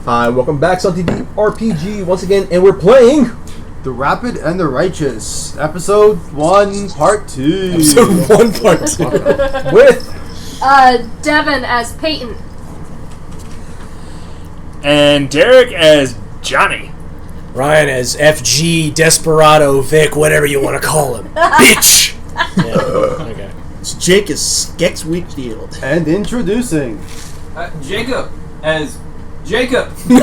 Hi, welcome back to TV RPG once again, and we're playing The Rapid and the Righteous, Episode 1, Part 2. Episode 1, Part 2. With Devin as Peyton. And Derek as Johnny. Ryan as FG, Desperado, Vic, whatever you want to call him. Bitch! Yeah, okay. Jake is Skex Wheatfield. And introducing Jacob as Jacob. Jacob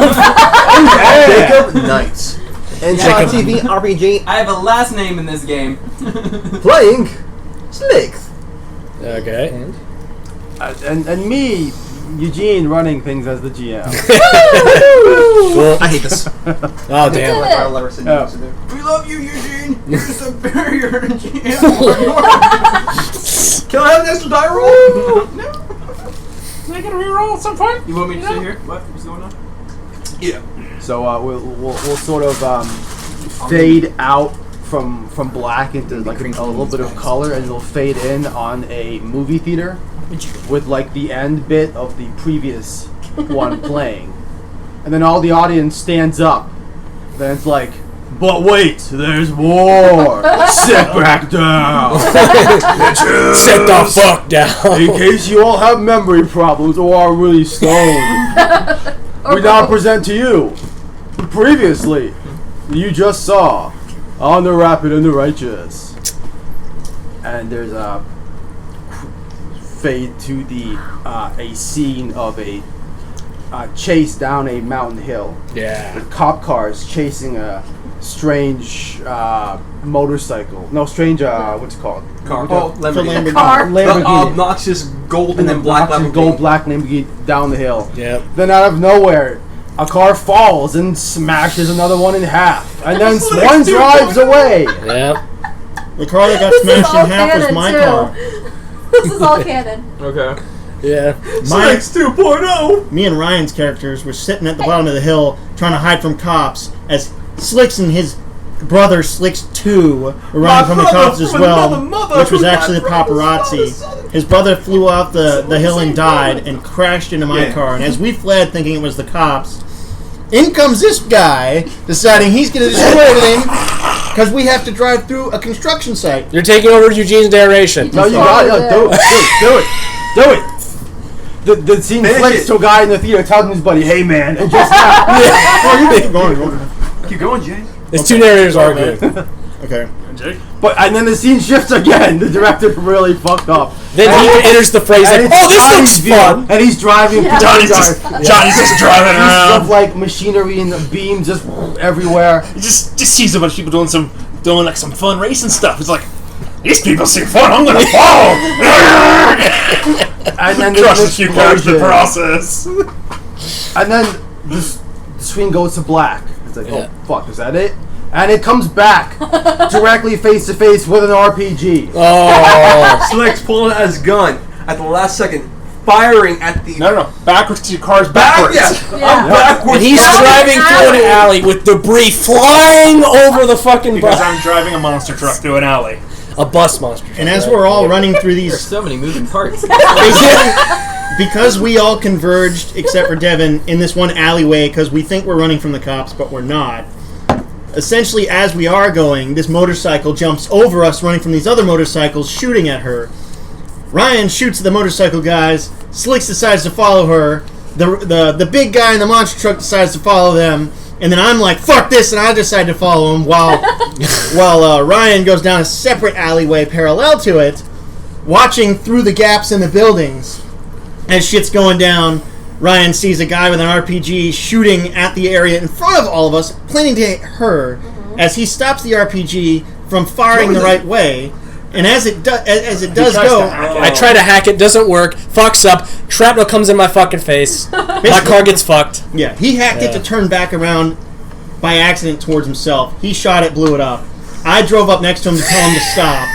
Knight. And Jacob. TV RPG I have a last name in this game. playing Slicks. Okay. and me, Eugene, running things as the GM. Cool. I hate this. Oh, damn. We love you, Eugene. You're superior to GM. Can I have an extra die roll? No. Can I get a reroll at some point? You want me to sit here? What's going on? Yeah. So we'll sort of fade out from black into like a little bit of color, and it'll fade in on a movie theater with like the end bit of the previous one playing, and then all the audience stands up. Then it's like, but wait, there's more. Sit back down. Sit the fuck down. In case you all have memory problems or are really stoned, we now present to you, previously, you just saw on The Rapid and the Righteous. And there's a fade to the a scene of a chase down a mountain hill. Yeah. With cop cars chasing a strange motorcycle. No, strange, what's it called? Car. Lamborghini. Car. The obnoxious gold and then black Lamborghini. Gold black Lamborghini down the hill. Yep. Then out of nowhere, a car falls and smashes another one in half. And then one drives away. Yep. The car that got smashed in half was my car. This is all canon. Okay. Yeah. Slicks 2.0. Me and Ryan's characters were sitting at the bottom of the hill trying to hide from cops as Slicks and his brother Slicks 2 were running from the cops as well, which was actually the paparazzi. His brother flew off the hill and died and crashed into my car. And as we fled thinking it was the cops, in comes this guy deciding he's going to destroy everything because we have to drive through a construction site. You're taking over Eugene's narration. No, you got it. Do it. The scene flicks to a guy in the theater telling his buddy, "Hey man," and just Keep going. Keep going, Jay. It's two narrators arguing. Okay. Jake? and then the scene shifts again. The director really fucked up. Then he enters the phrase like, And "Oh, it's this Johnny's looks view, fun." and he's driving. Johnny's just driving Pieces around. of like machinery and beams just everywhere. You just sees a bunch of people doing some fun racing stuff. It's like, these people seem fun. I'm gonna follow. And then Crush a there's few an cars in the explosion. process. And then the screen goes to black. It's like, Yeah. oh fuck, is that it? And it comes back directly face to face with an RPG. Oh. Slicks pulling out his gun at the last second, firing at the No. Backwards to your cars. Backwards. Yeah. backwards. And he's driving through an alley with debris flying over the fucking Because bus. I'm driving a monster truck through an alley. A bus monster. And as we're all running through There's these, so many moving parts. because we all converged, except for Devin, in this one alleyway, because we think we're running from the cops, but we're not. Essentially, as we are going, this motorcycle jumps over us, running from these other motorcycles, shooting at her. Ryan shoots the motorcycle guys. Slicks decides to follow her. The big guy in the monster truck decides to follow them. And then I'm like, fuck this, and I decide to follow him while Ryan goes down a separate alleyway parallel to it, watching through the gaps in the buildings. As shit's going down, Ryan sees a guy with an RPG shooting at the area in front of all of us, planning to hit her, as he stops the RPG from firing the right way. And as it does go, I try to hack it, doesn't work, fucks up, shrapnel comes in my fucking face, my car gets fucked. yeah, he hacked it to turn back around by accident towards himself. He shot it, blew it up. I drove up next to him to tell him to stop,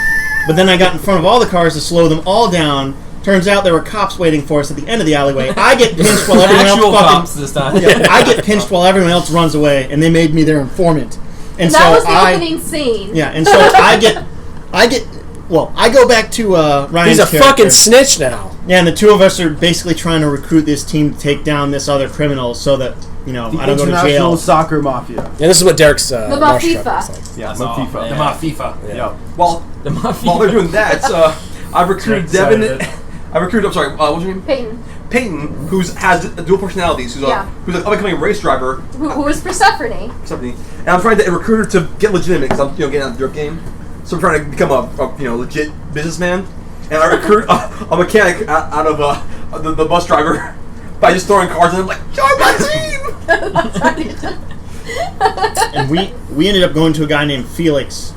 but then I got in front of all the cars to slow them all down. Turns out there were cops waiting for us at the end of the alleyway. I get pinched while everyone else Actual fucking... cops this time. Yeah, I get pinched while everyone else runs away, and they made me their informant. And That so was the opening scene. Yeah, and so I go back to Ryan's He's a character. fucking snitch now. Yeah, and the two of us are basically trying to recruit this team to take down this other criminal so that The I don't go to International jail. Soccer Mafia. And this is what Derek's marsh truck Mafifa. looks like. Yeah, That's all. FIFA. The Mafifa. Yeah. Yeah. While they're doing that, I've recruited Sorry, Devin. I recruited. I'm sorry. What's your name? Peyton, Peyton, has dual personalities. Who's Yeah. who's an up-and-coming race driver. who is Persephone. Something. And I'm trying to recruit her to get legitimate because I'm getting out of the dirt game. So I'm trying to become a legit businessman. And I recruit a mechanic out of the bus driver by just throwing cards at him like, join my team! And we ended up going to a guy named Felix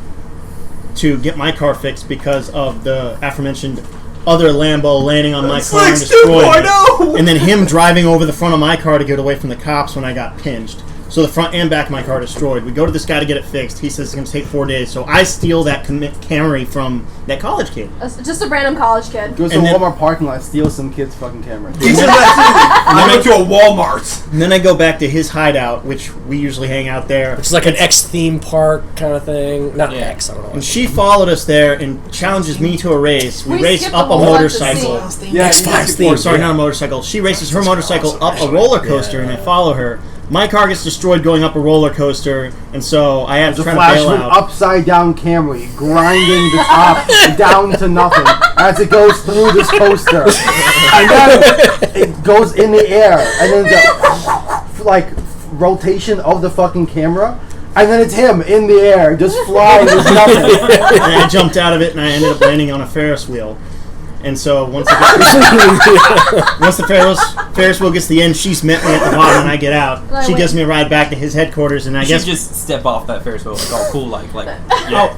to get my car fixed because of the aforementioned other Lambo landing on my car and Slicks destroying it. 2.0! And then him driving over the front of my car to get away from the cops when I got pinched. So the front and back of my car destroyed. We go to this guy to get it fixed. He says it's going to take 4 days. So I steal that Camry from that college kid. Just a random college kid. Goes to a And then- Walmart parking lot, steals some kid's fucking camera. He said that too. I went to a Walmart. And then I go back to his hideout, which we usually hang out there. It's like an X theme park kind of thing. Not Yeah. X, I don't know. And she followed us there and challenges me to a race. We race skipped up the a whole bunch of motorcycle. scenes. Yeah, X-Files you- theme. Or, sorry, not a motorcycle. She races her motorcycle up a roller coaster, and I follow her. My car gets destroyed going up a roller coaster, and so I have to There's a try to flash bail of an out. upside down Camry grinding the top down to nothing as it goes through this coaster. And then it goes in the air, and then the rotation of the fucking camera, and then it's him in the air, just flying with nothing. And I jumped out of it, and I ended up landing on a Ferris wheel. And so once the Ferris wheel gets to the end, she's met me at the bottom, and I get out. She gives me a ride back to his headquarters, and I You guess should just step off that Ferris wheel like all cool, like Oh,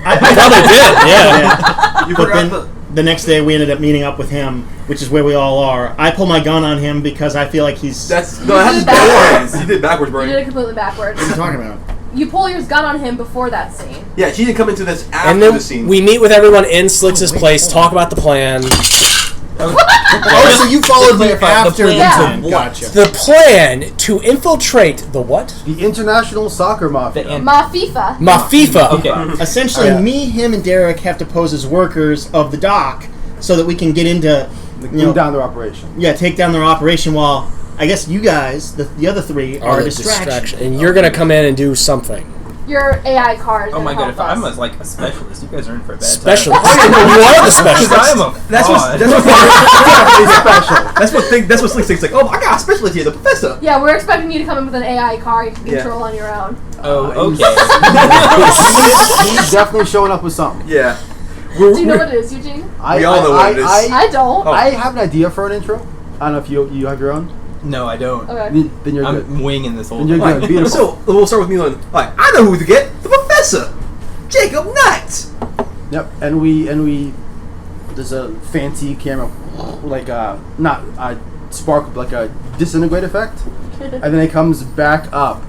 I Probably did, yeah. You But forgot then the next day we ended up meeting up with him, which is where we all are. I pull my gun on him because I feel like he's. That's You that's did backwards. You did backwards, You did bro. it completely backwards. What are you talking about? You pull your gun on him before that scene. Yeah, she didn't come into this after And then the scene. we meet with everyone in Slicks' place, talk about the plan. Oh, so you followed me clarify, after the Yeah. plan. Gotcha. The plan to infiltrate the what? The International Soccer Mafia. Mafifa. Mafifa. Okay. Essentially, Yeah. me, him, and Derek have to pose as workers of the dock so that we can get into, Clean down their operation. take down their operation while I guess you guys, the other three, are a the distraction. And you're gonna come in and do something. Your AI card. Oh my god, if I'm us. a specialist, you guys are in for a bad Special. time. You are the Because specialist. I am a That's what. fraud. That's what. Special. That's what Slick thinks. Like, oh, I got a specialist here, the professor. Yeah, we're expecting you to come in with an AI car you can Yeah. control on your own. Oh, okay. He's definitely showing up with something. Yeah. Do you know what it is, Eugene? We all know what it is. I don't. Oh. I have an idea for an intro. I don't know if you have your own. No, I don't. Okay. Then you're good. I'm winging this whole Then you're thing. good. Beautiful. So we'll start with me. Like, I know who to get. The professor, Jacob Knight. Yep, and we there's a fancy camera, like not a sparkle, like a disintegrate effect, and then it comes back up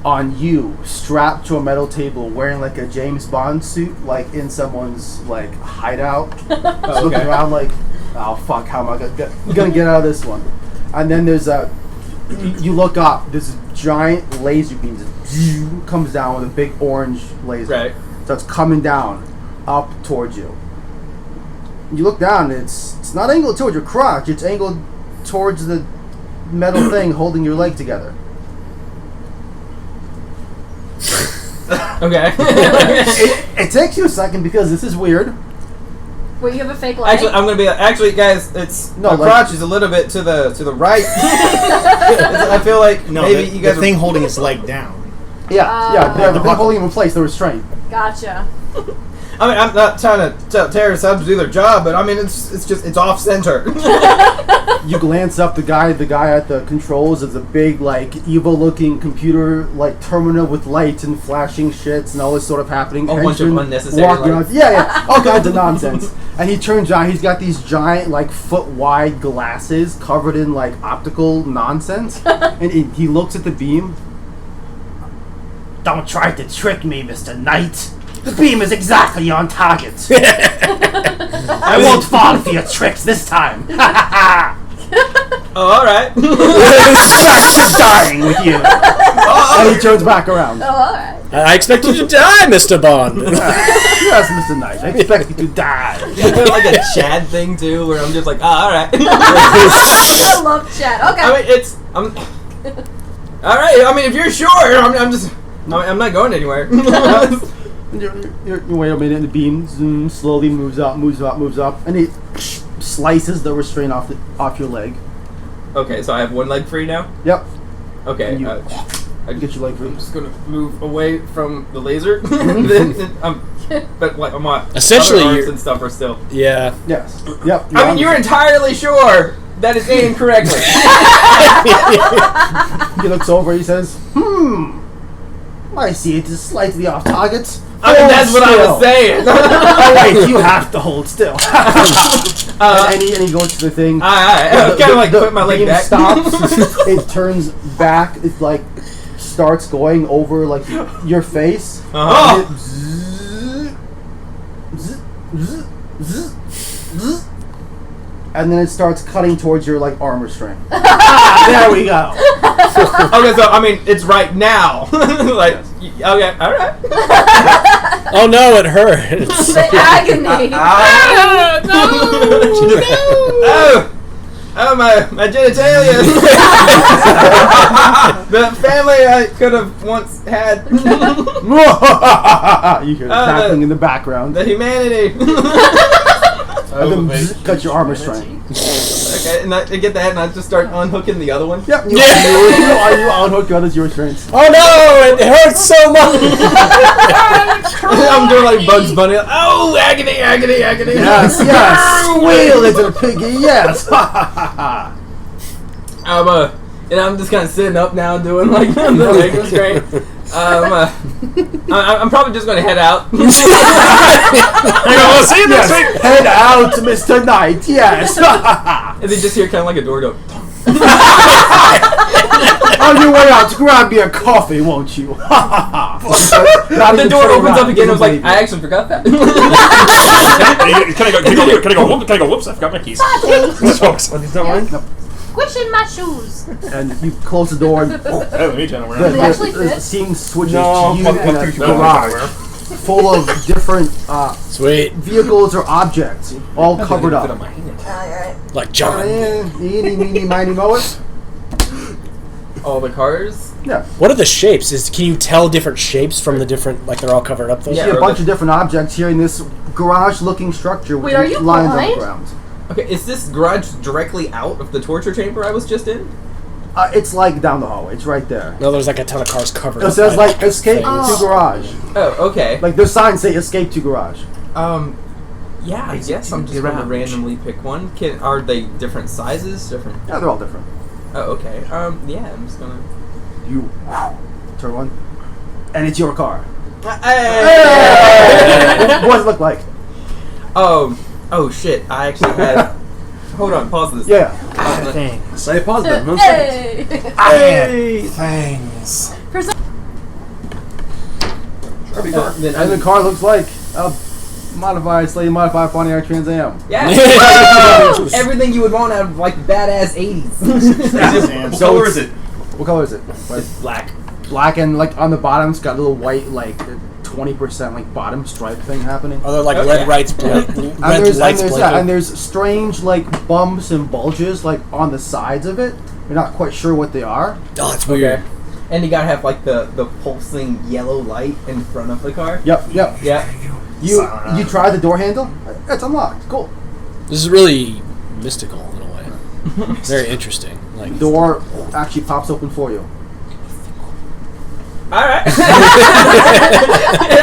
on you, strapped to a metal table, wearing like a James Bond suit, like in someone's like hideout, just looking around like, oh fuck, how am I gonna get out of this one? And then there's you look up, there's a giant laser beam that comes down with a big orange laser. Right. So it's coming down, up towards you. You look down, it's not angled towards your crotch, it's angled towards the metal thing holding your leg together. Okay. It takes you a second because this is weird. Wait, you have a fake leg? Actually, I'm gonna be. Actually, guys, it's No, my like- crotch is a little bit to the right. I feel like No, maybe the, you guys the thing holding his leg down. Yeah, they're holding him in place, the restraint. Gotcha. I mean, I'm not trying to tell terrorists how to do their job, but I mean, it's off center. You glance up, the guy at the controls is a big, like, evil-looking computer, like, terminal with lights and flashing shits and all this sort of happening. A bunch of Engine unnecessary walking lights. on- Yeah, all kinds of nonsense. And he turns on, he's got these giant, like, foot-wide glasses covered in, like, optical nonsense. And he looks at the beam. Don't try to trick me, Mr. Knight. The beam is exactly on target. I won't fall for your tricks this time. Oh, all right. Just dying with you. And he turns back around. Oh, alright. I expect you to die, Mr. Bond. Yes, Mr. Knight. I expect you to die. Like a Chad thing too, where I'm just like, all right. I love chat. Okay. I mean, All right. I mean, if you're sure, I'm not going anywhere. You wait a minute, and the beam slowly moves up, and it slices the restraint off your leg. Okay, so I have one leg free now. Yep. Okay. And you I get your leg free. I'm just gonna move away from the laser. But like my Essentially, other arms you're- and stuff are still. Yeah. Yes. Yep. I mean, you're entirely sure that is aimed correctly. He looks over. He says, I see it is slightly off target. I mean, that's what I was Hold saying. still." Oh wait, you have to hold still. And he goes to the thing. I kind of like put my leg beam back. stops. It turns back. It like starts going over like your face. Uh-huh. And it zzz, zzz, zzz, zzz, and then it starts cutting towards your like arm restraint. There we go. Okay, so I mean, it's right now. Like, okay, all right. Oh no, it hurts. The agony. Oh, my genitalia. The family I could have once had. You hear tapping in the background. The humanity. And then zzz, cut your arm restraint. Okay, and I get that, and I just start unhooking the other one. Yep. You unhook the other's your restraints. Oh no, it hurts so much. I'm doing like Bugs Bunny. Oh, agony, agony, agony. Yes, squeal, little piggy. Yes. And I'm just kind of sitting up now, doing like the leg restraint. I'm probably just going to head out. You know, we'll see you next week. Head out, Mr. Knight. Yes. And then just hear kind of like a door go. On your way out, grab me a coffee, won't you? The door opens up again. I was like, I actually forgot that. Can I go? Whoops! I forgot my keys. Folks. He's not mine? Squishing my shoes. And you close the door, and Hey, let me turn around. They actually fit? scene switches No, to you fuck, in a fuck, fuck, garage full of different Sweet. vehicles or objects, all covered up. Like John. Eeny, meeny, miny, moe it. All the cars. Yeah. What are the shapes? Can you tell different shapes from the different, like they're all covered up though? You Yeah. see a bunch of different objects here in this garage-looking structure with Wait, are you lines on the blind? ground. Okay, is this garage directly out of the torture chamber I was just in? It's like down the hallway. It's right there. No, there's like a ton of cars covered It up. says by like escape things. to garage. Oh, okay. Like their signs say escape to garage. Yeah, I guess I'm just going to randomly pick one. Are they different sizes? Different. Yeah, they're all different. Oh, okay. Yeah, I'm just gonna. You turn one, and it's your car. Hey! What does it look like? Oh shit! I actually had. Hold on, pause this. Yeah. Say positive. No Hey. Hey. Things. And the car looks like a slightly modified Pontiac Trans Am. Yeah. Everything you would want out of like badass 80s. What color is it? What color is it? It's black. Black, and like on the bottom, it's got a little white, like 20% like bottom stripe thing happening. Are there like Okay. red lights, red lights blinking? And there's strange like bumps and bulges like on the sides of it. You're not quite sure what they are. Oh, it's weird. And you gotta have like the pulsing yellow light in front of the car. Yep. Yeah. You try the door handle. It's unlocked. Cool. This is really mystical in a way. Very interesting. Like Door actually pops open for you. Alright. I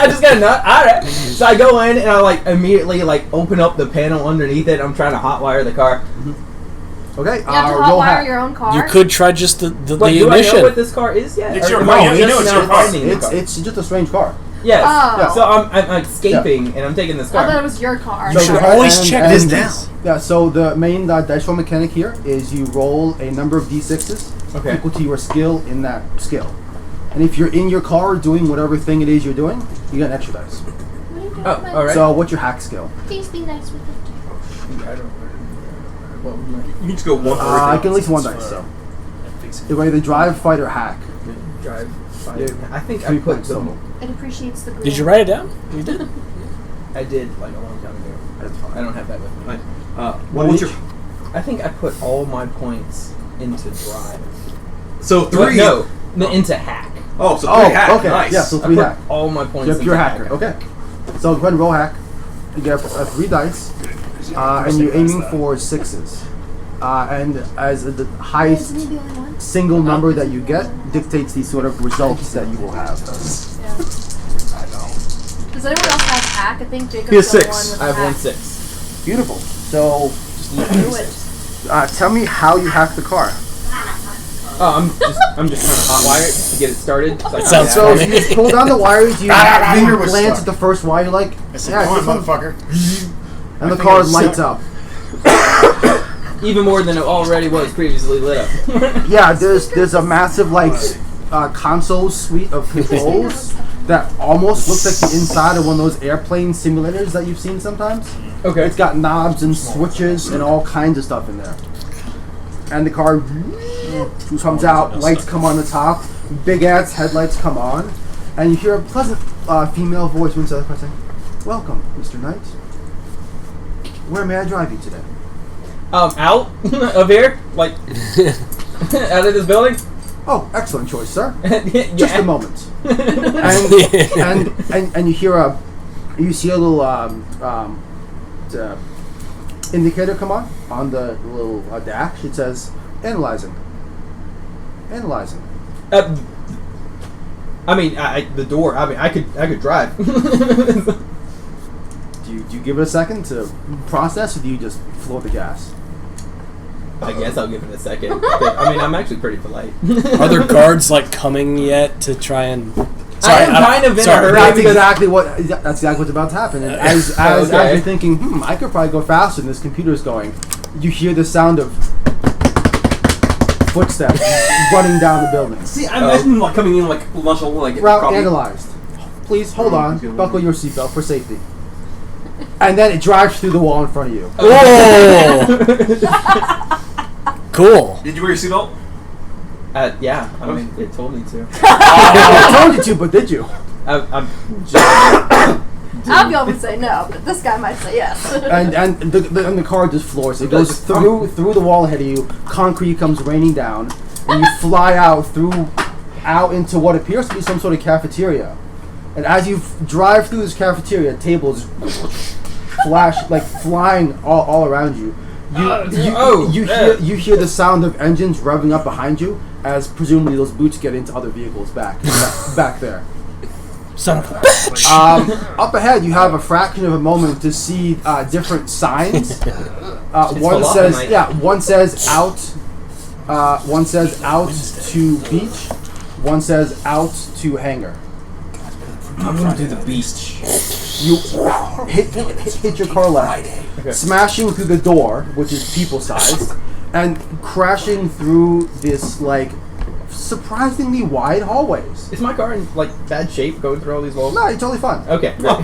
just got a nut. Alright. So I go in and I like immediately like open up the panel underneath it. I'm trying to hotwire the car. Okay. You have to roll hotwire hack. your own car. you could try just the But do ignition. I know what this car is yet? It's Or your am car. I You just know it's now your car. finding the car? It's just a strange car. Yes. Oh. So I'm escaping and I'm taking this I thought it car. was your car. You should always check this down. Yeah, so the main dice roll mechanic here is you roll a number of d6s Okay. equal to your skill in that skill. And if you're in your car doing whatever thing it is you're doing, you get an extra dice. Oh, alright. So what's your hack skill? Please be nice with it. You need to go one for I everything. can at least one dice, so. You're either drive, fight, or hack. Drive. Yeah. I think I 3 put points some. total. It appreciates the glue. Did you write it down? You did. I did like a long time ago. That's fine. I don't have that with me. What's your... I think I put all my points into drive. So Well, three... no, Into hack. Oh, so Oh, three hack. okay. Nice. Yeah, so I 3 put hack. all my points You're a pure into hacker. Okay. So go ahead and roll hack. You get 3 dice, and you're aiming for 6s. And as the highest Isn't he the only one? single number that you get dictates the sort of results that you will have. Yeah. Does anyone else have hack? I think Jacob's He has the 6. one with I have hack. 1 6. Beautiful. So Do it. tell me how you hacked the car. Oh, I'm just trying to hotwire it to get it started. So I can sounds So funny. you pull down the wires, you finger was glance stuck. at the first wire, you're like, I said, yeah, "Come on, this one," motherfucker." and My the car finger was lights stuck. up. even more than it already was previously lit up. Yeah, there's a massive like console suite of controls that almost looks like the inside of one of those airplane simulators that you've seen sometimes. Okay. It's got knobs and switches and all kinds of stuff in there. And the car comes out, lights come on the top, big ass headlights come on, and you hear a pleasant female voice from inside the car saying, "Welcome, Mr. Knight. Where may I drive you today?" Out of here, like out of this building. "Oh, excellent choice, sir. Yeah. Just a moment." and you hear you see a little indicator come on the little dash. It says analyzing. I mean, the door. I mean, I could drive. Do you give it a second to process, or do you just floor the gas? I guess I'll give it a second. I mean, I'm actually pretty polite. Are there guards like coming yet to try and? I am kind of in a hurry. That's because- exactly what's about to happen. And as Okay. you're thinking, I could probably go faster than this computer's going, you hear the sound of footsteps running down the building. See, I imagine like coming in like lunch, like Route coffee. analyzed. Please hold on. Buckle your seatbelt for safety. And then it drives through the wall in front of you. Whoa! Cool. Did you wear your seatbelt? Yeah, I mean, it told me to. I told you to, but did you? I'm Abigail would say no, but this guy might say yes. And the car just floors. It goes through the wall ahead of you. Concrete comes raining down, and you fly out into what appears to be some sort of cafeteria. And as you drive through this cafeteria, tables flying all around you. You hear the sound of engines revving up behind you as presumably those boots get into other vehicles back there. Son of a bitch. Up ahead, you have a fraction of a moment to see different signs. One says out. One says out to beach. One says out to hangar. I'm gonna do the beast. You hit your car left, smashing through the door, which is people-sized, and crashing through this surprisingly wide hallways. Is my car in bad shape going through all these walls? No, you're totally fine. Okay. No,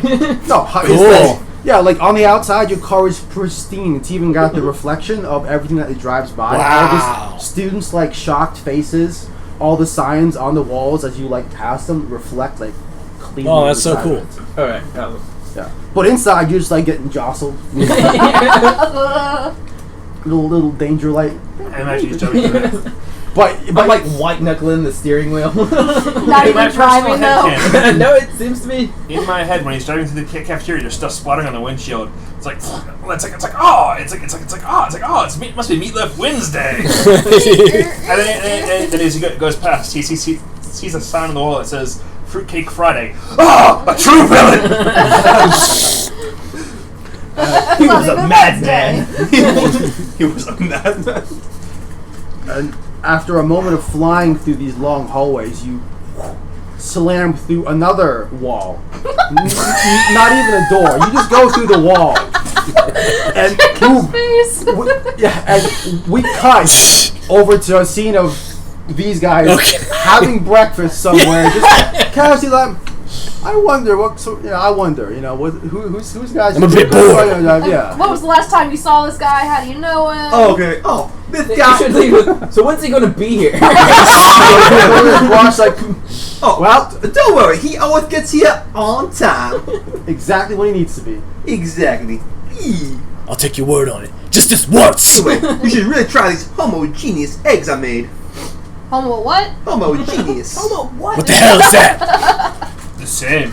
yeah, on the outside, your car is pristine. It's even got the reflection of everything that it drives by. Wow. All the students shocked faces. All the signs on the walls as you pass them reflect cleanly. Oh, that's so cool. All right. Yeah, but inside you're just getting jostled. little danger light. I'm actually joking. But I'm white knuckling the steering wheel. Not even driving though. No, it seems to be. In my head, when he's driving through the cafeteria, there's stuff splattering on the windshield. It must be Meatloaf Wednesday. And then as he goes past, he sees a sign on the wall that says Fruitcake Friday. Oh, a true villain! He was a madman. He was a madman. And after a moment of flying through these long hallways, you slam through another wall. Not even a door. You just go through the wall. And we cut over to a scene of these guys having breakfast somewhere. Just casually I wonder whose guys. I'm a bit bored. Yeah. What was the last time you saw this guy? How do you know him? Oh, okay. Oh, this You guy. should leave with, so when's he gonna be here? Oh, well, don't worry. He always gets here on time. Exactly what he needs to be. Exactly. I'll take your word on it. Just this once. Anyway, you should really try these homogeneous eggs I made. Homo what? Homogeneous. What the hell is that? The same.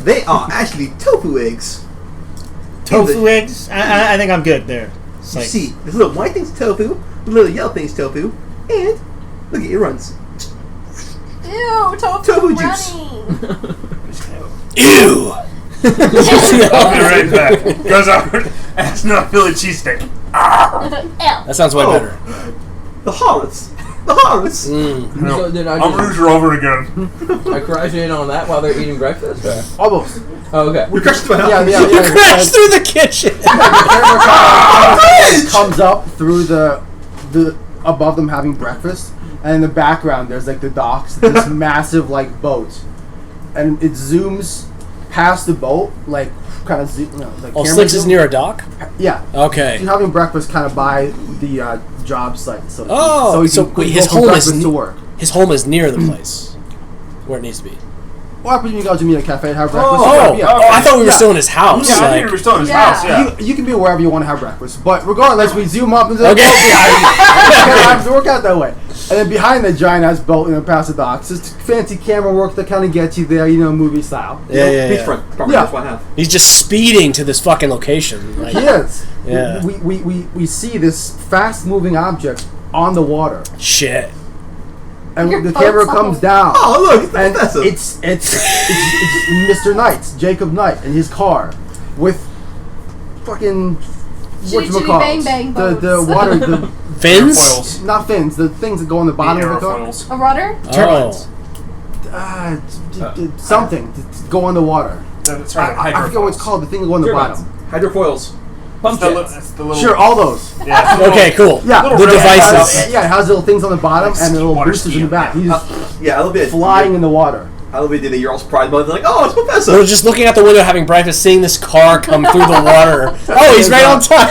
They are actually tofu eggs. Tofu eggs? I think I'm good there. It's You like, see, this little white thing's tofu, the little yellow thing's tofu, and look at it runs. Ew, Tofu juice. running. Ew. I'll be right back. Goes out and has no Philly cheesesteak. Ew. That sounds way better. The Horus. The Horus. So did I I'm just Rouge over again. I crash in on that while they're eating breakfast? Or? Almost. Oh, okay. We crashed my house. Yeah. Crash through the kitchen. Comes up through the above them having breakfast, and in the background there's like the docks, this massive like boat, and it zooms past the boat, like kind of like Oh, camera Slicks is zoom. near a dock? Yeah. Okay. He's having breakfast kind of by the job site, so Oh, he so can wait, go his from home is breakfast to work. His home is near the place where it needs to be. What happens when you go to meet a cafe and have breakfast? Oh, yeah. oh, I thought we were Yeah. still in his house. Yeah, I like, think we were still in his Yeah. house, yeah. You can be wherever you want to have breakfast, but regardless, we zoom up and say, Okay. it has to work out that way. And then behind the giant ass boat, past the docks, it's fancy camera work that kind of gets you there, movie style. yeah. Beachfront. Probably Yeah. that's what I have. He's just speeding to this fucking location. Like, He is. Yeah. We see this fast moving object on the water, shit. and Your the boat's camera on comes the- down. Oh, look, it's the And professor. it's Mr. Knight, Jacob Knight, in his car with fucking Chitty chitty bang bang the boats. water, the Fins? Airfoils. not fins, the things that go on the bottom of the car. Airfoils. A rudder? Turbines. Oh. Something to go on the water. That's right. I forget what it's called. The thing that go on the Turbines. bottom. Hydrofoils. Pump That's the, jets. that's the little. Sure, all those. Yeah, that's the little- Okay, cool. Yeah, The Little rail devices. Yeah, it has little things on the bottom and little water boosters in the skiing, back. yeah. He's just Yeah, I love it. flying in the water. I love it. Did you're all surprised, but they're like, oh, it's Professor. We're just looking out the window having breakfast, seeing this car come through the water. Oh, he's right on time.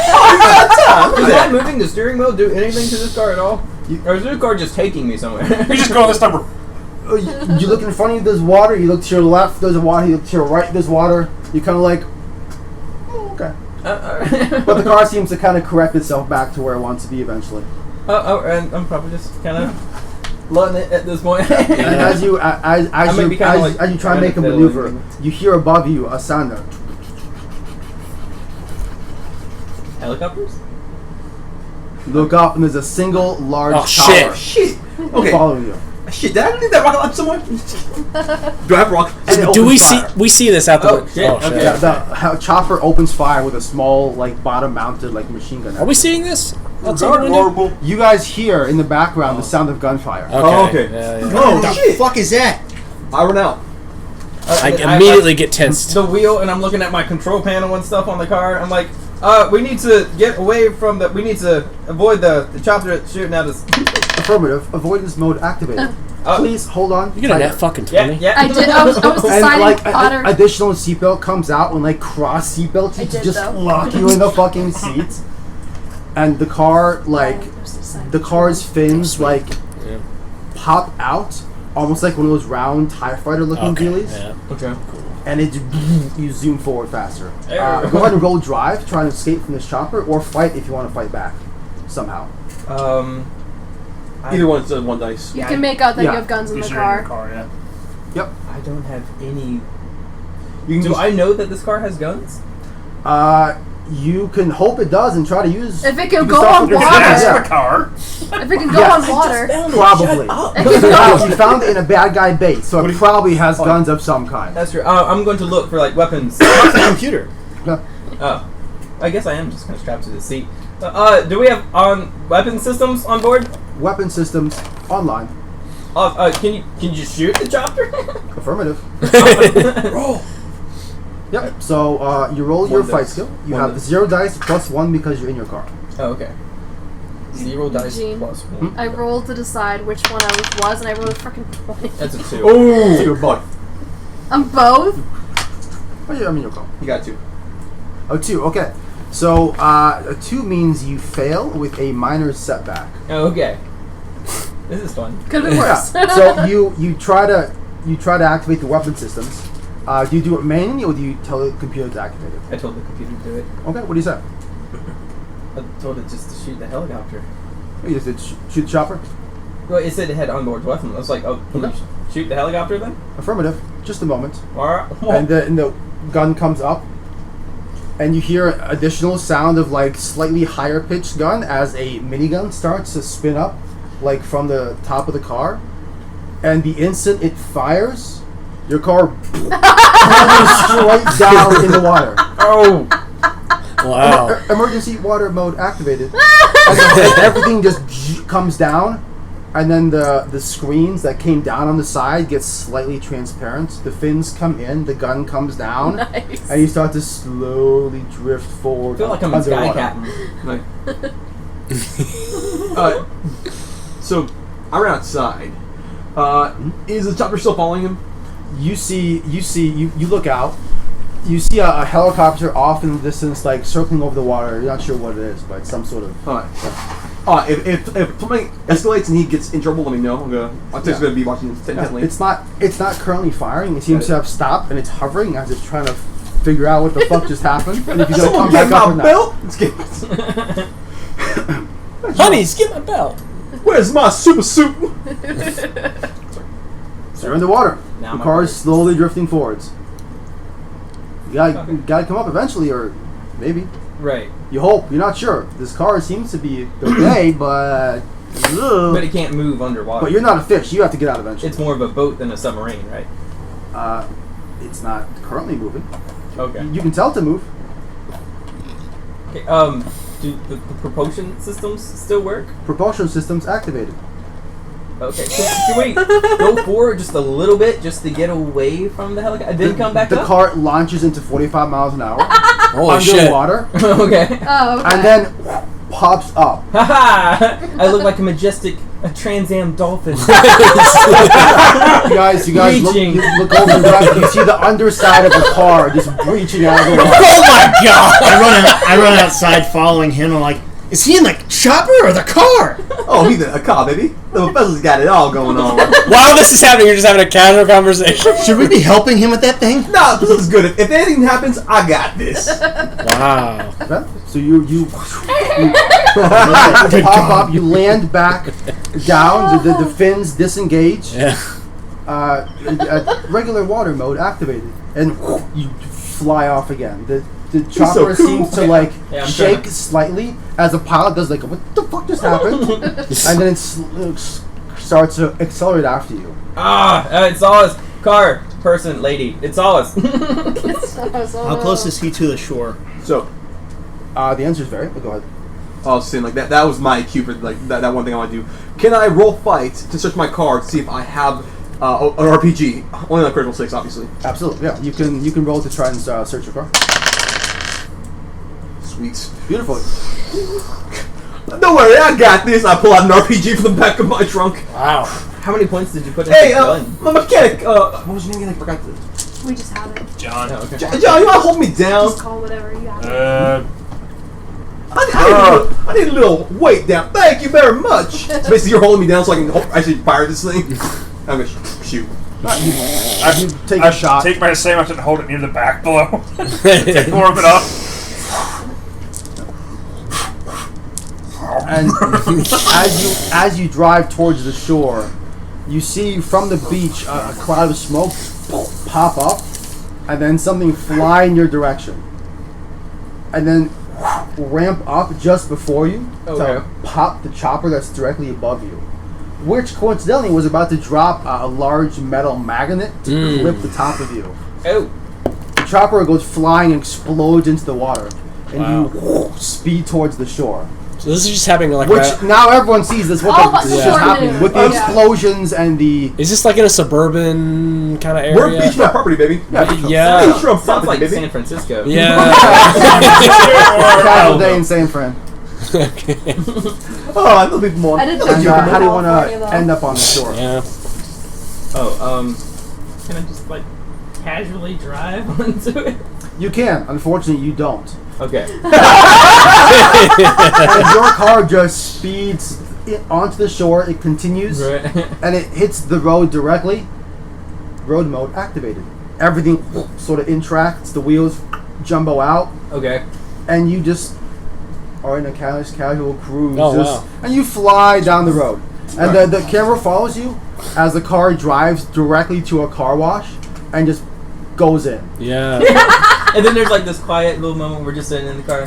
Is that moving the steering wheel do anything to this car at all? Or is this car just taking me somewhere? We just go on this number. You look in front of you, there's water. You look to your left, there's water. You look to your right, there's water. You kind of like, oh, okay. But the car seems to kind of correct itself back to where it wants to be eventually. And I'm probably just kind of letting it at this point. And as you may be kinda like as you try to make a fiddling. maneuver, you hear above you a sound. Helicopters? You look up and there's a single large Oh, tower Shit. Okay. following you. Shit, did I leave that rocket launch somewhere? Do I have rocket? And it Do we opens see? fire. We see this out the Oh, window. shit, Oh, shit. okay. Yeah, the chopper opens fire with a small, like, bottom-mounted, like, machine gun. Are we seeing this? Outside the window? Horrible. You guys hear in the background the sound of gunfire. Oh, okay. Yeah, yeah. Oh, what the shit. fuck is that? I run out. I immediately get tensed. The wheel, and I'm looking at my control panel and stuff on the car. I'm like, we need to get away from the. We need to avoid the chopper that's shooting at us. Affirmative. Avoidance mode activated. Please hold on. You get a net fucking 20. Yeah. I did. I was the And silent like Potter. additional seatbelt comes out when like cross seatbelts I to did, just though. lock you in the fucking seats. And the car like the car's fins like Yeah. pop out almost like one of those round TIE fighter looking Okay. dealies. Yeah. Okay. And it you zoom forward faster. Yeah. Go ahead and roll drive, try and escape from this chopper, or fight if you want to fight back somehow. Either one's one dice. You can make out that Yeah. you have guns in the Because you're in your car. car, yeah. Yep. I don't have any. You can Do just, I know that this car has guns? you can hope it does and try to use. If it you can go start on with your water. drive, That's yeah. the car. If it can go Yes. on water. Probably. It can go. You found it in a bad guy base, so it probably has guns of some kind. That's true. I'm going to look for like weapons. What's the computer? Oh, I guess I am just kind of strapped to the seat. Do we have weapon systems on board? Weapon systems online. Can you just shoot the chopper? Affirmative. Roll. Yep. So you roll your One fight dice. skill. You One have dice. 0 dice plus 1 because you're in your car. Oh, okay. 0 dice Eugene. plus 1. I rolled to decide which one I was, and I rolled a freaking 20. That's a 2. So you're both. I'm both. Oh, yeah, I'm in your car. You got 2. Oh, 2. Okay. So a 2 means you fail with a minor setback. Oh, okay. This is fun. Could have been worse. Yeah. So you try to activate the weapon systems. Do you do it manually or do you tell the computer to activate it? I told the computer to do it. Okay. What do you say? I told it just to shoot the helicopter. You just did shoot the chopper. Well, it said it had onboard weapons. I was like, oh, can you shoot the helicopter then? Affirmative. Just a moment. Alright. And the gun comes up, and you hear additional sound of like slightly higher pitched gun as a minigun starts to spin up, like from the top of the car. And the instant it fires, your car falls straight down in the water. Oh! Wow. Emergency water mode activated. And everything just comes down, and then the screens that came down on the side get slightly transparent. The fins come in, the gun comes down, Nice. and you start to slowly drift forward. I feel like I'm in Sky underwater. Captain. Like, so I ran outside. Is the chopper still following him? You look out. You see a helicopter off in the distance, like circling over the water. You're not sure what it is, but it's some sort of. If something escalates and he gets in trouble, let me know. I'm just gonna be watching this intently. It's not currently firing. It seems to have stopped, and it's hovering as it's trying to figure out what the fuck just happened. And if you don't come back up or not. belt? Honeys, get my belt. Where's my super suit? So you're in the water. Now The my car is brakes. slowly drifting forwards. You gotta come up eventually, or maybe. Right. You hope. You're not sure. This car seems to be okay, but. But it can't move underwater. But you're not a fish. You have to get out eventually. It's more of a boat than a submarine, right? It's not currently moving. Okay. You can tell it to move. Okay. Do the propulsion systems still work? Propulsion systems activated. Okay. Can we go forward just a little bit just to get away from the helicopter? Then come back The up? car launches into 45 miles an hour Holy shit. underwater, Okay. Oh, okay. and then pops up. Haha! I look like a Trans Am dolphin. You guys look, Reaching. you look over and back, you see the underside of the car just breaching out of the water. Oh my god! I run outside following him. I'm like, is he in the chopper or the car? Oh, he's a car, baby. The professor's got it all going on. While this is happening, you're just having a casual conversation. Should we be helping him with that thing? Nah, this is good. If anything happens, I got this. Wow. Okay? So you pop up, you land back down, the fins disengage, Yeah. Regular water mode activated, and you fly off again. The so chopper cool. seems to like Yeah, I'm shake trying. slightly as the pilot does like, what the fuck just happened? And then it starts to accelerate after you. It's all us. Car, person, lady. It's all us. How close is he to the shore? So, The answer is very. Go ahead. I was saying like that was my cue for like that one thing I want to do. Can I roll fight to search my car to see if I have an RPG? Only on critical 6, obviously. Absolutely, yeah. You can roll to try and search your car. Sweet. Beautiful. Don't worry, I got this. I pull out an RPG from the back of my trunk. Wow. How many points did you put in Hey, the gun? my mechanic. What was your name again? I forgot. We just have it. John. Oh, okay. John, you want to hold me down? Just call whatever you have. I need a little weight down. Thank you very much. So basically, you're holding me down so I can actually fire this thing. I'm gonna shoot. You take a shot. Take my same and hold it near the back below. Take more of it up. And as you drive towards the shore, you see from the beach a cloud of smoke pop up, and then something fly in your direction, and then ramp up just before you Okay. to pop the chopper that's directly above you, which coincidentally was about to drop a large metal magnet to clip the top of you. Oh. The chopper goes flying and explodes into the water, and Wow. you speed towards the shore. So this is just happening like Which right- now everyone sees this. What All the but this is Short happening knew. with the Yeah. explosions and the. Is this like in a suburban kind of area? We're beachfront property, baby. Yeah. Beachfront Sounds property, like baby. San Francisco. Yeah. Casual day in San Fran. Okay. Oh, I know people more. I did And Dungeon how do you want California, to though. end up on the shore? Yeah. Oh, can I just like casually drive onto it? You can. Unfortunately, you don't. Okay. And your car just speeds onto the shore. It continues, Right. and it hits the road directly. Road mode activated. Everything sort of interacts. The wheels jumbo out. Okay. And you just are in a casual cruise. Oh, just- wow. And you fly down the road. And the camera follows you as the car drives directly to a car wash and just goes in. Yeah. And then there's like this quiet little moment where we're just sitting in the car.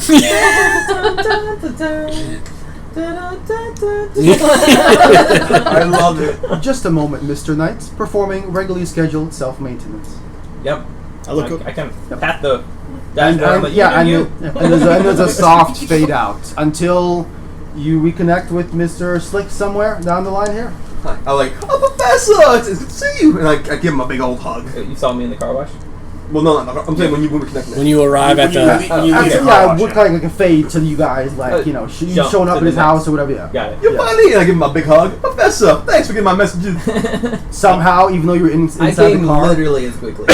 I love it. Just a moment, Mr. Knight, performing regularly scheduled self-maintenance. Yep. I look. I kind of pat the And, dashboard. I'm and, like, yeah, and, you. and there's a soft fade out until you reconnect with Mr. Slick somewhere down the line here. I'm like, oh, Professor, it's good to see you. And I give him a big old hug. You saw me in the car wash? Well, no, I'm saying when we connected. When you arrive at the... When you leave the car Yeah, wash, it looked like a fade to you guys, like, you know, you Jump showing up to in his the house next. or whatever, yeah. Got it. You're funny. And I give him a big hug. Professor, thanks for getting my messages. Somehow, even though you're I inside came the car, literally as quickly.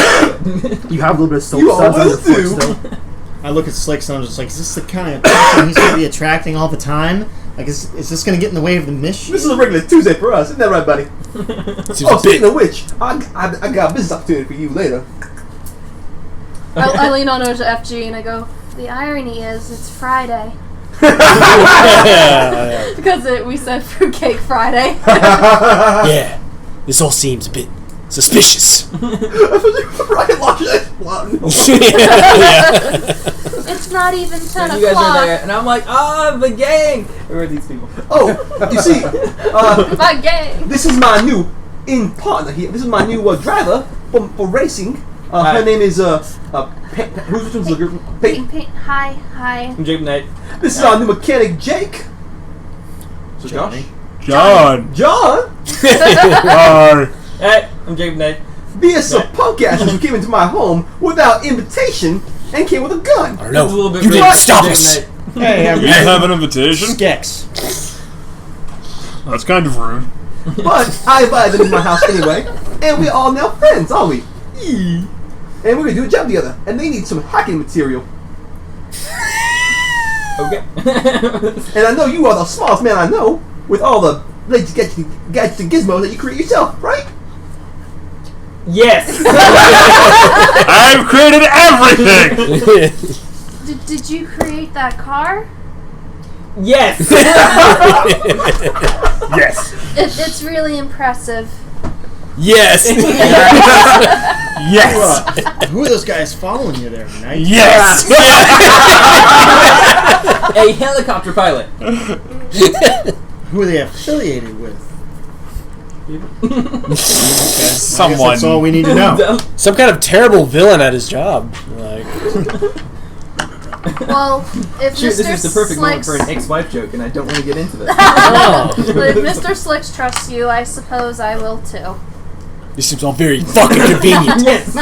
you have a little bit of soap You suds on your always foot do. still. I look at Slick, and I'm just like, is this the kind of person he's going to be attracting all the time? Like, is this going to get in the way of the mission? This is a regular Tuesday for us, isn't that right, buddy? Seems Oh, a speaking bit... of which, I got a business opportunity for you later. I lean on over to FG and I go, the irony is it's Friday. yeah. Because we said Fruitcake Friday. Yeah. This all seems a bit suspicious. Right, watch it. Yeah. It's not even 10 And you guys are there, o'clock. and I'm like, the gang! Who are these people? Oh, you see, My gang. this is my new partner here. This is my new driver for racing. Hi. Her name is who's which one's the girl? Peyton. Hi. I'm Jacob Knight. This is our new mechanic, Jake. So Johnny. John. John, Hey, I'm Jacob Knight. being some punk asses who came into my home without invitation and came with a gun. I don't know. It's a little bit You rude. didn't stop Jacob us. Knight. Hey, I'm You have an invitation? Gex. That's kind of rude. But I invited them to my house anyway, and we're all now friends, aren't we? Yee. And we're gonna do a job together, and they need some hacking material. Okay. And I know you are the smartest man I know, with all the latest gadgets and gizmos that you create yourself, right? Yes! I've created everything! Did you create that car? Yes! Yes. It's really impressive. Yes. Yes. Who are those guys following you there, Knight? Yes. A helicopter pilot. Who are they affiliated with? Someone. That's all we need to know. Some kind of terrible villain at his job. Like, Well, if Shoot, Mr. this is the perfect moment Slicks, for an ex-wife joke, and I don't want to get into this. oh, but if Mr. Slicks trusts you, I suppose I will too. this seems all very fucking convenient. Yes!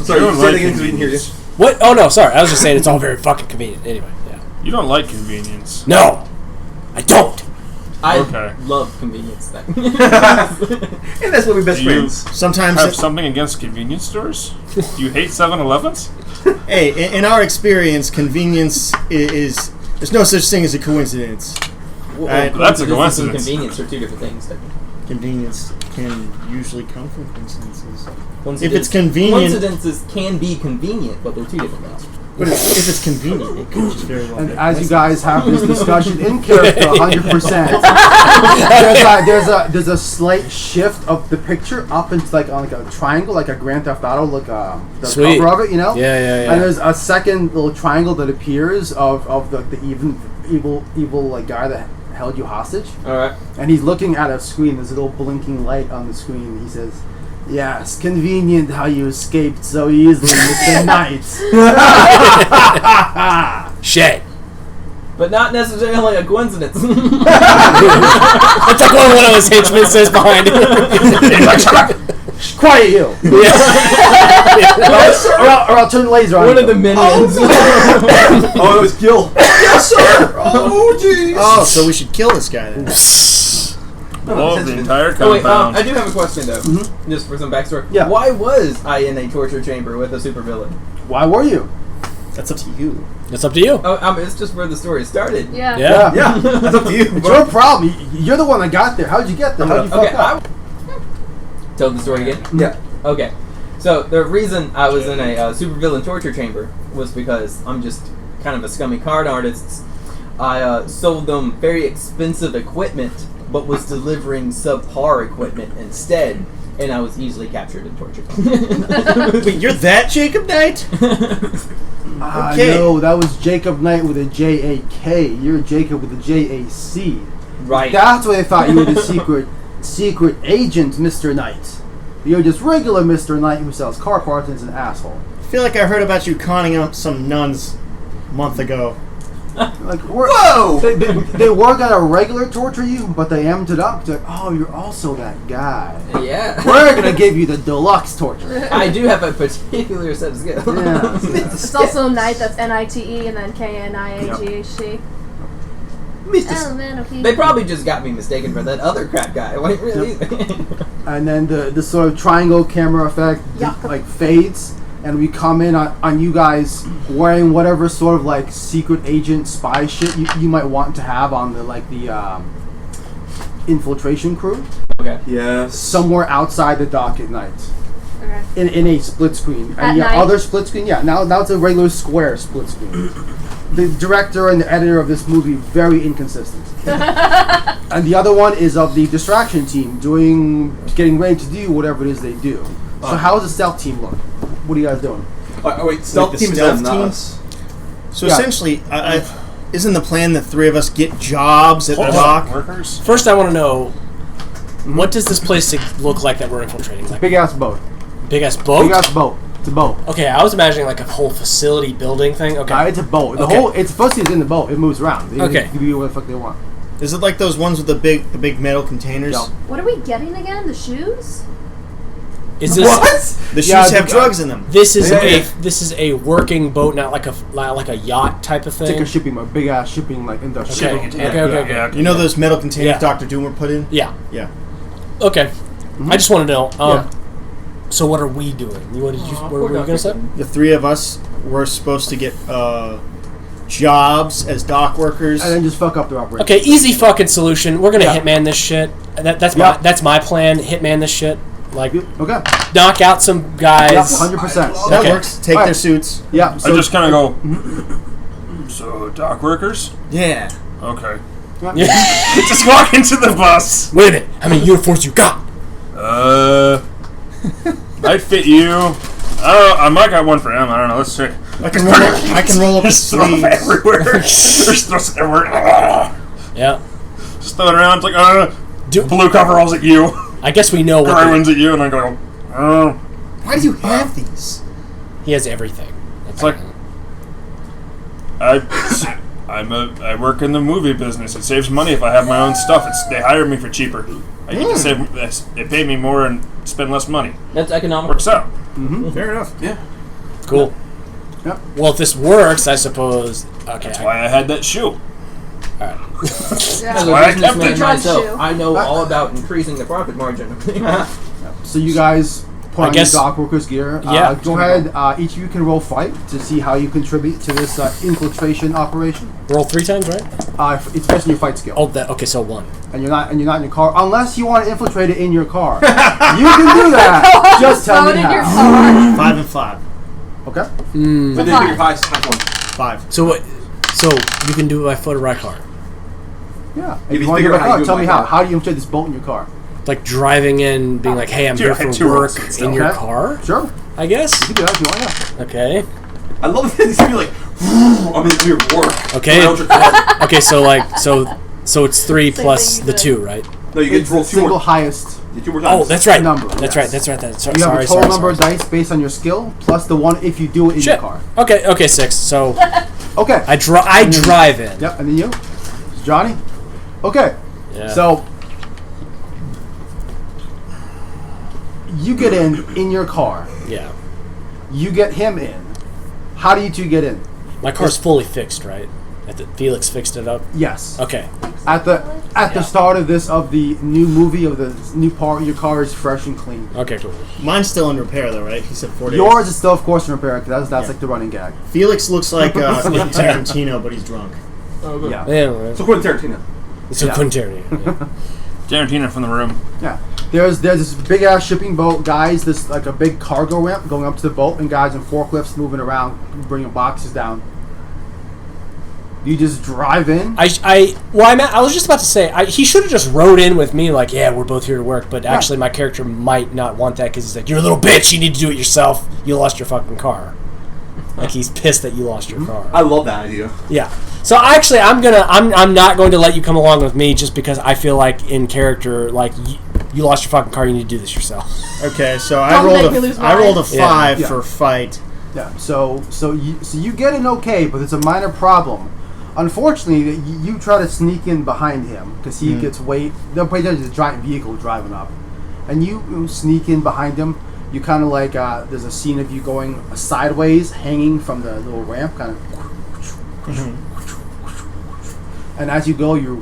Sorry, don't say like it again so we can hear you. What? Oh no, sorry. I was just saying it's all very fucking convenient. Anyway, yeah. You don't like convenience. No, I don't. I Okay. love convenience things. And that's why we're best Do you- friends. Sometimes, Have something against convenience stores? You hate 7-Elevens? hey, in our experience, convenience is there's no such thing as a coincidence. Well, That's a coincidence and coincidence. convenience are two different things. Convenience can usually come from coincidences. Coincidence- If it's convenient- Coincidences can be convenient, but they're two different things. But if it's convenient, it could just very well And be. as you guys have this discussion in character, 100%, there's a slight shift of the picture up into like on like a triangle, like a Grand Theft Auto, like the Sweet. cover of it, you know. Yeah. And there's a second little triangle that appears of the evil like guy that held you hostage, Alright. and he's looking at a screen. There's a little blinking light on the screen. He says, "Yes, convenient how you escaped so easily, Mr. Knight." Shit. But not necessarily a coincidence. That's like what one of his henchmen says behind him. Quiet, you. Yeah. or I'll turn the laser on. One you. of the minions. Oh, it was Gil. Yes, sir. Oh, jeez. Oh, so we should kill this guy then. Well, the entire Oh wait, compound. I do have a question though, just for some backstory. Yeah. Why was I in a torture chamber with a supervillain? Why were you? That's up to you. That's up to you. Oh, it's just where the story started. Yeah. Yeah. Yeah, that's up to you. It's your problem. You're the one that got there. How'd you get there? How'd you Okay, fuck up? tell the story again. Yeah. Okay, so the reason I was in a supervillain torture chamber was because I'm just kind of a scummy card artist. I sold them very expensive equipment, but was delivering subpar equipment instead, and I was easily captured and tortured. Wait, you're that Jacob Knight? Okay. No, that was Jacob Knight with a J-A-K. You're Jacob with a J-A-C. Right. That's why they thought you were the secret agent, Mr. Knight. You're just regular Mr. Knight who sells car parts and is an asshole. I feel like I heard about you conning out some nuns a month ago. Like, Whoa! They were gonna regular torture you, but they amped it up. They're like, oh, you're also that guy. Yeah. We're gonna give you the deluxe torture. I do have a particular set of skills. Yeah. It's also Knight, that's N-I-T-E, and then K-N-I-A-G-H-T. Mr. They probably just got me mistaken for that other crap guy. Like, really? And then the sort of triangle camera effect Yuck. like fades, and we come in on you guys wearing whatever sort of like secret agent spy shit you might want to have on the infiltration crew Okay. Yes. somewhere outside the dock at night Okay. in a split screen. At And night? other split screen, now it's a regular square split screen. The director and the editor of this movie very inconsistent. And the other one is of the distraction team getting ready to do whatever it is they do. So how does the stealth team look? What are you guys doing? Oh, wait, stealth the team is stealth them, not team? us. So Yeah. essentially, isn't the plan that three of us get jobs at the Hold on. dock? Workers? First, I want to know, what does this place look like that we're infiltrating? Like Big ass boat. big ass boat? Big ass boat. It's a boat. Okay, I was imagining like a whole facility building thing. Okay. It's a boat. Okay. It's supposed to be in the boat. It moves around. They Okay. can do whatever the fuck they want. Is it like those ones with the big metal containers? Yeah. What are we getting again? The shoes? Is this What? The shoes Yeah, have the- drugs in them. this is Yeah. this is a working boat, not like a yacht type of It's like thing? a shipping boat. Big ass shipping like industrial. Okay. boat. Okay. You know those metal containers Yeah. Dr. Doom put in? Yeah. Yeah. Okay. I just want to know. Yeah. So what are we doing? What were you gonna say? The three of us were supposed to get jobs as dock workers. And then just fuck up their operation. Okay, easy fucking solution. We're gonna Yeah. hitman this shit. That's Yeah. my plan. Hitman this shit. Like Okay. knock out some guys. Yep, 100%. That Okay. works. Take Alright. their suits. Yeah. I So just kind of go, so, dock workers? Yeah. Okay. Yeah. Just walk into the bus. Wait a minute. How many uniforms you got? Might fit you. I don't know. I might got one for him. I don't know. Let's check. I can roll up the Just throw them sleeves. everywhere. Just throw it everywhere. Yeah. Just throw it around. It's like, Do- blue coveralls at you. I guess we know what Gray ones at you. And I go, Why do you have these? he has. Everything. It's like, I work in the movie business. It saves money if I have my own stuff. They hire me for cheaper. I get to save. They pay me more and spend less money. That's economical. Works out. Fair enough. Yeah. cool. Yep. Well, if this works, I suppose. Okay. That's why I had that shoe. As Yeah. a why I kept businessman it. myself, Shoe. I know all about increasing the profit margin. So you guys put I on guess- your dock workers gear. Yeah. Go ahead. Each of you can roll fight to see how you contribute to this infiltration operation. Roll 3 times, right? It's based on your fight skill. Oh, that. Okay, so 1. And you're not in your car unless you want to infiltrate it in your car. You can do that. Just tell Throw me it in your how. car. 5 and 5. Okay. But then Five. pick your highest one. 5. So what? So you can do it by foot or by car? Yeah. If If you you want to figure do out how you car, do it tell by me how. car. How do you inflate this bolt in your car? Like driving in, being like, "Hey, I'm Dude, I here had for 2 work rolls and stuff. in your Okay. car." Sure. I guess. You can do that if you want. Yeah. Okay. I love that he's gonna be like, I'm in your work. Okay. Around your car. Okay. So it's 3 Same plus thing the you 2, right? No, you get It's to roll the 2 more. single highest. Yeah, 2 more times. Oh, that's right. Number, That's yes. right. That's right. You have a total number of sorry. dice based on your skill plus the one if you do it in Shit. your car. Okay. 6. So Okay. I drive in. Yep. And then you, Johnny. Okay. Yeah. So you get in your car. Yeah. You get him in. How do you two get in? My car's fully fixed, right? Felix fixed it up. Yes. Okay. At the start of the new movie of the new part, your car is fresh and clean. Okay. Cool. Mine's still in repair, though, right? He said 4 days. Yours is still, of course, in repair because that's Yeah. like the running gag. Felix looks like Quentin Tarantino, but he's drunk. Yeah. Yeah. So Quentin Tarantino. So Yeah. Quintarian. Yeah. Tarantino from the room. Yeah. There's this big ass shipping boat, guys. This like a big cargo ramp going up to the boat, and guys in forklifts moving around, bringing boxes down. You just drive in. I was just about to say he should have just rode in with me like, yeah, we're both here to work. But actually, my character might not want that because he's like, you're a little bitch. You need to do it yourself. You lost your fucking car. Like he's pissed that you lost your car. I love that idea. Yeah. So actually, I'm not going to let you come along with me just because I feel like in character, like you lost your fucking car. You need to do this yourself. Okay, so Don't make me lose I rolled a mine. 5 Yeah. for fight. Yeah. So you get an okay, but it's a minor problem. Unfortunately, you try to sneak in behind him because he gets way. There's a giant vehicle driving up, and you sneak in behind him. You kind of like there's a scene of you going sideways, hanging from the little ramp, kind of. And as you go, your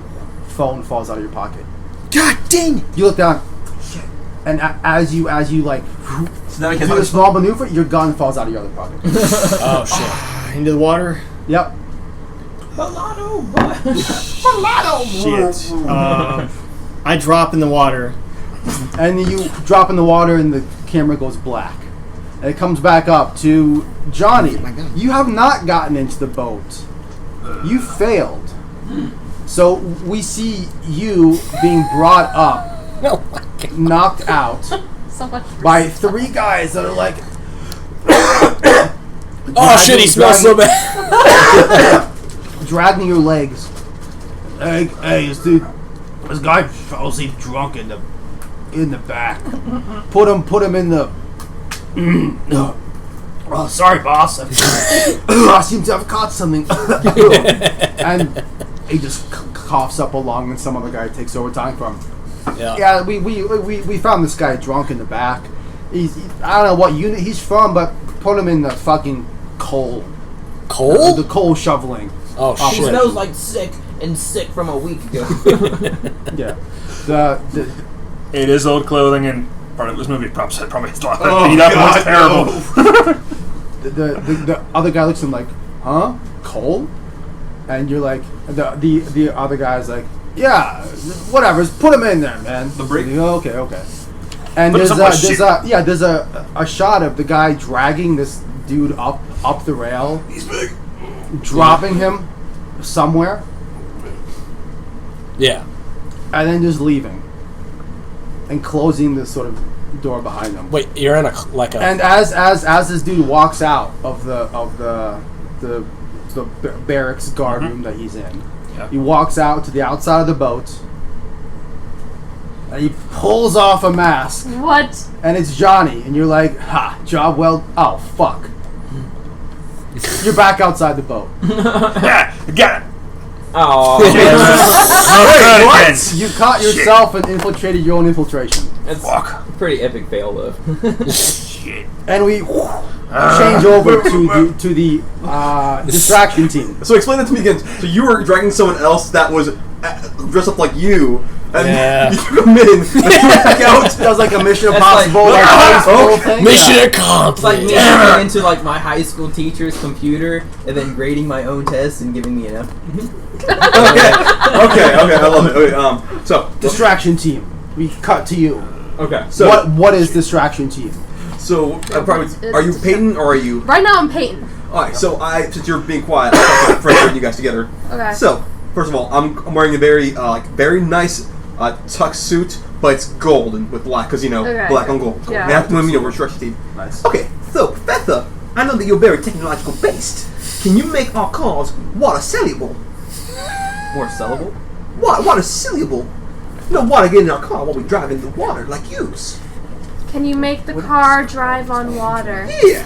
phone falls out of your pocket. God dang! You look down, shit, and as you like So now I do can a small maneuver, your gun falls out of your other pocket. Oh shit. Into the water. Yep. Shit. I drop in the water. And you drop in the water, and the camera goes black, and it comes back up to Johnny. You have not gotten into the boat. You failed. So we see you being brought up, No. my God. knocked out So much. by 3 guys that are like. Oh shit! He smells so bad. Dragging your legs. Hey, this guy fell asleep drunk in the back. Put him in the. Oh, sorry, boss. I seem to have caught something. And he just coughs up a lung, and some other guy takes over time from him. Yeah. Yeah, we found this guy drunk in the back. I don't know what unit he's from, but put him in the fucking coal. Coal? The coal shoveling. Oh He shit. smells like sick from a week ago. Yeah. The It is old clothing, and part of this movie props that probably is a lot Oh, beat up and God, it's terrible. the other guy looks at him like, huh? Coal? And you're like, the other guy's like, yeah, whatever, just put him in there, man. The break? You go, okay. And Put there's some more there's a shot of the guy dragging this dude up the rail, He's big. dropping him somewhere, Yeah. and then just leaving and closing this sort of door behind him. Wait, you're in a And as this dude walks out of the barracks guard room that he's in, Yeah. he walks out to the outside of the boat, and he pulls off a mask, What? and it's Johnny, and you're like, ha, job well. Oh fuck. You're back outside the boat. Yeah, got it. Oh, What? You caught yourself and infiltrated your own infiltration. it's Fuck. a pretty epic fail though. Shit. And we change over to the distraction team. So explain that to me again. So you were dragging someone else that was dressed up like you, and Yeah. you took him in, and you went back out. That was like a Mission That's Impossible, like- like, whole thing. Mission It's like accomplished. me going into like my high school teacher's computer and then grading my own tests and giving me an F. Okay, I love it. Okay, so Distraction team. We cut to you. okay, so What is distraction team? So are you Peyton or are you? Right now I'm Peyton. All right. So since you're being quiet, I'm frustrating you guys together. Okay. So first of all, I'm wearing a very nice tux suit, but it's gold and with black because Okay. black on gold. Yeah. And that's when we're structure team. Nice. Okay, so Professor, I know that you're very technological based. Can you make our cars water soluble? More sellable? Water soluble? Water get in our car while we drive in the water like use. Can you make the car drive on water? Yeah.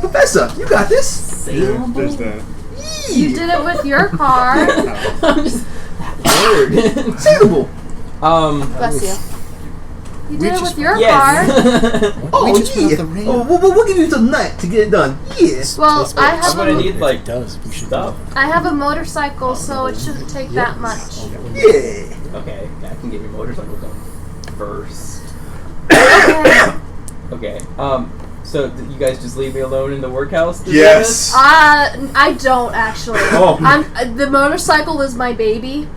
Professor, you got this. Saleable? You did it with your car. I'm just weird. Saleable. Bless you. You did it with your car. yes. Oh, yeah. Oh, we'll give you till night to get it done. Yes. Well, I I'm have gonna a, need like It does. We should stuff. I have a motorcycle, so it shouldn't take that much. Yeah. Okay, I can get your motorcycle done first. Okay. Okay. So you guys just leave me alone in the workhouse? to do Yes. I don't actually. Oh. The motorcycle is my baby,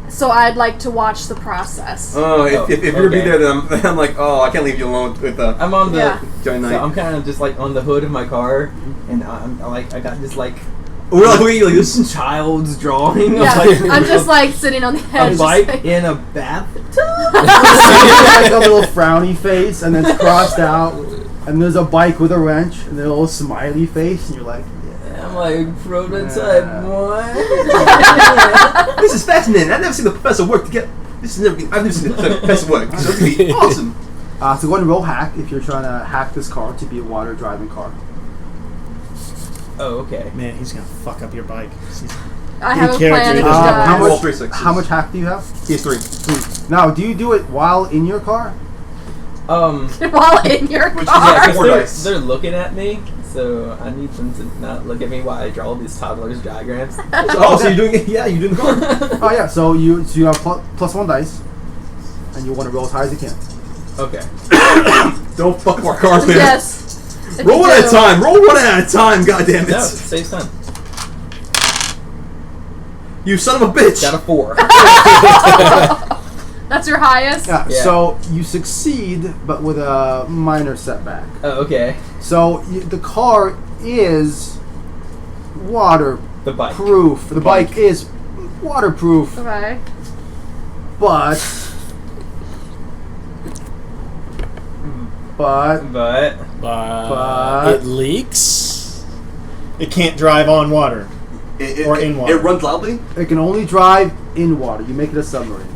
so I'd like to watch the process. Oh, if you're gonna be okay. there, then I'm like, oh, I can't leave you alone with this? I'm on the. Yeah. Johnny So Knight. I'm kind of just like on the hood of my car, and I got this like We're like looking at you like this. child's drawing. Yeah, of like, I'm just like sitting on the edge. a just bike like- in a bathtub. like a little frowny face, and then it's crossed out, and there's a bike with a wrench, and then a little smiley face, and you're like, I'm like prototype one. This is fascinating. I've never seen the professor work together. I've never seen the professor work. So it's gonna be awesome. so go ahead and roll hack if you're trying to hack this car to be a water driving car. Oh, okay. Man, he's gonna fuck up your bike. I have a character, plan. he of doesn't how guys. Roll much? 3 6s. How much hack do you have? He has 3. Now, do you do it while in your car? While in your Which is car. like- Yeah, Four because dice. they're looking at me, so I need them to not look at me while I draw these toddlers' diagrams. Oh, so you're doing it? Yeah, you're doing the car. Oh yeah. So you have plus 1 dice, and you want to roll as high as you can. Okay. Don't fuck up our cars, man. Yes. If Roll you one at a do. time. Roll one at a time. God damn it! No, saves time. You son of a bitch. Got a 4. That's your highest? Yeah. Yeah. So you succeed, but with a minor setback. Oh, okay. So the car is waterproof. The bike. The bike is waterproof, Okay. but But But- it leaks. It can't drive on water. Or in water. It runs loudly. it can only drive in water. You make it a submarine.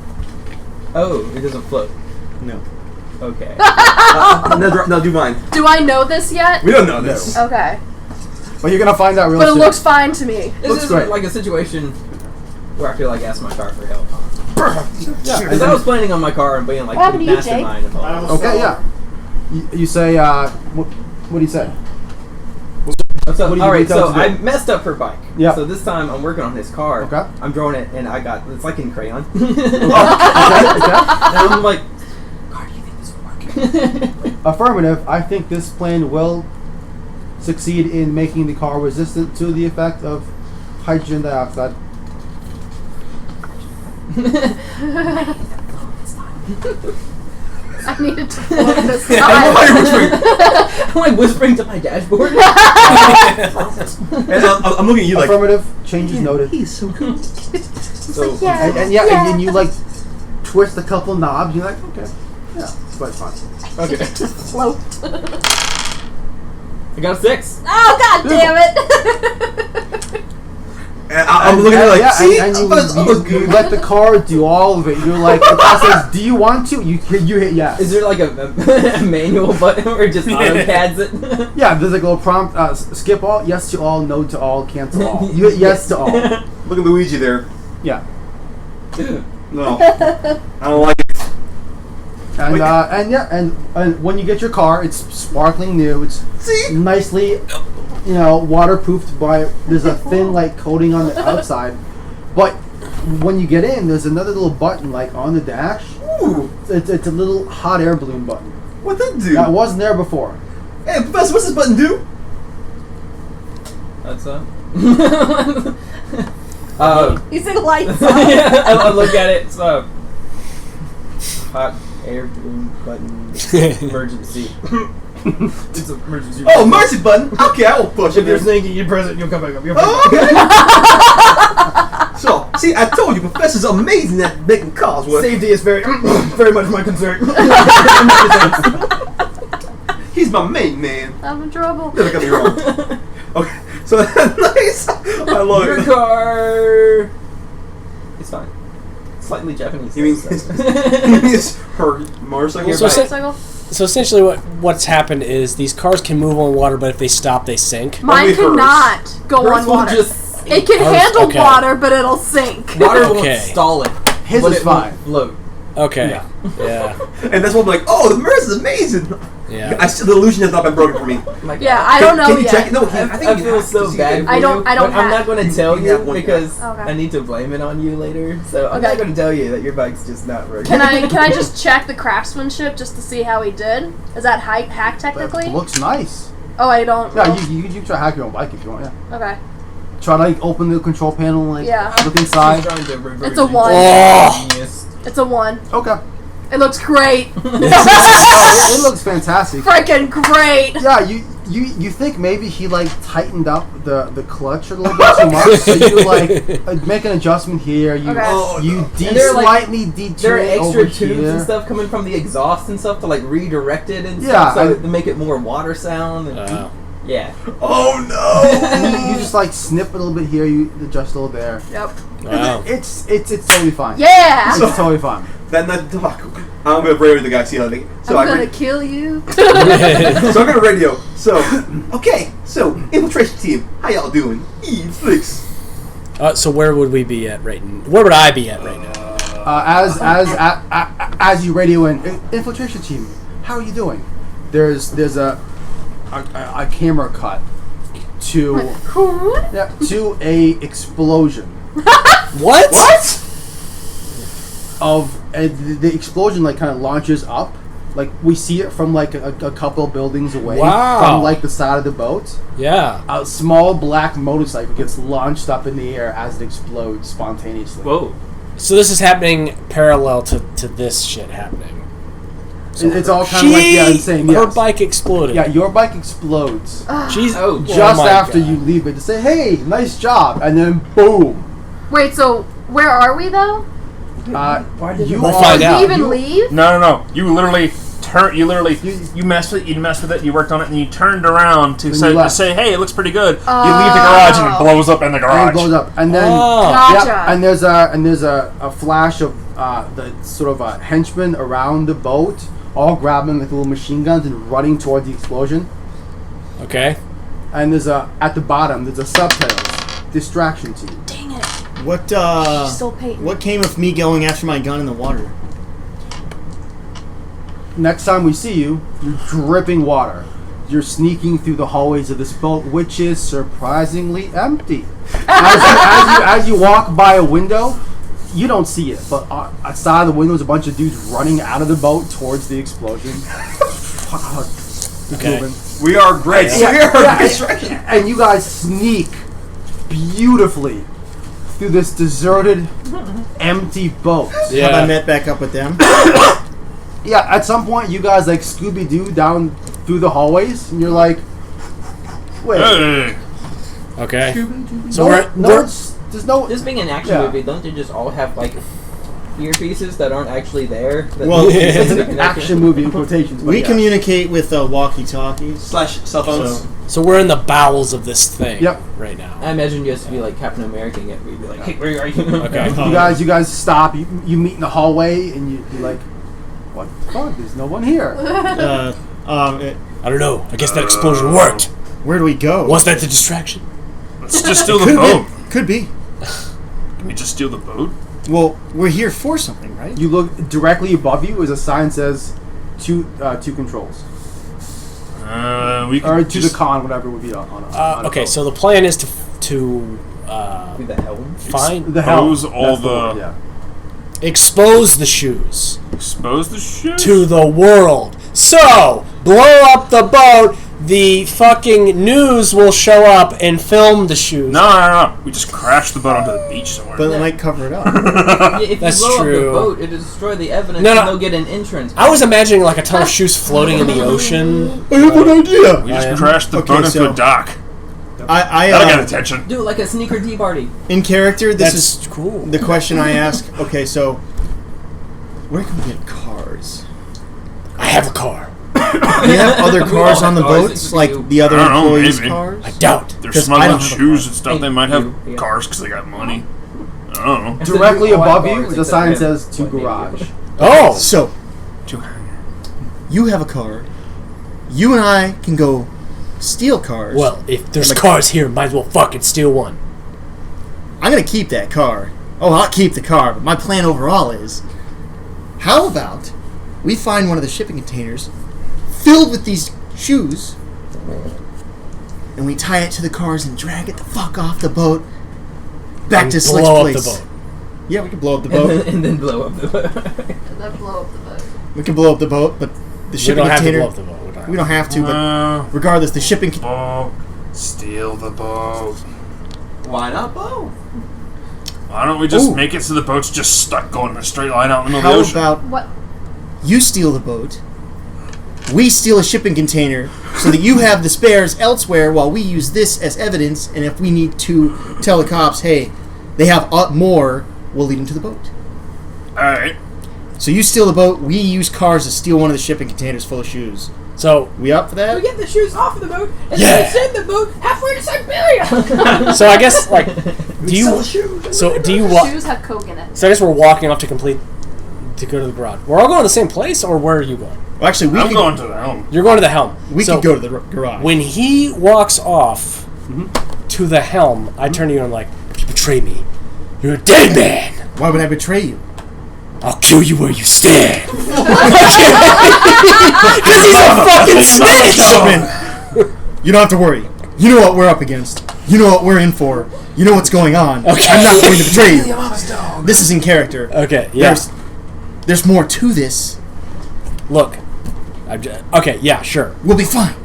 oh, it doesn't float. No. Okay. No, do mine. Do I know this yet? We don't know this. Okay. But you're gonna find out real But it soon. looks fine to me. This Looks is great. like a situation where I feel like ask my car for help. Yeah. Because I was planning on my car and being like What the happened to you, Jake? mastermind of all I this. almost- Okay. Yeah. You say what do you say? So, What do you all right, tell so us to I do? messed up her bike. Yeah. So this time I'm working on his car. Okay. I'm drawing it, and it's like in crayon. Okay. And I'm like, car, do you think this will work? Affirmative. I think this plan will succeed in making the car resistant to the effect of hydrogen dioxide. I needed to float this I time. know you're whispering. I'm like whispering to my dashboard. And I'm looking at you like. Affirmative. Changes noted. He's so good. So Yeah. And you like twist a couple knobs. You're like, okay, yeah, but it's fine. okay, Float. I got a 6. Oh, god damn it! And I'm looking at you like, yeah, see, and I was you let the car do all of it. You're like, the car says, "Do you want to?" You hit yes. Is there like a manual button or just AutoCADs it? Yeah, there's like a little prompt: skip all, yes to all, no to all, cancel all. You hit yes to all. Look at Luigi there. Yeah, No, I don't like it. and Wait. and when you get your car, it's sparkling new. It's See, nicely, waterproofed by. There's a thin like coating on the outside, but when you get in, there's another little button like on the dash. ooh, It's a little hot air balloon button. what that do? That wasn't there before. Hey, Professor, what's this button do? That's He's in lights on. I look at it. It's a hot air balloon button emergency. It's an emergency. Oh, mercy button. Okay, I will push it. If you're thinking you press it, you'll come back up. You'll Oh, okay. So, see, I told you, Professor's amazing at making cars work. Safety is very, very much my concern. He's my main man. I'm in trouble. Never got me wrong. Okay, so nice. I love Your it. car. It's fine. Slightly Japanese. You mean so- it's her motorcycle? Your So bike. Motorcycle? So essentially, what's happened is these cars can move on water, but if they stop, they sink. Mine Only hers. cannot go Hers on will water. just It can Hers- handle okay. water, but it'll sink. water won't Okay. stall it. His but is it won't fine. float. Okay. Yeah. Yeah. And that's what I'm like, oh, the Merc is amazing. Yeah. I still, the illusion has not been broken for me. My God. Yeah, I don't know Can you yet. check it? No, I, I think I you can feel hack, so 'cause you bad. can- For I don't- you, I don't but I'm not hack. going to tell You you have one because Okay. I need to blame it on you later. So I'm Okay. not going to tell you that your bike's just not working. Can I just check the craftsmanship just to see how he did? Is that hack technically? That looks nice. Oh, I don't. Yeah, you can try to hack your own bike if you want. Yeah. Okay. Try to like open the control panel and like Yeah. look She's inside. trying to reverse It's a 1. Oh. genius. It's a 1. Okay. It looks great. It looks fantastic. Freaking great. Yeah, you think maybe he like tightened up the clutch a little bit too much, so you like make an adjustment here. You Okay. you And there are, like, slightly There are deter extra over tubes here. and stuff coming from the exhaust and stuff to like redirect it and Yeah, stuff, so and- to make it more water sound. And, yeah. Oh no! And you just like snip a little bit here. You adjust a little there. Yep. Wow. It's totally fine. Yeah. It's totally fine. Then I'm gonna radio the guy. See how they. So I'm I gonna kill you. so I'm gonna radio. So okay. So infiltration team, how y'all doing? Flicks. So where would we be at right now? Where would I be at right now? As you radio in, infiltration team, how are you doing? There's a camera cut to a explosion What? of the explosion like kind of launches up, like we see it from like a couple buildings away Wow. from like the side of the boat. Yeah. A small black motorcycle gets launched up in the air as it explodes spontaneously. Whoa. So this is happening parallel to this shit happening. It's all kind of like the same. Her Yes. bike exploded. Yeah, your bike explodes She's Oh, just my after God. you leave it to say, "Hey, nice job," and then boom. Wait, so where are we though? You We'll are- find Did out. we even you- leave? No. You literally turn. You messed with it. You worked on it, and you turned around to you say, left. "Hey, it looks pretty good." You leave the garage, and it blows up in the And garage. it blows up, and then Oh. Gotcha. yeah, and there's a flash of the sort of a henchman around the boat, all grabbing like little machine guns and running towards the explosion. Okay. And there's at the bottom there's a subtitles distraction team. Dang it. What She stole Peyton. what came of me going after my gun in the water? Next time we see you, you're dripping water. You're sneaking through the hallways of this boat, which is surprisingly empty. As you walk by a window, you don't see it, but outside the window is a bunch of dudes running out of the boat towards the explosion. Okay. Moving. We are great. Yeah, we are yeah, distraction. and you guys sneak beautifully through this deserted, empty boat. Yeah. Have I met back up with them? Yeah, at some point you guys like Scooby-Doo down through the hallways, and you're like, wait. Hey. Okay. No, So we're there's no. This being an action Yeah. movie, don't they just all have like earpieces that aren't actually there? That Well, It's an action movie in quotations. But We yeah. communicate with walkie-talkies. / cell phones. so we're in the bowels of this thing. Yep. Right now. I imagine you has to be like Captain America and we'd be like, hey, where are you? Okay. You guys stop. You meet in the hallway, and you're like, what the fuck? There's no one here. I don't know. I guess that explosion worked. Where do we go? Was that the distraction? Let's just steal the Could boat. be. Could be. Can we just steal the boat? Well, we're here for something, right? You look directly above you as a sign says two controls. We can Or to just, the con, whatever would be on a Okay, boat. so the plan is to Who the hell? find the hell. expose all That's the- word, yeah. expose the shoes expose the shit to the world. So blow up the boat. The fucking news will show up and film the shoes. No. We just crash the boat onto the beach somewhere. But it might cover it up. If That's you blow true. up the boat, it'll destroy the evidence No, and no. they'll get an entrance. I was imagining like a ton of shoes floating in the ocean. I have an idea. we just yeah. crashed the Okay, boat into so- a dock. I That'll get attention. Do it like a sneaker tea party. in character, this That's is cool. the question I ask. Okay, so where can we get cars? I have a car. Do you have other We cars all on the have cars, boats, it's like you. the other I don't know, employees' maybe. cars? I doubt. They're 'Cause I smuggling don't have a shoes car. and stuff. Hey, They might have you, yeah. cars because they got money. I don't know. Directly So you all above have you bars is a except sign him. says to Like, maybe. garage. Oh, So you have a car. You and I can go steal cars. well, if there's Like- cars here, might as well fucking steal one. I'm gonna keep that car. Oh, I'll keep the car, but my plan overall is, how about we find one of the shipping containers filled with these shoes, and we tie it to the cars and drag it the fuck off the boat back And to Slick's blow up place. the boat. Yeah, we can blow up the And boat. then, and then blow up the boat. Then blow up the boat. We can blow up the boat, but the We shipping don't have to container. blow up the boat. We don't have to, but regardless, the shipping. Boat. Steal the boat. Why not both? Why don't we just Ooh. make it so the boat's just stuck going in a straight line out in the middle How of the ocean? about What? You steal the boat. We steal a shipping container so that you have the spares elsewhere while we use this as evidence, and if we need to tell the cops, hey, they have more, we'll lead them to the boat. Alright. So you steal the boat, we use cars to steal one of the shipping containers full of shoes. So We up for that? We get the shoes off of the boat and Yeah. then send the boat halfway to Siberia. so I guess like do you Shoes have coke in it. So I guess we're walking off to go to the garage. We're all going to the same place, or where are you going? Well, actually, I'm going to the helm. You're going to the helm. We So could go to the garage. when he walks off to the helm, I turn to you and I'm like, if you betray me, you're a dead man. Why would I betray you? I'll kill you where you stand. Because he's a fucking snitch. Gentlemen, you don't have to worry. You know what we're up against. You know what we're in for. You know what's going on. Okay. I'm not going to betray you. This is in character. Okay, yeah. There's more to this. Look. Okay, yeah, sure. We'll be fine.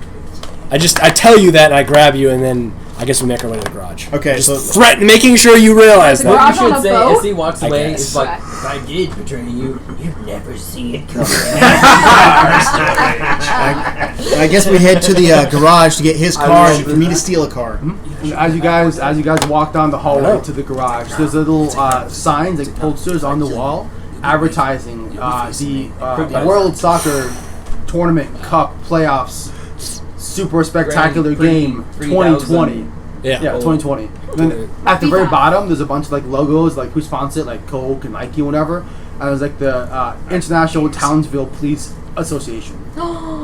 I tell you that and I grab you and then I guess we make our way to the garage. Okay, Just so making sure you realize The that. garage You on should a say boat? as he walks I away, guess. it's like, Okay. if I did betray you, you'd never see it coming. I guess we head to the garage to get his car and for me to steal a car. And as you guys walk down the hallway to the garage, there's a little signs, like posters on the wall, advertising the World Soccer Tournament Cup Playoffs Super Spectacular Grand Prix Game 3000. 2020. Yeah. Yeah, 2020. Then at the very bottom, there's a bunch of like logos, like who sponsored it, like Coke and Nike, and whatever. And there's like the International Townsville Police Association.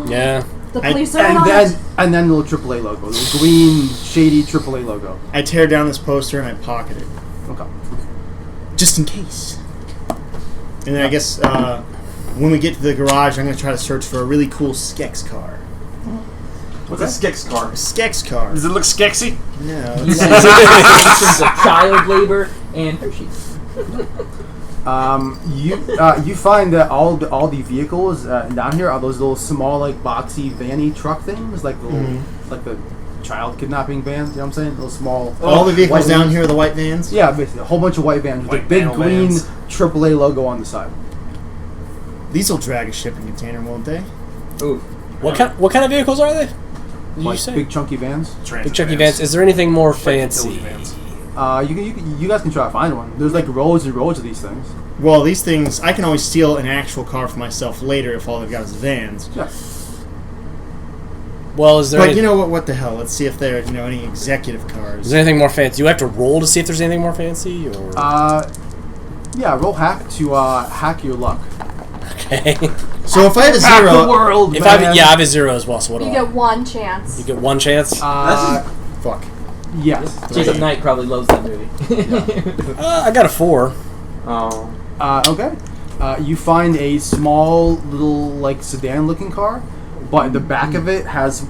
Yeah. The police are on it. And then the little AAA logo, the green shady AAA logo. I tear down this poster and I pocket it. Okay. Just in case. And then I guess when we get to the garage, I'm going to try to search for a really cool Skex car. What's a Skex car? A Skex car. Does it look skexy? No. You have of child labor and Hershey's. You find that all the vehicles down here are those little small like boxy vanny truck things, like the like the child kidnapping vans. You know what I'm saying? Those small. All the vehicles white down vans. here are the white vans? Yeah, basically a whole bunch of white vans with a White big panel green vans. AAA logo on the side. These will drag a shipping container, won't they? Ooh. What kind of vehicles are they? Did you Like say? big chunky vans. Big chunky vans. Is there anything more fancy? Vans. You guys can try to find one. There's like rows and rows of these things. Well, these things, I can always steal an actual car for myself later if all I've got is vans. Yeah. Well, is there But any, you know what the hell? Let's see if there are any executive is cars. there anything more fancy? Do you have to roll to see if there's anything more fancy? Or Yeah, roll hack to hack your luck. okay. So if I have a Hack the zero, world, If I man. have, yeah, I have a 0 as well. So what do You I? get one chance. You get one chance. fuck. Yes. Jacob Knight probably loves that movie. I got a 4. Oh. Okay. You find a small little like sedan-looking car, but the back of it has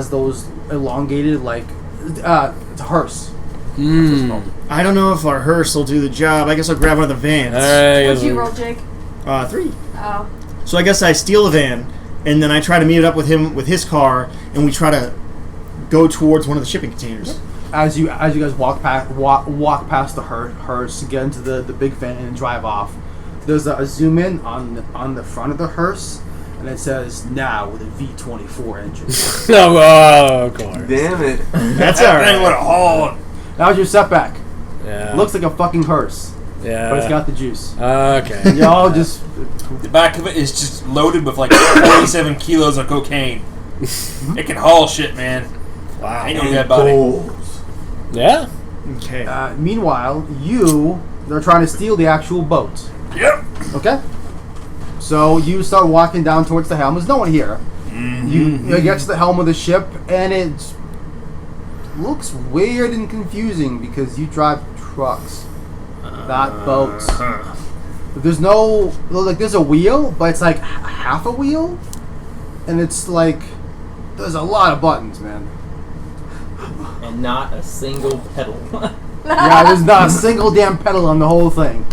those elongated like it's a hearse. I don't know if our hearse will do the job. I guess I'll grab one of the vans. What'd you roll, Jake? 3. Oh. So I guess I steal a van, and then I try to meet it up with him with his car, and we try to go towards one of the shipping containers. As you guys walk past the hearse, get into the big van and drive off. There's a zoom in on the front of the hearse, and it says now with a V24 engine. No, of course. Damn it. That's That all thing would right. have hauled. That was your setback. Yeah. Looks like a fucking hearse, Yeah. but it's got the juice. Okay. Y'all just The back of it is just loaded with like 47 kilos of cocaine. It can haul shit, man. Wow. I know that body. Yeah. Okay. meanwhile, they're trying to steal the actual boat. Yep. Okay? So you start walking down towards the helm. There's no one here. You get to the helm of the ship, and it looks weird and confusing because you drive trucks, not boats. There's no, like, there's a wheel, but it's like half a wheel, and it's like, there's a lot of buttons, man. And not a single pedal. Yeah, there's not a single damn pedal on the whole thing.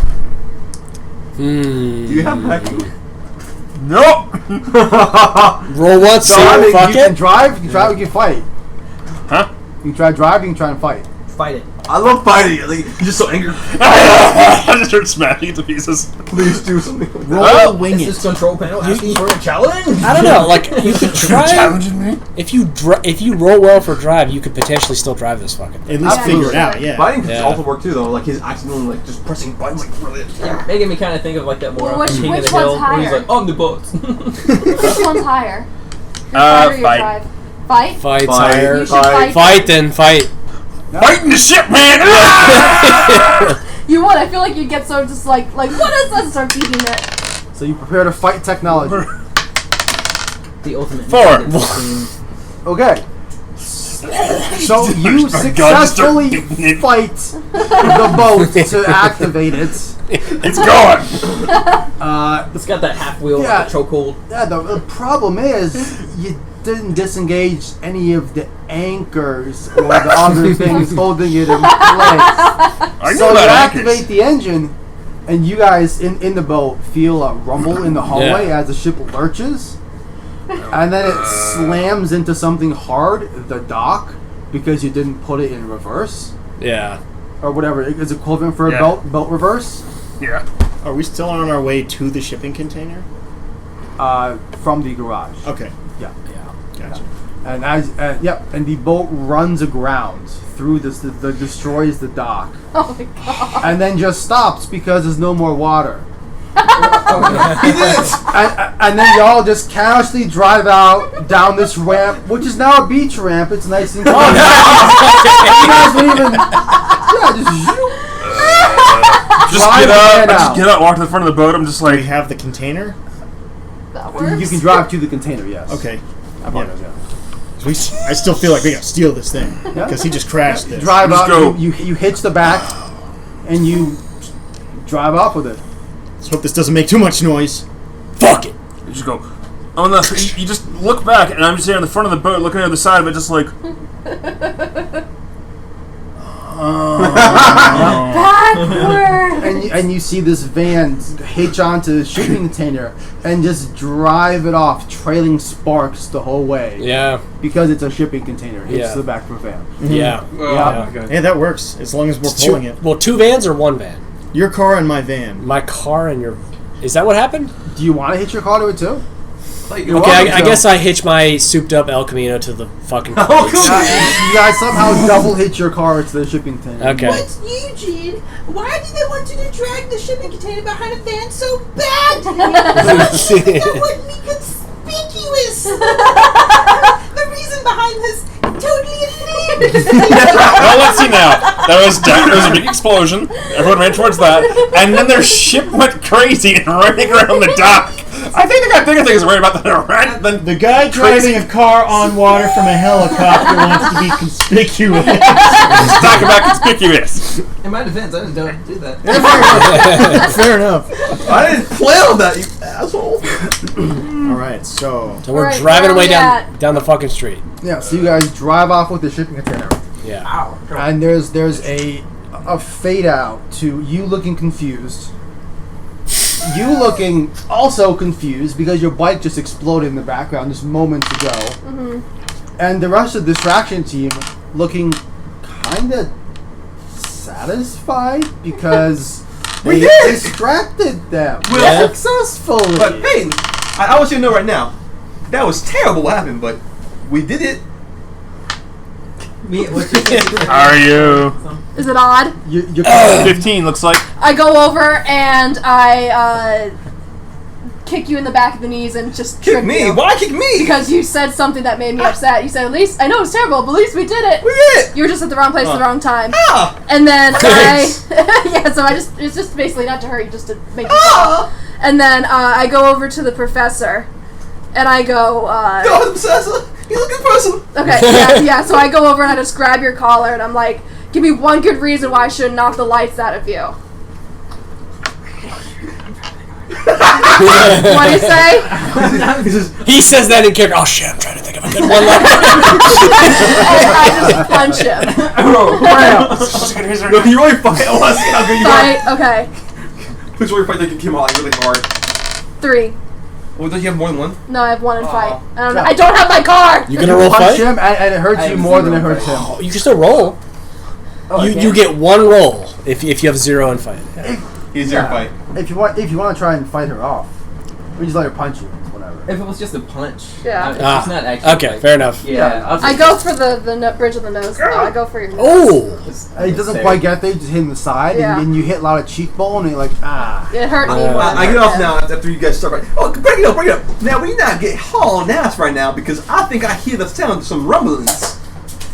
Hmm. Do you have backing? Nope. Roll once, So see, I mean, fuck you can it. drive, you can fight. Huh? You can try drive, you can try and fight. Fight it. I love fighting. Like, he's just so angry. I just start smashing it to pieces. Please do something. Roll wing Is it. this control panel asking for a challenge? I don't know. Like you could try. Challenging me? If you roll well for drive, you could potentially still drive this fucking thing. At least Absolutely. figure it out, yeah. Fighting Yeah. also work too, though. Like his accidentally like just pressing buttons like really. Making me kind of think of like that more Well, which- King which of the Hill, one's where he's higher? like, on the boats. Which one's higher? Your fight or your fight. drive? Fight? Fight, Fight. sire. You should fight. Fight then fight. Fighting the ship, man! You would. I feel like you'd get so just like what is this? Start beating it. So you prepare to fight technology. The ultimate. 4. Okay. So you My God, successfully start beating it. fight the boat to activate it. It's going! It's got that half wheel, Yeah. like the chokehold. Yeah, the problem is you didn't disengage any of the anchors or the other things holding it in place. I So know you about activate anchors. the engine, and you guys in the boat feel a rumble in the hallway as the ship lurches, and then it slams into something hard, the dock, because you didn't put it in reverse Yeah. or whatever is equivalent for a Yeah. belt reverse. Yeah. Are we still on our way to the shipping container? From the garage. Okay, Yeah. gotcha. And and the boat runs aground through this, the destroys the dock, Oh my god. and then just stops because there's no more water. He did it! And then y'all just casually drive out down this ramp, which is now a beach ramp. It's nice and clean. You guys don't even, Just Drive get the up, van I just out. get up, walk to the front of the boat, I'm just We like, have the container? That works. you can drive to the container. Yes. Okay. I apologize, yeah. I still feel like we gotta steal this thing. Because he just crashed this. Drive Just out. go. You hitch the back, and you drive off with it. Let's hope this doesn't make too much noise. Fuck it. you just go, oh no, so you just look back, and I'm just here on the front of the boat, looking at the side of it, just like, Backward. And you see this van hitch onto the shipping container and just drive it off, trailing sparks the whole way. Yeah. Because it's a shipping container. Hits Yeah. the back of a van. Yeah. Oh, okay. Hey, that works, as long as we're It's pulling it. Well, 2 vans or 1 van? Your car and my van. My car and your. Is that what happened? Do you want to hitch your car to it too? Like, Okay, I guess I hitch my souped up El Camino to the fucking. Oh, crates. cool. You guys somehow double hitch your car to the shipping container. Okay. What's Eugene? Why did they want you to drag the shipping container behind a van so badly? That wouldn't be conspicuous. The reason behind this totally well, let's see now. There was a big explosion. Everyone ran towards that, and then their ship went crazy and running around the dock. I think they got bigger things to worry about than The guy driving a car on water from a helicopter wants to be conspicuous. talk about conspicuous. In my defense, I just don't do that. Fair enough. I didn't plan on that, you asshole. Alright, so. So we're Alright, driving where away are we down the fucking street. Yeah, so you guys drive off with the shipping container. Yeah. Ow. And there's a fade out to you looking confused. You looking also confused because your bike just exploded in the background just moments ago. And the rest of the distraction team looking kind of satisfied because We they did! distracted them Yeah. successfully. But hey, I want you to know right now, that was terrible what happened, but we did it. Me, what's your Are you? Is it odd? You're 15 looks like. I go over and I kick you in the back of the knees and just Kick trip me? you. Why kick me? Because you said something that made me upset. You said, at least, I know it's terrible, but at least we did it. we did it. You were just at the wrong place at the wrong time. Ah! And then Thanks. yeah, so it's just basically not to hurt you, just to make you fall. And then I go over to the professor and I go, Go, Professor. He's a good person. okay, yeah, so I go over and I just grab your collar and I'm like, give me one good reason why I should knock the lights out of you. What do you say? He says, He says that in character. Oh shit! I'm trying to think of a good one. I just punch him. no, can you really fight? I want to see how good you are. Fight, okay. Please really fight that can come out like really hard. 3. Well, don't you have more than one? No, I have 1 in fight. Aw. I don't have my car! You gonna roll punch fight? him and it hurts you more than it hurts him. Oh, you can still roll. You get one roll if you have 0 and fight. Easier fight. If you want to try and fight her off, we just let her punch you. Whatever. If it was just a punch, Yeah. it's not actually. Okay, like- fair enough. Yeah, I'll just- I go for the bridge of the nose. Though. I go for your nose. Oh! It doesn't quite get there. You just hit him in the side, Yeah. and then you hit a lot of cheekbone, and you're like, ah. It hurt me. Yeah. more I than get off it now after you guys start. Like, oh, bring it up. Now we not get hauled ass right now because I think I hear the sound of some rumblings.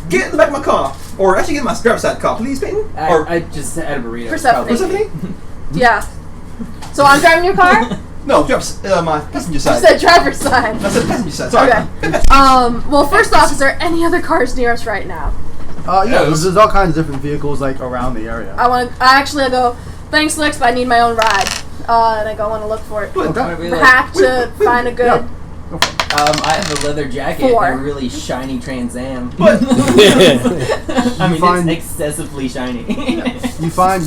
Get in the back of my car, or actually get in my driver's side car, please, Peyton. Or I just had a burrito. Persephone. probably. Persephone? Yeah. So I'm driving your car? No, my passenger You side. said driver's side. I said passenger side. Sorry. Okay. Well, first off, is there any other cars near us right now? Yeah, there's all kinds of different vehicles like around the area. I go, thanks, Licks, but I need my own ride. And I go on to look for it. Okay. Are we like- Hack to find a good. Yeah. I have a leather jacket 4. and a really shiny Trans Am. But I mean, find- it's excessively shiny. You find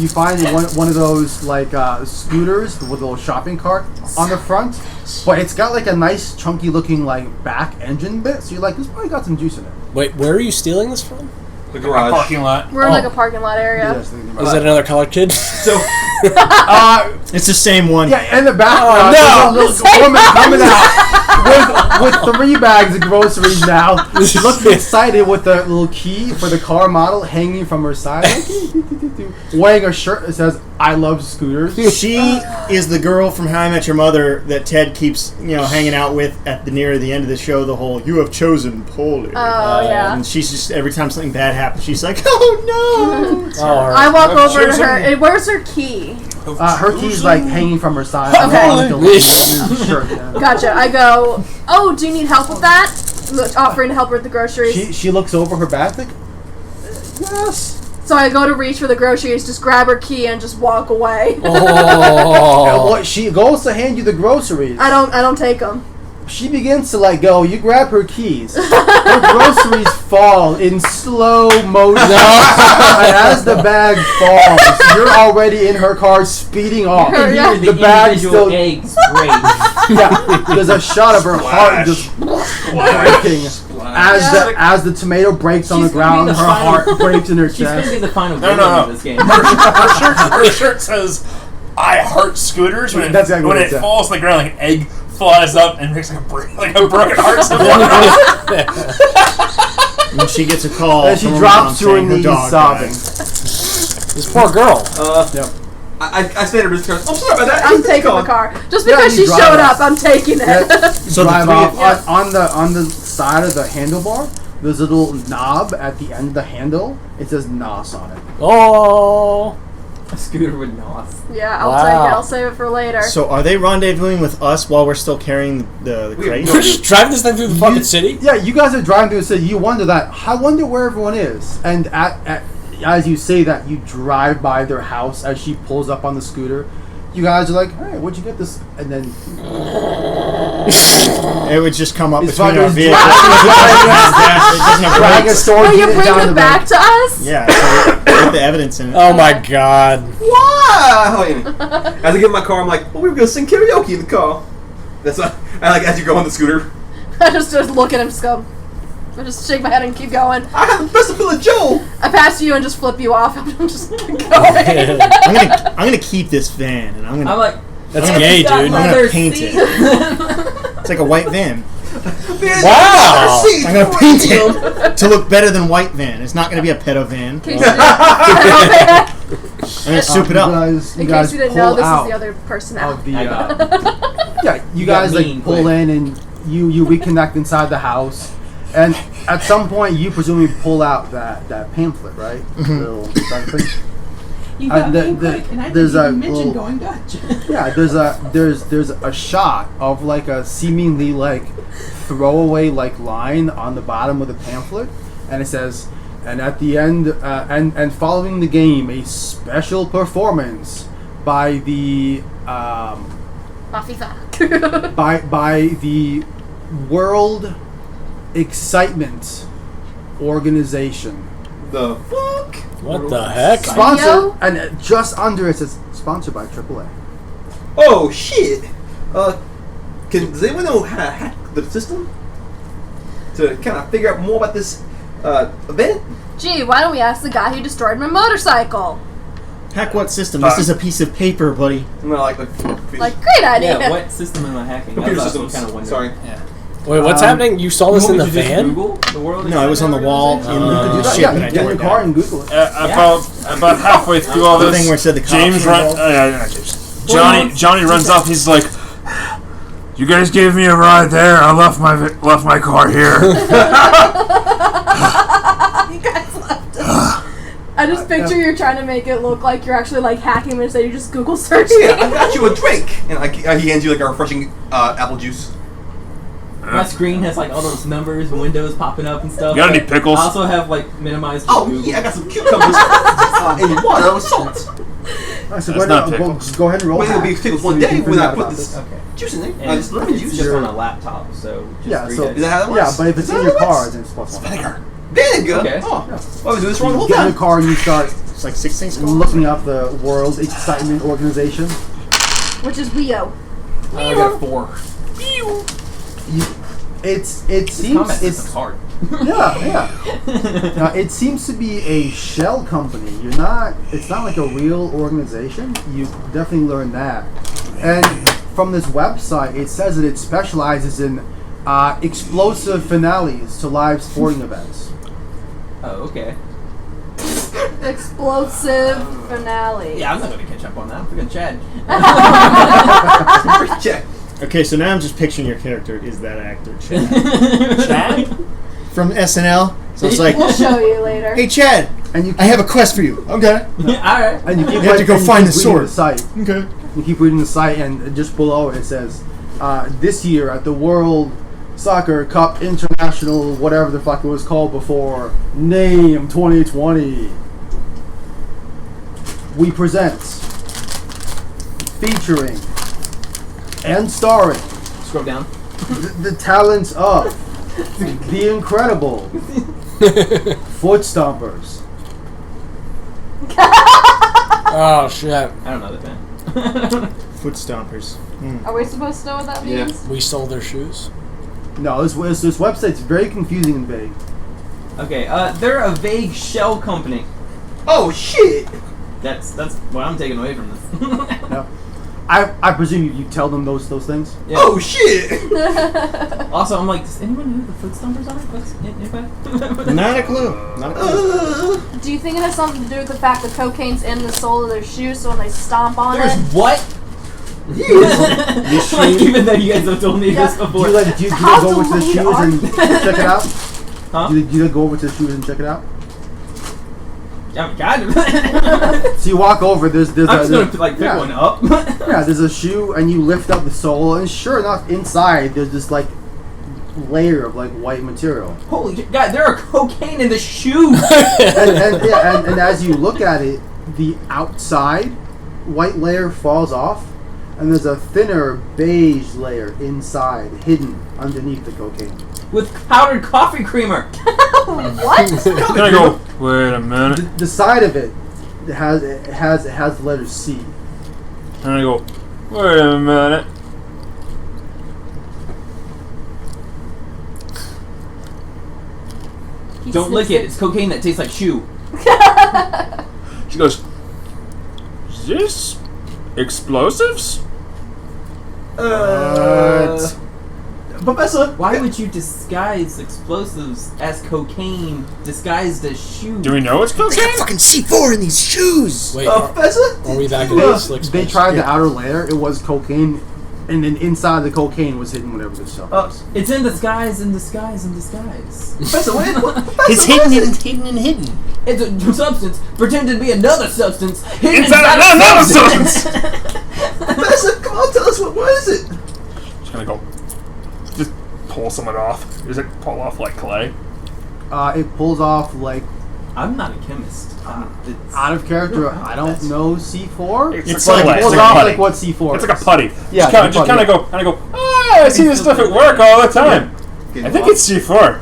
one of those like scooters with a little shopping cart on the front, but it's got like a nice chunky looking like back engine bit. So you're like, this probably got some juice in it. Wait, where are you stealing this from? the garage. Parking lot. We're in like a parking lot area. Yes, Is that another colored kid? So It's the same one. yeah, in the background, no! there's a little woman coming out with 3 bags of groceries now. She looks excited with the little key for the car model hanging from her side. Wearing a shirt that says, I love scooters. She is the girl from How I Met Your Mother that Ted keeps, hanging out with at the near the end of the show. The whole "you have chosen poorly," Oh, yeah. and she's just every time something bad happens, she's like, "Oh no!" I walk over to chosen- her. And where's her key? Her key's like hanging from her side. Okay. On the little shirt, yeah. Gotcha. I go, oh, do you need help with that? Look, offering to help her with the groceries. She looks over her back like, yes. So I go to reach for the groceries, just grab her key and just walk away. Oh. Well, she goes to hand you the groceries. I don't take them. She begins to let go. You grab her keys. Her groceries fall in slow motion. And as the bag falls, you're already in her car speeding off. Yeah. The bag individual still. eggs break. Yeah, there's a shot of her heart just breaking as the tomato breaks on the She's gonna ground. be Her the final- heart breaks in her She's gonna be chest. the final No, villain no. of this game. Her shirt says, "I heart scooters." When That's exactly when what it it said. falls to the ground, like an egg flies up and makes like a broken heart symbol. And she gets a call. And she from her drops mom to her saying knees dog sobbing. died. This poor girl. I stand there. I'm sorry about that. I'm taking the car. Just Yeah, because you she drive showed off. up, I'm taking it. Yeah. So Drive the off. three of- On the side of the handlebar, there's a little knob at the end of the handle. It says NOS on it. Oh. A scooter with NOS. Yeah, I'll Wow. take it. I'll save it for later. So are they rendezvousing with us while we're still carrying the crate? We're just driving this thing through the fucking city? Yeah, you guys are driving through the city. You wonder that. I wonder where everyone is. And as you say that, you drive by their house as she pulls up on the scooter. You guys are like, hey, where'd you get this? And then It would just come up It's between our fucking vehicles. drag- It doesn't have drag a brakes. sword Oh, you unit bring down it the back to us? Yeah, so put the evidence in it. Oh my god. Why? Oh, yeah. As I get in my car, I'm like, well, we were gonna sing karaoke in the car. That's what I like as you go on the scooter. I just look at him, just go. I just shake my head and keep going. I have the best of Billy Joel. I pass you and just flip you off. I'm just going. I'm gonna keep this van, and I'm I'm like, That's "It's gay, got dude. I'm leather gonna paint seats." It's like a white van. Wow. I'm gonna paint it to look better than white van. It's not gonna be a pedo van. In case you didn't, I'm gonna soup it up. You in guys case you didn't pull know, this out is the other person of out. the. I got Yeah, you got guys mean like pull quick. in and you reconnect inside the house, and at some point you presumably pull out that pamphlet, right? Little thing. You got the- me quick, and I there's didn't a even mention little- going Dutch. Yeah, there's a shot of like a seemingly like throwaway like line on the bottom of the pamphlet, and it says, and at the end and following the game, a special performance by the Mafifa. by the World Excitement Organization. The fuck? What the heck? Sponsored, and just under it says sponsored by AAA. Oh shit. Does anyone know how to hack the system to kind of figure out more about this event? Gee, why don't we ask the guy who destroyed my motorcycle? Hack what system? This is a piece of paper, buddy. No, like Great idea. Yeah, what system am I hacking? computer That's also systems. kind of wondering. Sorry. Yeah. Wait, what's happening? You saw this in the Want me to just van? Google the world No, it was on the wall in the ship, Yeah, and you I get in tore your it car down. and Google it. About halfway through all The this, thing where it said the cops James were runs. involved. Johnny runs up. He's like, "You guys gave me a ride there. I left my car here." You guys left us. I just picture you're trying to make it look like you're actually like hacking him instead you're just Google searching. Yeah, I got you a drink, and he hands you like a refreshing apple juice. My screen has like all those numbers and windows popping up and stuff. You got any pickles? I also have like minimized. Oh Google. yeah, I got some cucumbers and water with salt. Alright, so That's not pickles. go ahead and roll. Well, it'll be hack. pickles one So you day can when figure I out put about this Okay. juice in there. And Just lemon it's juice. just on a laptop, so just Yeah, 3 so- days. Is that how that works? Yeah, but if it's Is in that your how that car, works? then it's plus 1. Vinegar. Okay. Oh, well, we do this wrong the You whole get in time. the car and you start It's like 6 things called. looking up the World Excitement Organization. Which is WIO. I got 4. It Combat seems system's it's hard. yeah. Now, it seems to be a shell company. It's not like a real organization. You definitely learn that. And from this website, it says that it specializes in explosive finales to live sporting events. Oh, okay. Explosive finale. Yeah, I'm not gonna catch up on that. I'm freaking Chad. Check. Okay, so now I'm just picturing your character is that actor, Chad. Chad? From SNL. So it's like, We'll show you later. hey Chad, And you I have a quest for you. Okay. Alright. and you keep You have to go and you find keep the reading sword. site. Okay. You keep reading the site, and just below it says, this year at the World Soccer Cup International, whatever the fuck it was called before, name 2020, we present, featuring, and starring Scroll down. the talents of the incredible Foot Stompers. Oh shit! I don't know that band. Foot stompers. Are we supposed to know what that Yeah. means? We stole their shoes. No, this website's very confusing and vague. Okay, they're a vague shell company. Oh shit! That's what I'm taking away from this. No. I presume you tell them those things. Yeah. Oh shit! Also, I'm like, does anyone know who the Foot Stompers are? Anybody? Not a clue. Not a clue. Do you think it has something to do with the fact that cocaine's in the sole of their shoes, so when they stomp on There's it? what? Like, even though you guys have told me Yeah. this Do before. you like do you How go over to the delayed shoes are and you? check it out? Huh? Do you go over to the shoes and check it out? I mean, kind of. So you walk over. There's I'm just gonna like pick yeah. one up. Yeah, there's a shoe, and you lift up the sole, and sure enough, inside there's this like layer of like white material. Holy shit, God, there are cocaine in the shoe. And as you look at it, the outside white layer falls off, and there's a thinner beige layer inside, hidden underneath the cocaine. With powdered coffee creamer. What? Can I go? Wait a minute. The side of it has the letter C. And I go. Wait a minute. He Don't lick sniffs it. It's cocaine that tastes like shoe. She goes. Is this explosives? Professor, Why would you disguise explosives as cocaine disguised as shoe? Do we know it's They got cocaine? fucking C4 in these shoes. Wait, Professor, are we back in did you, this? Like, They tried the outer layer; it was cocaine, and then inside the cocaine was hidden whatever this stuff was. It's in disguise, in disguise, in disguise. Professor, what It's hidden and hidden. It's a substance pretending to be another substance hidden Inside inside another a substance. Professor, come on, tell us what is it? She's gonna go. Just pull someone off. Does it pull off like clay? It pulls off like I'm not a chemist. It's, out of character. I don't know C4. It's But like it pulls a off putty. like what C4 It's is. like a putty. Yeah, Just it's a kind of putty, go. And I go. Ah, I see this stuff at work all the time. I think it's C4.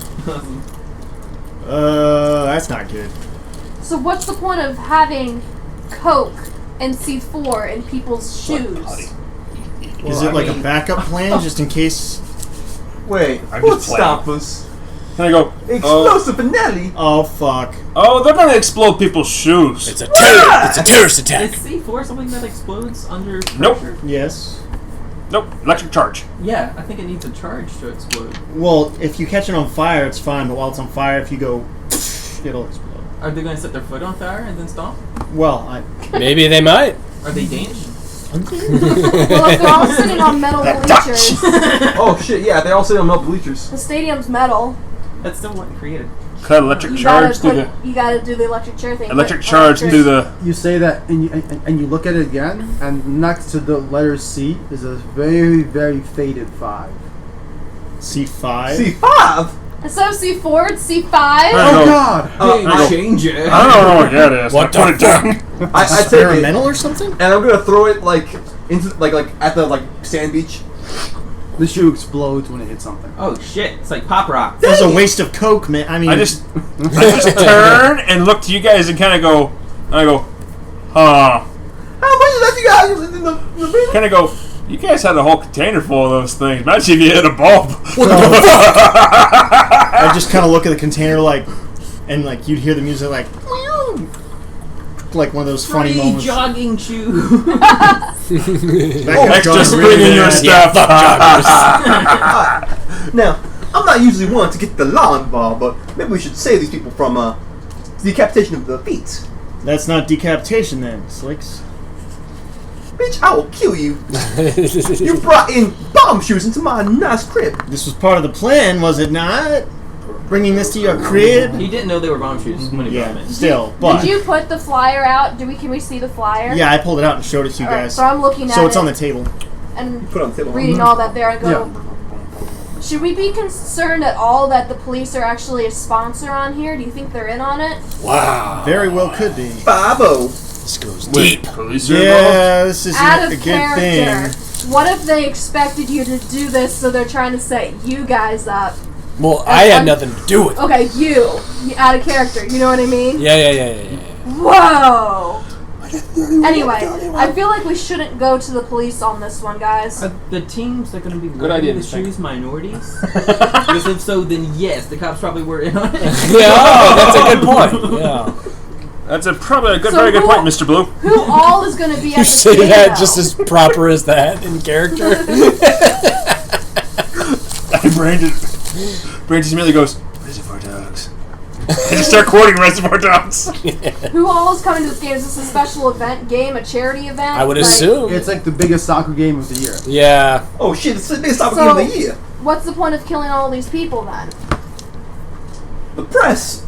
That's not good. So what's the point of having Coke and C4 in people's shoes? Is it like a backup plan just in case? Wait, I'm Foot just playing. Stompers. And I go, Explosive finale. Oh fuck. oh, they're gonna explode people's shoes. It's a terrorist attack. Is C4 something that explodes under Nope. pressure? Yes. Nope, electric charge. Yeah, I think it needs a charge to explode. Well, if you catch it on fire, it's fine. But while it's on fire, if you go, it'll explode. Are they going to set their foot on fire and then stomp? Well, Maybe they might. Are they Danish? Well, if they're all sitting on metal bleachers, Oh shit! Yeah, they're all sitting on metal bleachers. the stadium's metal. That still wasn't created. Cut electric You charge gotta through the you gotta do the electric chair thing. electric Put charge through the. You say that, and you look at it again, and next to the letter C is a very, very faded 5. C5. C5. Instead of C4, it's C5. I Oh go, God! Change it. I don't know what that is. What I put the it down. I take it, Experimental or something? and I'm gonna throw it like into like at the like sand beach. The shoe explodes when it hits something. Oh shit! It's like pop rock. That's a waste of coke, man. I mean, I just turn and look to you guys and kind of go. And I go, huh? How much did you guys in the bin? Kind of go. You guys had a whole container full of those things. Imagine if you hit a bulb. I just kind of look at the container like, and like you'd hear the music like one of those funny Free moments. jogging shoe. Extra spring in your stuff. Now, I'm not usually one to get the law involved, but maybe we should save these people from decapitation of the feet. That's not decapitation then, Slicks. Bitch, I will kill you. You brought in bomb shoes into my nice crib. This was part of the plan, was it not? Bringing this to your crib? He didn't know they were bomb shoes when he brought them Yeah, in. still, but Did you put the flyer out? Can we see the flyer? yeah, I pulled it out and showed it to you Alright, guys. so I'm looking at So it's it on the table. and Put it on the table. reading all that there. I go. Should we be concerned at all that the police are actually a sponsor on here? Do you think they're in on it? Wow. Very well could be. 5-0. This goes deep. Police are involved. Yeah, this is Out a of good character. thing. What if they expected you to do this, so they're trying to set you guys up? Well, I had nothing to do with it. Okay, you out of character. You know what I mean? Yeah. Whoa. Anyway, I feel like we shouldn't go to the police on this one, guys. Are the teams that are going to be Good wearing idea, the Mr. shoes minorities? Because if so, then yes, the cops probably were in on it. Yeah, oh, that's a good point. Yeah. That's probably a good, So very good who- point, Mr. Blue. Who all is going to be at You the say stadium, that though? just as proper as that in character. And Brandon immediately goes, Reservoir Dogs. And just start quoting Reservoir Dogs. Who all is coming to this game? Is this a special event game, a charity event? I would Like, assume. It's like the biggest soccer game of the year. Yeah. Oh shit, it's the biggest soccer So- game of the year. What's the point of killing all these people then? The press.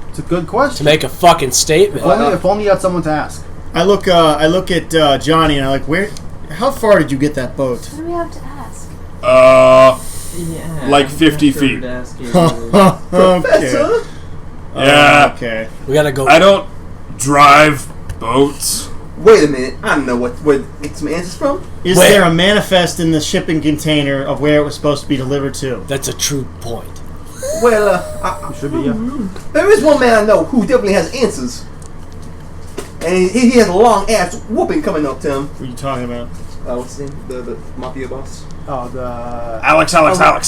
It's a good question. To make a fucking statement. If only you had someone to ask. I look at Johnny and I'm like, how far did you get that boat? What do we have to ask? Yeah. Like 50 I'm sure feet. to ask you. Okay. Professor. Yeah. Okay. We gotta go. I don't drive boats. Wait a minute. I don't know where get some answers from. Is Wait. there a manifest in the shipping container of where it was supposed to be delivered to? That's a true point. Well, It should be, yeah. there is one man I know who definitely has answers. And he has a long ass whooping coming up to him. What are you talking about? What's his name? The mafia boss. Oh, the Alex.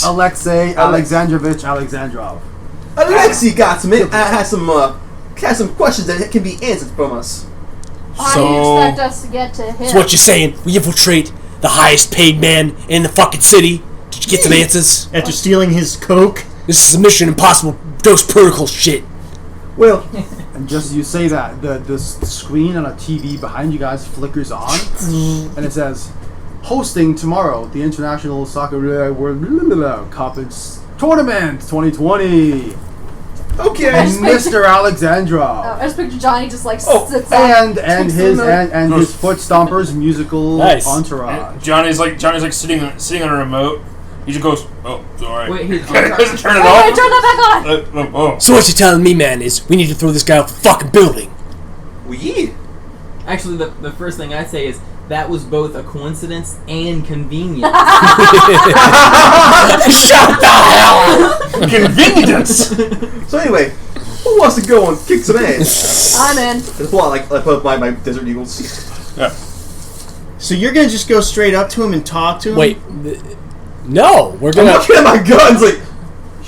Alexei Alexandrovich Alexandrov. Alexei got some. Has some questions that can be answered from us. How do So- you expect us to get to him? So what you're saying? We infiltrate the highest paid man in the fucking city to get some answers? After stealing his coke? This is a Mission Impossible Ghost Protocol shit. Well, And just as you say that, the screen on a TV behind you guys flickers on, and it says, "Hosting tomorrow the International Soccer World Cup Tournament 2020." okay. I just Mr. Alexandrov. I just picture Johnny just like Oh, sits And up, and takes his the remote. and his Foot Stompers musical Nice. entourage. Johnny's like sitting on a remote. He just goes, oh, sorry. Wait, he's Doesn't turn it Hey, off. turn that back on! Oh. So what you're telling me, man, is we need to throw this guy off the fucking building. Well, yeah. Actually, the first thing I say is that was both a coincidence and convenience. Shut the hell up! Convenience. So anyway, who wants to go and kick some ass? I'm in. That's why I put up my Desert Eagles. Yeah. So you're gonna just go straight up to him and talk to him? Wait, no, we're I'm gonna. looking at my guns like,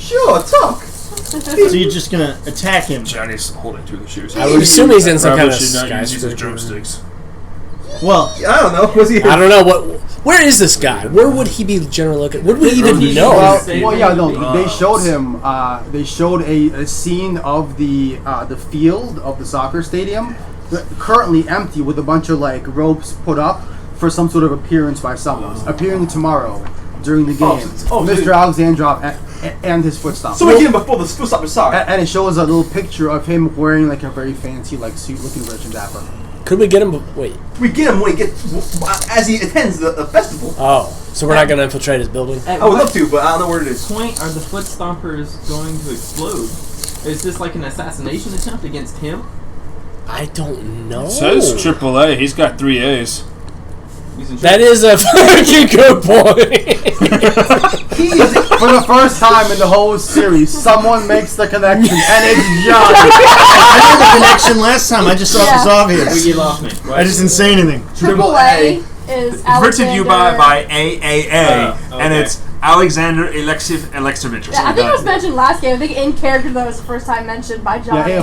Sure, talk. So you're just gonna attack him? Johnny's holding two of the shoes. I would assume he's in some Probably kind of should not use these as skyscraper. drumsticks. Well, I don't know. Was he? I don't know where is this guy? Where would he be generally looking? Would we even know? Well, yeah, no. They showed him. They showed a scene of the field of the soccer stadium, currently empty, with a bunch of like ropes put up for some sort of appearance by someone appearing tomorrow during the game. Mr. Alexandrov and his footstop. So we get him before the footstop is sorry. And it shows a little picture of him wearing like a very fancy like suit, looking rich and dapper. Could we get him? Wait. We get him when he as he attends the festival. Oh, so we're not going to infiltrate his building? At I would what love to, but I don't know where it is. point are the foot stompers going to explode? Is this like an assassination attempt against him? I don't know. It says AAA. He's got 3 A's. That is a fucking good point. For the first time in the whole series, someone makes the connection, and it's John. I made the connection last time. I just thought it was obvious. You lost me. I just didn't say anything. AAA is Written to you by Alexander. AAA, and it's Alexander Alexeyevich or Yeah, I something think it was like that. mentioned last game. I think in character that was the first time mentioned by Johnny.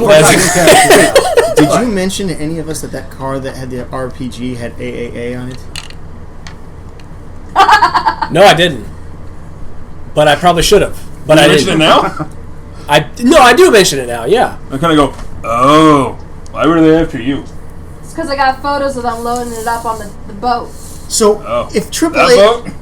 Did you mention to any of us that car that had the RPG had AAA on it? No, I didn't. But I probably should have. But I mention didn't. it now? I do mention it now. Yeah. I kind of go, oh, why were they after you? It's because I got photos of them loading it up on the boat. So if That AAA boat?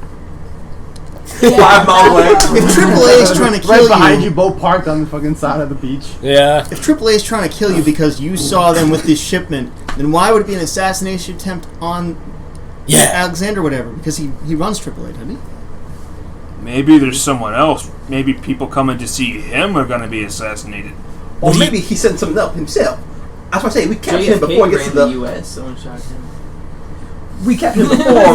5 miles away. if AAA is trying to kill Right behind you, boat parked on the fucking side of the beach. Yeah. if AAA is trying to kill you because you saw them with this shipment, then why would it be an assassination attempt on Yeah. Alexander, whatever? Because he runs AAA, doesn't he? Maybe there's someone else. Maybe people coming to see him are going to be assassinated. Or maybe he sent something up himself. That's why I say we captured him JFK before he gets to ran the. U.S. Someone shot him. We captured him before.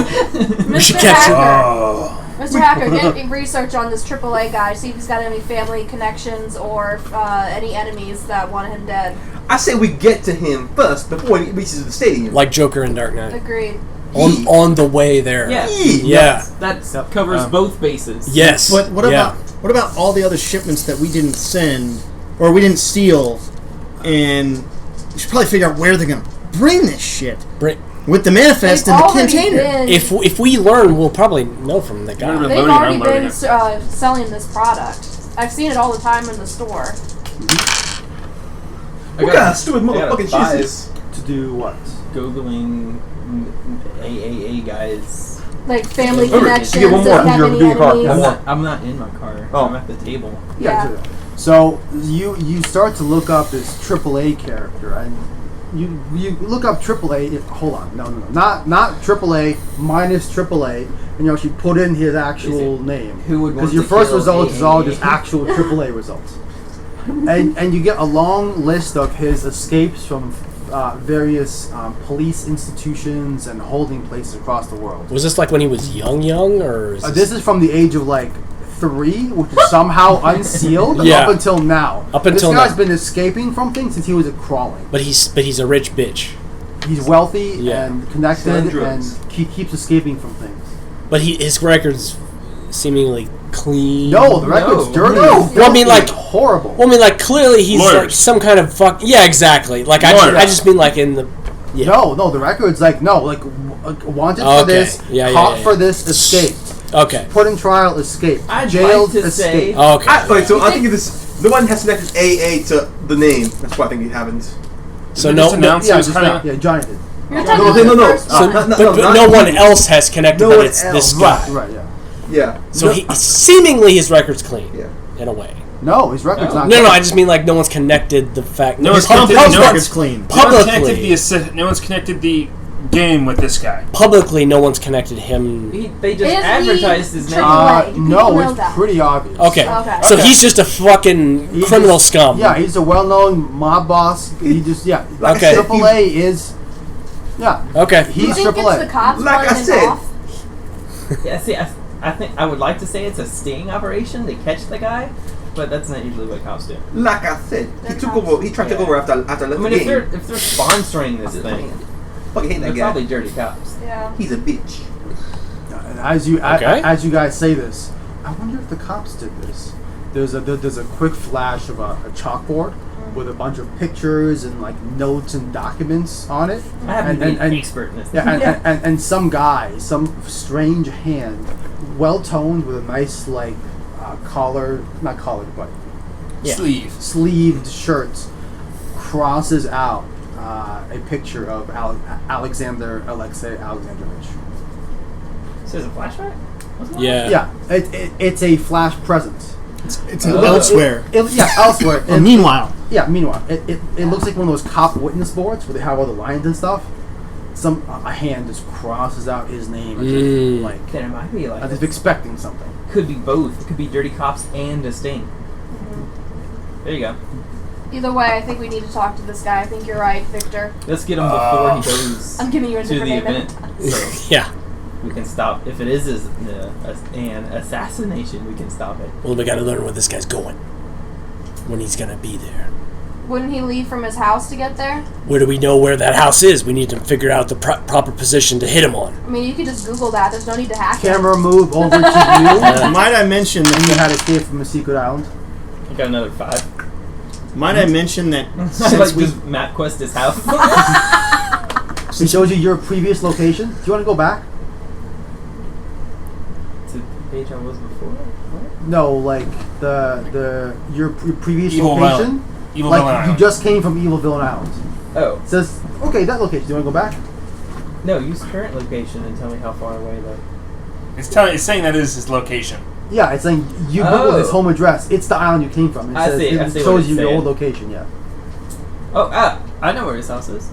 We should Mr. capture. Hacker, Mr. Hacker, get research on this AAA guy. See if he's got any family connections or any enemies that want him dead. I say we get to him first before he reaches the stadium. Like Joker in Dark Knight. Agreed. On the way there. Yeah. Yeah. That covers both bases. Yes. But what about all the other shipments that we didn't send or we didn't steal? And we should probably figure out where they're gonna bring this shit with the manifest They've and the already container. been- If we learn, we'll probably know from the guy. They've already been selling this product. I've seen it all the time in the store. What kind of stupid motherfucking shit is this? To do what? Googling AAA guys. Like family Remember, connections. you get one more. If they have You're any doing your part. enemies. I'm not in my car. Oh. I'm at the table. Yeah. So you start to look up this AAA character, and you look up AAA. Hold on, no, not AAA minus AAA, and you actually put in his actual name. Who would want Because your to first kill result is all AAA? just actual AAA results, and you get a long list of his escapes from various police institutions and holding places across the world. Was this like when he was young, or? Is This is from the age of like 3, which is somehow unsealed Yeah. up until now. Up until this guy's now. been escaping from things since he was crawling. But he's a rich bitch. He's wealthy Yeah. and connected, Selling and drugs. he keeps escaping from things. But his record's seemingly clean. No, the record's dirty. No. Well, I mean, like- horrible. Well, I mean, like clearly he's like Lawyers. some kind of fuck. Yeah, exactly. Like I Lawyers. just mean like in the. Yeah. No, the record's like wanted for Okay. this, Yeah, caught yeah. for this, escaped. Okay. Put in trial, escaped. I'd Jailed, like to say- escaped. Okay. Wait, so I think this. The one has connected AA to the name. That's why I think it happens. So Just no. announce Yeah, it was just kinda- yeah, Johnny did. You're talking No, about no, the no. first So, one. but not no one you. else has connected No that one it's else. this guy. Right, yeah. Yeah. So he seemingly his record's clean. Yeah. In a way. No, his record's not. No, I just mean like no one's connected the fact. No one's His connected. company's record's clean. No one's connected the game with this guy. Publicly, no one's connected him. They just Is he advertised his name. AAA? Do people No, know it's that? pretty obvious. Okay. Okay. So he's just a fucking He's criminal just- scum. Yeah, he's a well-known mob boss. He just Like Okay. I said, AAA is Okay. Do you he's think it's the AAA. cops Like I running him said. off? Yeah, see, I think I would like to say it's a sting operation to catch the guy, but that's not usually what cops do. Like I said, he took over. He tried to take over after I I left mean, the if they're game. sponsoring this thing, Fucking hate they're that guy. probably dirty cops. Yeah. He's a bitch. And as you Okay. as you guys say this, I wonder if the cops did this. there's a quick flash of a chalkboard with a bunch of pictures and like notes and documents on it. I happen to be an expert in this. Yeah, and some guy, some strange hand, well toned with a nice like collar, not collared, but sleeved shirt, crosses out a picture of Alexander Alexei Alexandrovich. So is it a flashback? Yeah. Yeah, it's a flash presence. It's elsewhere. Elsewhere. And meanwhile, it looks like one of those cop witness boards where they have all the lines and stuff. A hand just crosses out his name, as if, like Then it might be like as if expecting something. could be both. It could be Dirty Cops and a sting. There you go. Either way, I think we need to talk to this guy. I think you're right, Victor. Let's get him before he goes I'm giving you a to different the name. event. So Yeah. we can stop. If it is an assassination, we can stop it. Well, we gotta learn where this guy's going. When he's gonna be there. Wouldn't he leave from his house to get there? Where do we know where that house is? We need to figure out the proper position to hit him on. I mean, you could just Google that. There's no need to hack it. Camera move over to you. might I mention And you that? had escaped from a secret island. I got another 5. Might I mention that Like since we just map quest his house. It shows you your previous location. Do you want to go back? To the page I was before. What? No, like your previous Evil location. Evil Like Villain you Island. just came from Evil Villain Island. Oh It says okay, that location. Do you want to go back? no! Use current location and tell me how far away that. It's saying that is his location. Yeah, it's saying you Googled his Oh. home address. It's the island you came from. It I says see, I it see what shows it's you your saying. old location. Yeah. Oh, I know where his house is.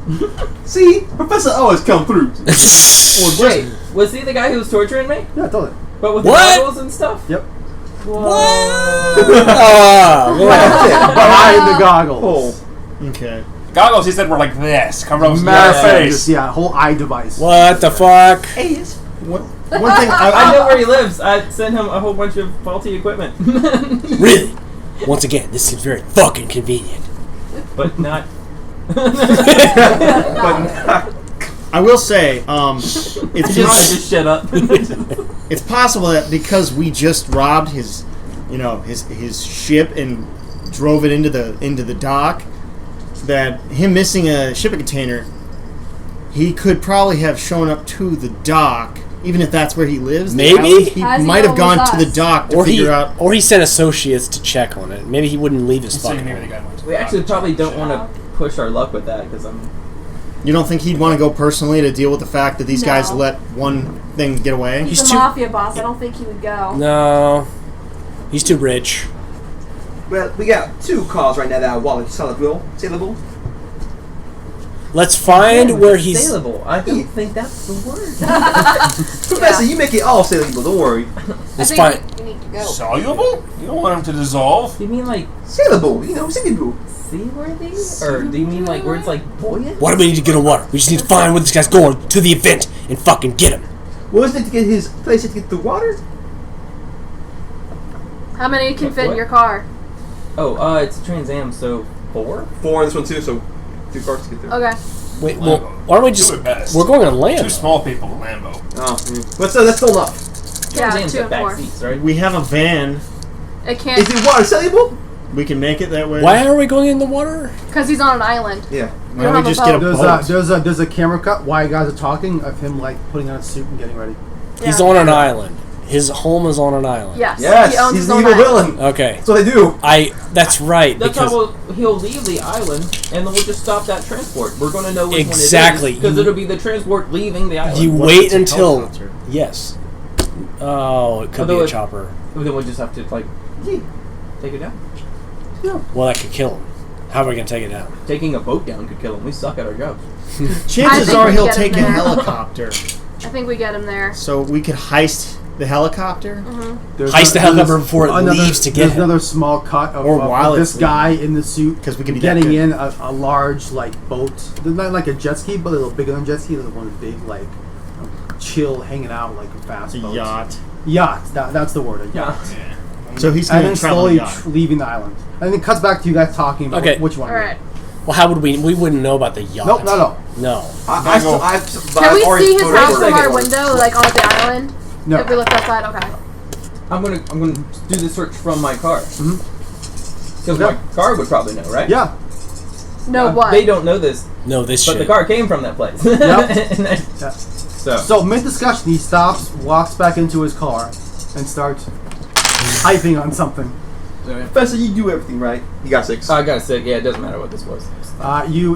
See, Professor always come through. Wait, was he the guy who was torturing me? Yeah, totally. But with What? the goggles and stuff? Yep. Behind the goggles. okay. Goggles, he said, were like this, covered up his Massive, face. just, yeah, whole eye device. What the fuck? One thing I know where he lives. I sent him a whole bunch of faulty equipment. Really? Once again, this seems very fucking convenient. But not. I will say, it's Just shut up. it's possible that because we just robbed his ship and drove it into the dock, that him missing a shipping container, he could probably have shown up to the dock, even if that's where he lives. the Maybe? island. He How's he might have know it gone was to the us? dock to Or figure out. he sent associates to check on it. Maybe he wouldn't leave his It's saying fucking maybe the home. guy went to We the actually doctor. probably don't want to push our luck with that because I'm. You don't think he'd want to go personally to deal with the fact that these guys No. let one thing get away? He's He's a too- mafia boss. I don't think he would go. No. He's too rich. Well, we got 2 cars right now that are wallet saleable. Let's find where he's... Saleable. I don't think that's the word. Professor, you make it all saleable. Don't worry. Let's I find... think we need to go. Soluble? You don't want him to dissolve? Do you mean like Saleable. You know, saleable. seaworthy? Or do you mean like words like buoyant? Why do we need to get on water? We just need to find where this guy's going to the event and fucking get him. Wasn't it to get his place to get the water? How many can fit in What? your car? Oh, it's a Trans Am, so 4? 4 in this one too, so 2 cars to get there. Okay. Wait, well, why don't we just... Do it best. We're going on land. 2 small people, Lambo. Oh, but so that's still enough. Yeah, Trans Am's 2 got and back 4. seats, right? We have a van. It Is can't it water saleable? We can make it that way. Why are we going in the water? because he's on an island. Yeah. We don't Why don't have we a just get a boat. boat? There's a camera cut while you guys are talking of him like putting on a suit and getting ready. He's Yeah. on an island. His home is on an island. Yes. Yes, He owns he's his an own evil island. villain. Okay. That's what they do. That's right, That's because... how he'll leave the island, and then we'll just stop that transport. We're going to know which Exactly. one it is, because You- it'll be the transport leaving the island. You What wait if it's a until... helicopter? Yes. Oh, it could Although be a it- chopper. Then we'll just have to, like, take it down. Well, that could kill him. How are we going to take it down? Taking a boat down could kill him. We suck at our jobs. I Chances think are we he'll get him take a there. helicopter. I think we get him there. So we could heist the helicopter. There's Heist the helicopter there's before it leaves to get There's him. another small cut of, Or of while this it's guy in the suit 'Cause we could be that getting good. in a large like boat. Not like a jet ski, but a little bigger than jet ski. There's one big like chill, hanging out like a fast It's a boat. yacht. Yacht. That's the word. A yacht. So he's And going then to travel slowly the yacht. leaving the island. And then it cuts back to you guys talking about Okay. which one. All right. Well, how would we... We wouldn't know about the yacht. Nope, no. No. Can we see his house from our window, like on the island? No. If we look outside, okay. I'm gonna do the search from my car. Because Yeah. my car would probably know, right? Yeah. No, what? They don't know this, No, this but shit. the car came from that place. Yep. And then- Yeah. so So mid discussion, he stops, walks back into his car, and starts typing on something. Professor, you do everything right. You got 6. I got a 6. Yeah, it doesn't matter what this was. You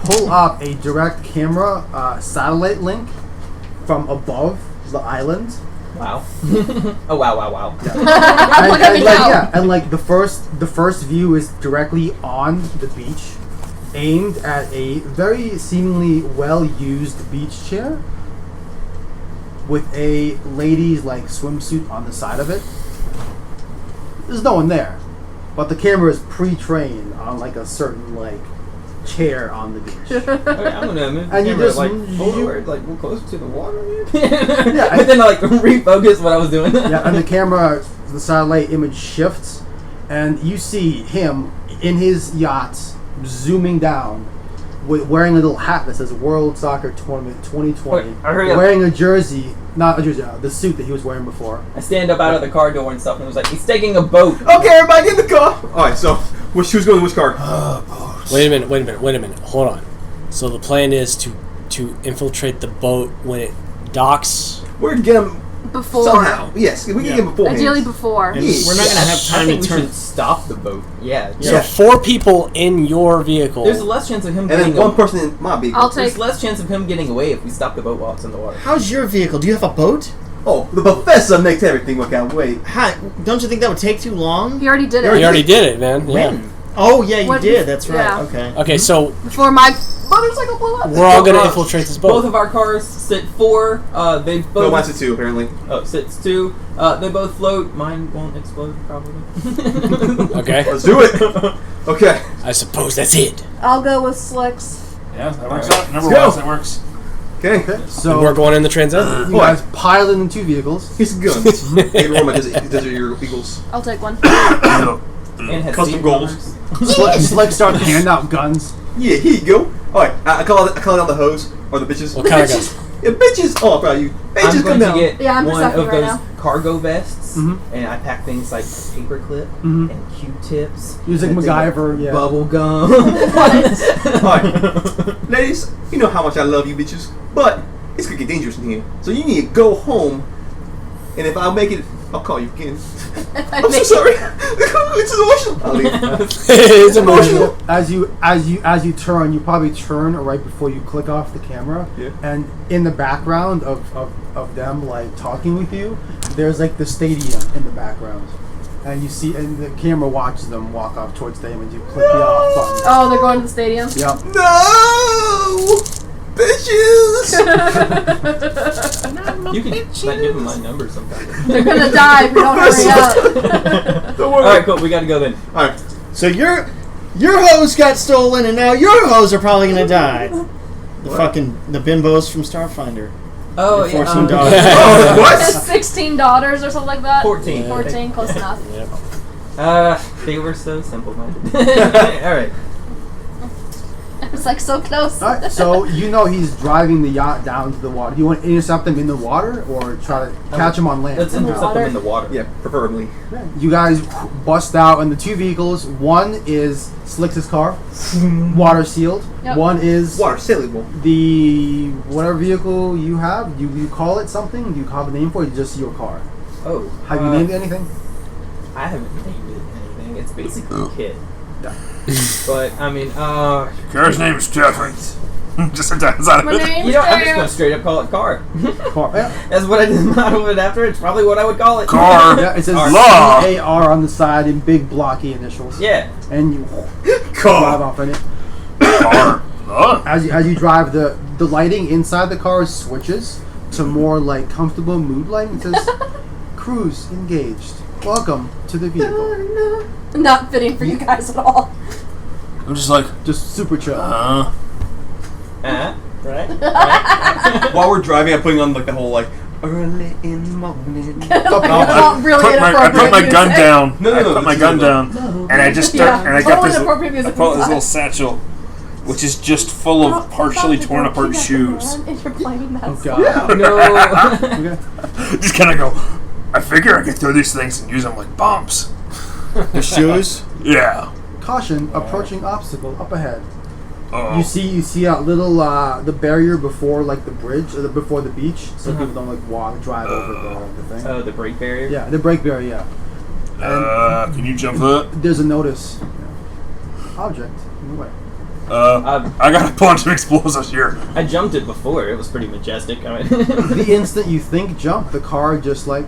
pull up a direct camera satellite link from above the island. Wow. Oh wow. Look at me now. And like the first view is directly on the beach, aimed at a very seemingly well used beach chair with a lady's like swimsuit on the side of it. There's no one there, but the camera is pre-trained on like a certain like chair on the beach. Okay, I'm gonna move the And you camera just- like you- forward, like we're closer to the water. Yeah, But then I like refocus what I was doing. Yeah, and the camera, the satellite image shifts, and you see him in his yacht zooming down, wearing a little hat that says World Soccer Tournament 2020, Wait, hurry up. wearing a jersey, not a jersey, the suit that he was wearing before. I stand up out of the car door and stuff, and it was like, he's taking a boat. Okay, everybody get in the car. All right, so who's going to which car? Wait a minute. Hold on. So the plan is to infiltrate the boat when it docks. We're gonna get him Before. somehow. Yes, we can get him beforehand. Ideally before. And we're not gonna have I time think to we turn. should stop the boat. Yeah. So Yeah. 4 people in your vehicle. There's less chance of him And getting then one person in my vehicle. I'll There's take. less chance of him getting away if we stop the boat while it's in the water. How's your vehicle? Do you have a boat? Oh, the professor makes everything work out. Wait. Hi, don't you think that would take too long? He already did You it. already did it, man. Yeah. Oh yeah, you What- did. That's right. yeah. Okay. Okay, so Before my motorcycle blew up. we're all gonna infiltrate this Both boat. of our cars sit 4. They No, both. mine's a 2, apparently. Oh, sits 2. They both float. Mine won't explode, probably. Okay. Let's do it. Okay. I suppose that's it. I'll go with Slicks. Yeah, that works Alright. out. Number Let's go. one, that works. Okay. Okay, And so we're going in the transit. you guys pile in 2 vehicles. Here's some guns. Hey, roll my desert your eagles. I'll take one. And has Custom seat goals. numbers. Slick starts to hand out guns. Yeah, here you go. All right, I call it out the hoes or the bitches. What kind of bitches. Yeah, bitches. Oh, I'm proud of you. Bitches, I'm come going to down. get Yeah, I'm one Persephone of right those now. cargo vests, Mhm. and I pack things like paperclip Mhm. and Q-tips. Using and things like MacGyver, yeah. Bubble gum. Alright. Ladies, you know how much I love you bitches, but it's gonna get dangerous in here. So you need to go home, and if I make it, I'll call you again. I'm so sorry. It's emotional. I'll leave. It's emotional. As you turn, you probably turn right before you click off the camera. Yeah. And in the background of them like talking with you, there's like the stadium in the background. And you see, and the camera watches them walk off towards the stadium, and you click the off button. Oh, they're going to the stadium. Yep. No, bitches. You can like, give them my number sometime. They're gonna die if we don't hurry up. Don't worry. Alright, cool. We gotta go then. All right. So your hose got stolen, and now your hose are probably gonna die. The bimbos from Starfinder. Oh, Your yeah. 14 dollars. Oh, what? 16 daughters or something like that. 14. 14, close enough. They were so simple-minded. Alright. It's like so close. All right. So you know he's driving the yacht down to the water. Do you want to intercept him in the water or try to catch him on land? Let's In the intercept them water. in the water. Yeah, preferably. You guys bust out in the 2 vehicles. One is Slick's car, water sealed. Yep. One is Water soluble. the whatever vehicle you have. You call it something? Do you have a name for it? Or just your car? Oh. Have you named it anything? I haven't named it anything. It's basically a kid. But, I mean, Car's name is Catherine. Just sometimes out of My it. name's you know, I'm just Dale. gonna straight up call it car. Car. Yeah. That's what I did model it after. It's probably what I would call it. Car. Yeah, it says Law. CAR on the side in big blocky initials. Yeah. And you drive Car. off in it. Car. Oh. As you drive, the lighting inside the car switches to more like comfortable mood lighting. It says cruise engaged. Welcome to the vehicle. Not fitting for you guys at all. I'm just like, Just super chill. Right? While we're driving, I'm putting on like the whole like early in the morning. Not really I inappropriate put my gun music. down. No, I put my gun down, and I just start, and I got Totally this. inappropriate I music pull out this inside. little satchel, which is just full of partially torn apart shoes. And you're playing that Oh song. god. No. Okay. Just kind of go. I figure I could throw these things and use them like bombs. The shoes. Yeah. Caution, approaching obstacle up ahead. Oh. You see a little the barrier before like the bridge before the beach, so people don't like drive over the thing. Oh, the brake barrier. Yeah, the brake barrier. Yeah. Can you jump that? There's a notice. Object in the way. I got a bunch of explosives here. I jumped it before. It was pretty majestic. I mean, The instant you think jump, the car just like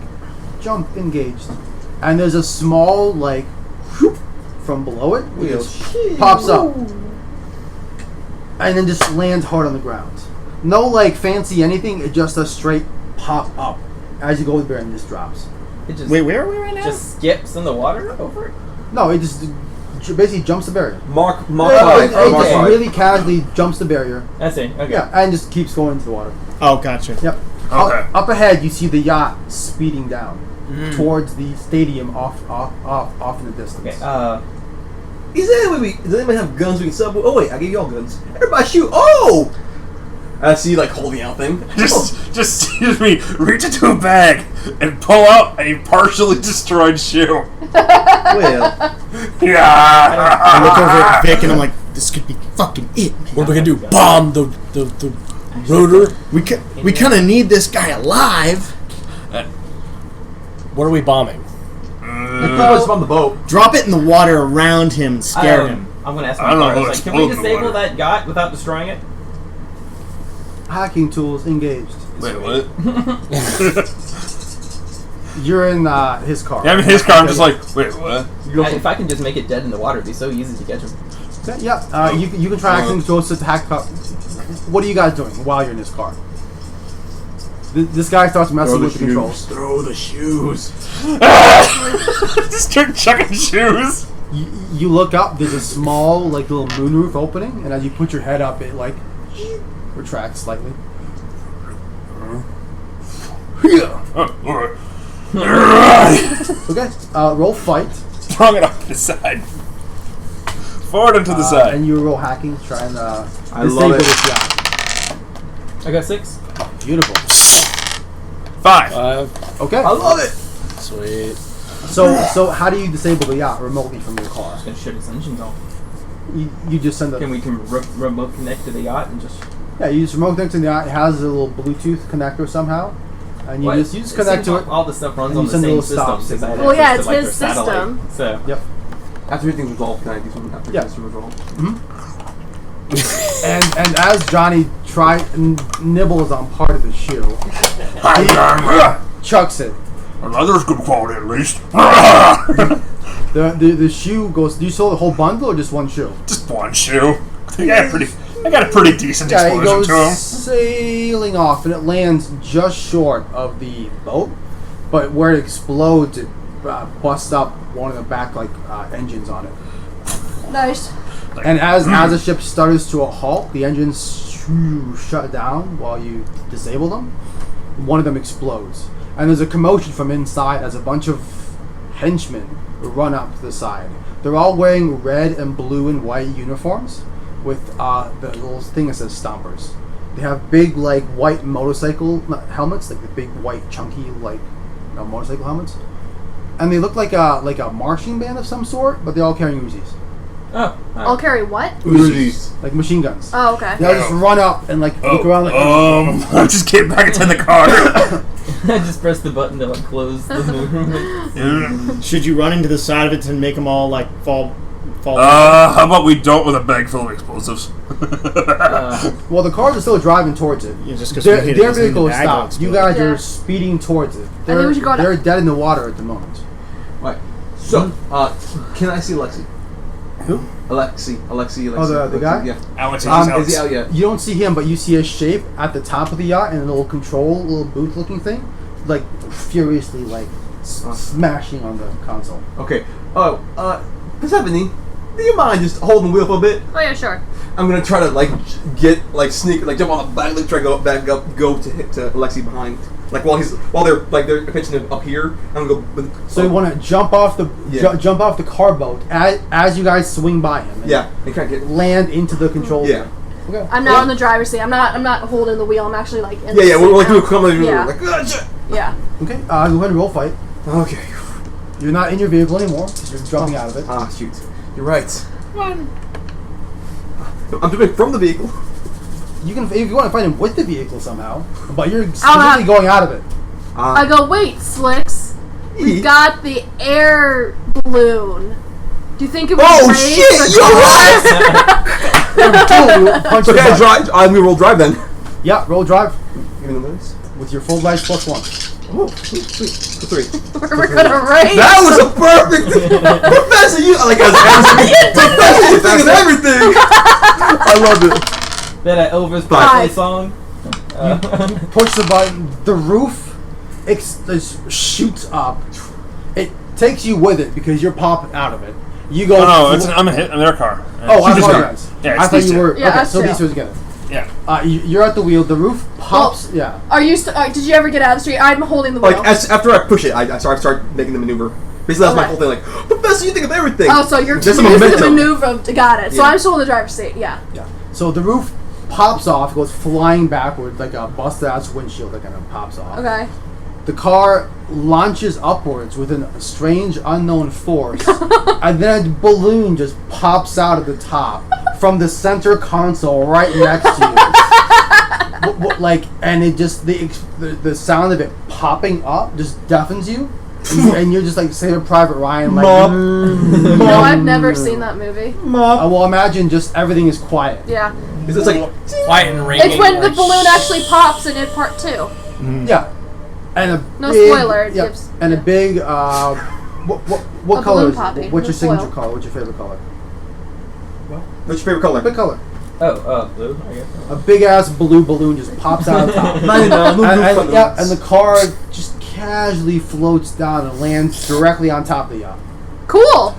jump engaged, and there's a small like whoop from below it, it just pops up, and then just lands hard on the ground. No like fancy anything. It just a straight pop up as you go with the bear and just drops. it just Wait, where are we right now? just skips in the water over it. No, it just basically jumps the barrier. Mark It 5. Mark just 5. really casually jumps the barrier. I see. Okay. Yeah, and just keeps going into the water. Oh, gotcha. Yep. Okay. Up ahead, you see the yacht speeding down towards the stadium off in the distance. Okay. Does anybody have guns we can sub? Oh wait, I gave you all guns. Everybody shoot! Oh! I see like holding out thing. Just excuse me, reach into a bag and pull out a partially destroyed shoe. Well, Yeah. I look over at Vic and I'm like, this could be fucking it, man. What are we gonna do? Bomb the rotor? We kind of need this guy alive. What are we bombing? people just on the boat. Drop it in the water around him, scare him. I'm gonna ask I my don't know car. how Like, to can we explode in the disable water. that yacht without destroying it? Hacking tools engaged. Wait, what? You're in his car. Yeah, I'm in his car. I'm just like, wait, what? If I can just make it dead in the water, it'd be so easy to catch him. Yeah, you can try hacking tools to hack car. What are you guys doing while you're in this car? This guy starts messing with the controls. Throw the shoes. Just start chucking shoes. You look up. There's a small, like, little moonroof opening, and as you put your head up, it like retracts slightly. Oh, alright. Okay, roll fight. Throwing it off to the side. Forward and to the side. And you roll hacking, try and I disable love it. this yacht. I got 6. Beautiful. 5. Okay. I love it. Sweet. So how do you disable the yacht remotely from your car? Gonna shut its engines off. You just send Can a we remote connect to the yacht and just? you just remote connect to the yacht. It has a little Bluetooth connector somehow, and you What? just connect to it. All the stuff runs and on you the send a same little system. stop 'cause I signal. had Well, yeah, access it's to, like, his their satellite. system. So Yep. After everything's resolved, can I do something after Yeah. everything's resolved? And as Johnny nibbles on part of the shoe, chucks it. Leather's good quality at least. The shoe goes. Do you sell the whole bundle or just one shoe? Just one shoe. I got a pretty decent Yeah, it explosion goes to him. sailing off, and it lands just short of the boat. But where it explodes, it busts up one of the back engines on it. Nice. And as the ship stutters to a halt, the engines shut down while you disable them. One of them explodes, and there's a commotion from inside as a bunch of henchmen run up to the side. They're all wearing red and blue and white uniforms with the little thing that says Stompers. They have big white motorcycle helmets, like the big white chunky motorcycle helmets, and they look like a marching band of some sort, but they're all carrying Uzis. oh, I'll carry what? Uzis. Like machine guns. Oh, okay. They all just run up and look around I'm just getting back into the car. I just pressed the button to close the movement. Should you run into the side of it to make them all fall? How about we don't with a bag full of explosives? Well, the cars are still driving towards it. Yeah, just 'cause Their we hit it their doesn't mean vehicle the is bag will stopped. You explode. guys Yeah. are speeding towards it. think we should go They're dead in the water at the moment. Right. So, can I see Alexi? Who? Alexi. Oh, the guy? Yeah. Alex, Is he out yet? You don't see him, but you see a shape at the top of the yacht and a little little booth-looking thing, furiously smashing on the console. Okay. Oh, Persephone, do you mind just holding the wheel for a bit? Oh yeah, sure. I'm gonna try to sneak, jump on the back, try to go back up, go to Alexi behind. While they're pitching him up here, I'm gonna go. So you want to jump off the jump off the car boat as you guys swing by him. And and kind of get. land into the control. Yeah. Okay. I'm not on the driver's seat. I'm not holding the wheel. I'm actually in the Yeah, seat we're now. doing a comedy. Yeah. Yeah. Okay, go ahead and roll fight. Okay. You're not in your vehicle anymore. You're jumping out of it. Ah, shoot. You're right. I'm jumping from the vehicle. You can, if you want to fight him with the vehicle somehow, but you're have- specifically going out of it. I go, wait, Slicks. We got the air balloon. Do you think it would Oh raise shit! the You're right. Cool, you punch the Okay, button. drive. I'm gonna roll drive then. Yeah, roll drive Give me the minutes. with your full dice plus 1. Oh, sweet. For 3. We're gonna raise. That was a perfect. Professor, you like as Professor, you think of everything. I love it. That Elvis Five. Presley song. Push the button. The roof shoots up. It takes you with it because you're popping out of it. You go. Oh no, I'm in their car. Oh, I Shoot this apologize. Yeah, I it's thought these you two. were. Yeah, okay, us so two. these two together. Yeah. You're at the wheel. The roof pops. Yeah. Are you? Did you ever get out of the street? I'm holding the wheel. Like after I push it, I start making the maneuver. Basically, that's my Okay. whole thing. Like, Professor, you think of everything. Oh, so you're There's using some the momentum. maneuver. Got it. So Yeah. I'm still in the driver's seat. Yeah. Yeah. So the roof pops off, goes flying backwards like a busted ass windshield that kind of pops off. Okay. The car launches upwards with a strange unknown force, and then a balloon just pops out of the top from the center console right next to you. Like, and it just the sound of it popping up just deafens you, and you're just like Saving Private Ryan, like. No, I've never seen that movie. Well, imagine just everything is quiet. Yeah. It's like Quiet and ringing. It's when the like, balloon actually pops in it part 2. Yeah, and a No big, spoiler, it Yeah, gives- and a big. What A color balloon is popping, it? What's no your signature spoil. color? What's your favorite color? what's your favorite color? What color? Blue, I guess. A big ass blue balloon just pops out of the top. And the car just casually floats down and lands directly on top of the yacht, Cool.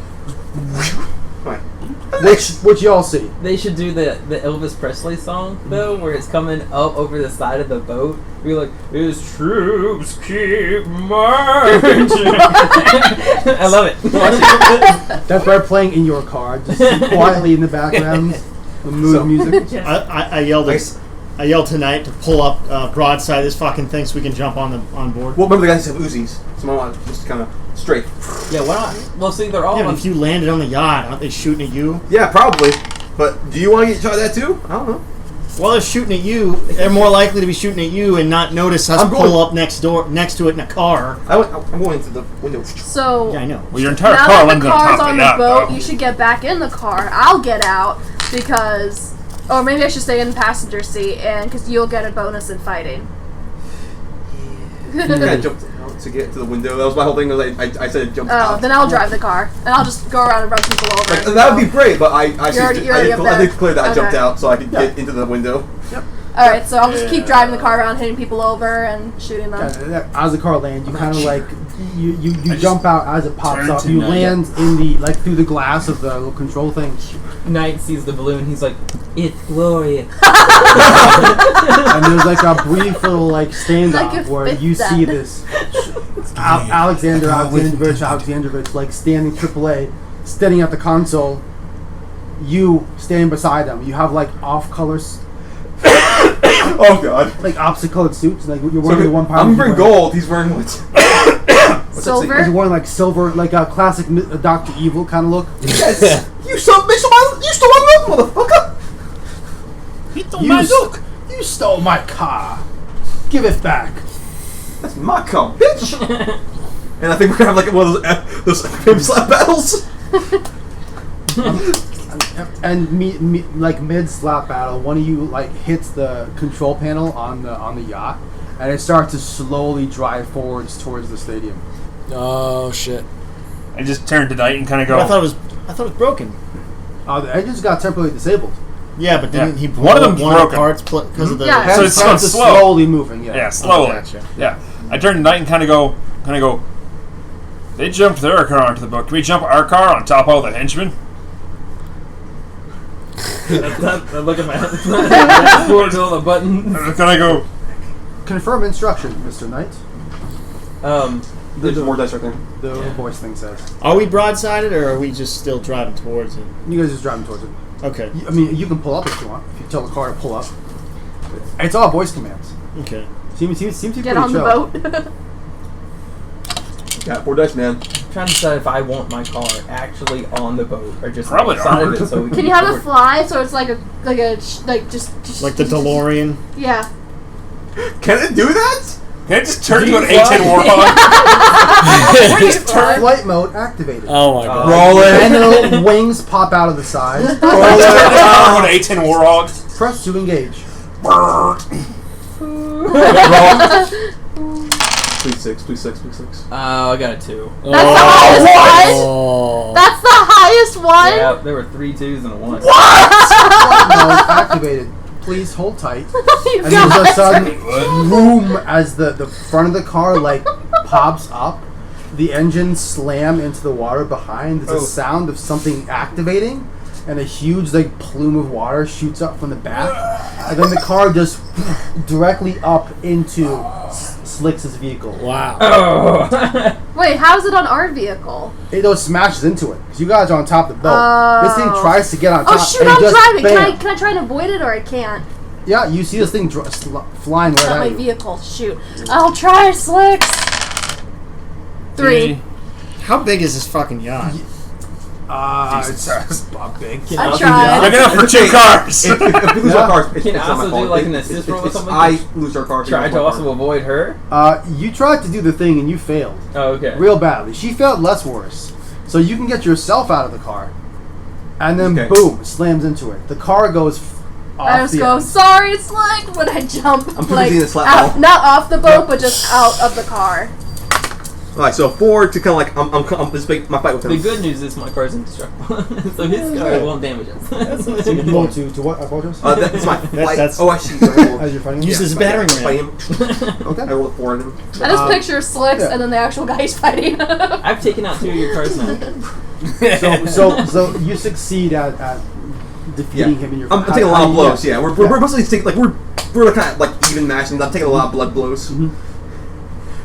which y'all see. They should do the Elvis Presley song though, where it's coming up over the side of the boat. Be like, "His troops keep marching." I love it. That's why playing in your car, just quietly in the background, the mood music. I yelled I yelled tonight to pull up broadside this fucking thing so we can jump on board. Well, remember the guys have Uzis, so I want just kind of straight. Yeah, why not? Well, see, they're all Yeah, but on. if you landed on the yacht, aren't they shooting at you? Yeah, probably. But do you want to get shot at that too? I don't know. Well, they're shooting at you. They're more likely to be shooting at you and not notice us I'm going- pull up next to it in a car. I'm going into the window. So Yeah, I know. Well, your entire now car that landed the on car's top of on the the yacht, boat, though. you should get back in the car. I'll get out because, or maybe I should stay in the passenger seat, and because you'll get a bonus in fighting. I jumped out to get to the window. That was my whole thing. Was I said jump Oh, out. then I'll drive the car, and I'll just go around and run people over. Like, and that go. would be great, but I already up did there. clear that I jumped Okay. out so I could get into the window. All right, so I'll just keep driving the car around, hitting people over and shooting them. As the car lands, you kind of like you jump out as it pops turned up. to You night. land in the like through the glass of the little control thing, Knight sees the balloon. He's like, "It's glorious." and there's like a brief little like standoff Like a where fifth you see then. this Alexandrovich like standing AAA, standing at the console. You standing beside them. You have like off colors, Oh god. like opposite colored suits. Like you're So wearing the one part. I'm wearing gold. He's wearing what? Silver? He's wearing like silver, like a classic Dr. Evil kind of look. Yes. You stole my motherfucker. You stole my car. Give it back. That's my car, bitch. And I think we're gonna have like one of those pimp slap battles. And like mid slap battle, one of you like hits the control panel on the yacht, and it starts to slowly drive forwards towards the stadium. Oh shit! I just turned to Knight and kind of go. I thought it was broken. The engines got temporarily disabled. Yeah, but didn't Yeah. he blow One of up them's one of the broken. parts because of the? Yeah. So And it's starts going to slow. slowly moving. Yeah, slowly. gotcha. Yeah. I turned to Knight and kind of go. They jumped their car onto the boat. Can we jump our car on top of all the henchmen? Look at my towards all the buttons. And then I go. Confirm instruction, Mr. Knight. There's more dice right there. The little voice thing says. Are we broadsided or are we just still driving towards it? You guys just driving towards it. Okay. I mean, you can pull up if you want. If you tell the car to pull up, it's all voice commands. Okay. Seems to be Get pretty on chill. the boat. Yeah, 4 dice, man. I'm trying to decide if I want my car actually on the boat or just Probably outside of armored. it. So we Can you have it forward. fly so it's like just Like the DeLorean. Yeah. Can it do that? Can I just turn Do into an you A10 fly? Warthog? Flight mode activated. Oh my god. Roll And it. the little wings pop out of the side. Turn into an A10 Warthog? Press to engage. Please 6. Oh, I got a 2. That's the highest one. Oh. That's the highest one. Yeah, there were 3 2s and a 1. Flight mode activated. Please hold tight. You And there's a guys. sudden boom as the front of the car pops up. The engines slam into the water behind. There's a sound of something activating, and a huge plume of water shoots up from the back, and then the car just directly up into Slicks' vehicle. Wow. Oh. Wait, how is it on our vehicle? It goes smashes into it because you guys are on top of the boat. This thing tries to get on top. Oh shoot! and it I'm just driving. bam. Can I try and avoid it or I can't? Yeah, you see this thing flying right Not at my you. vehicle. Shoot! I'll try, Slicks. 3. How big is this fucking yacht? It's not big. I tried. Big enough for 2 cars. If we lose our cars, it's Can not I my also fault. do, like, an assist roll or something? I lose our car. Try to also avoid her. You tried to do the thing and you failed Oh, okay. real badly. She failed less worse. So you can get yourself out of the car, and then Okay. boom, slams into it. The car goes off I just the go, end. sorry, Slick, when I jump. I'm too busy to slap out, ball. not off the boat, but just out of the car. Alright, so 4 to kind of I'm this big my fight with him. The good news is my car's indestructible, so his car won't damage us. So you go to what? I apologize. That's my flight. that's- Oh, I see. As you're fighting him? Use this as a battering Fight ram. him. Okay. I roll a 4 on him. I just picture Slicks yeah. and then the actual guy he's fighting. I've taken out 2 of your cars now. So you succeed at defeating him in your. I'm taking a lot of blows. yeah. Yeah, we're mostly taking we're kind of even matching. I'm taking a lot of blood blows.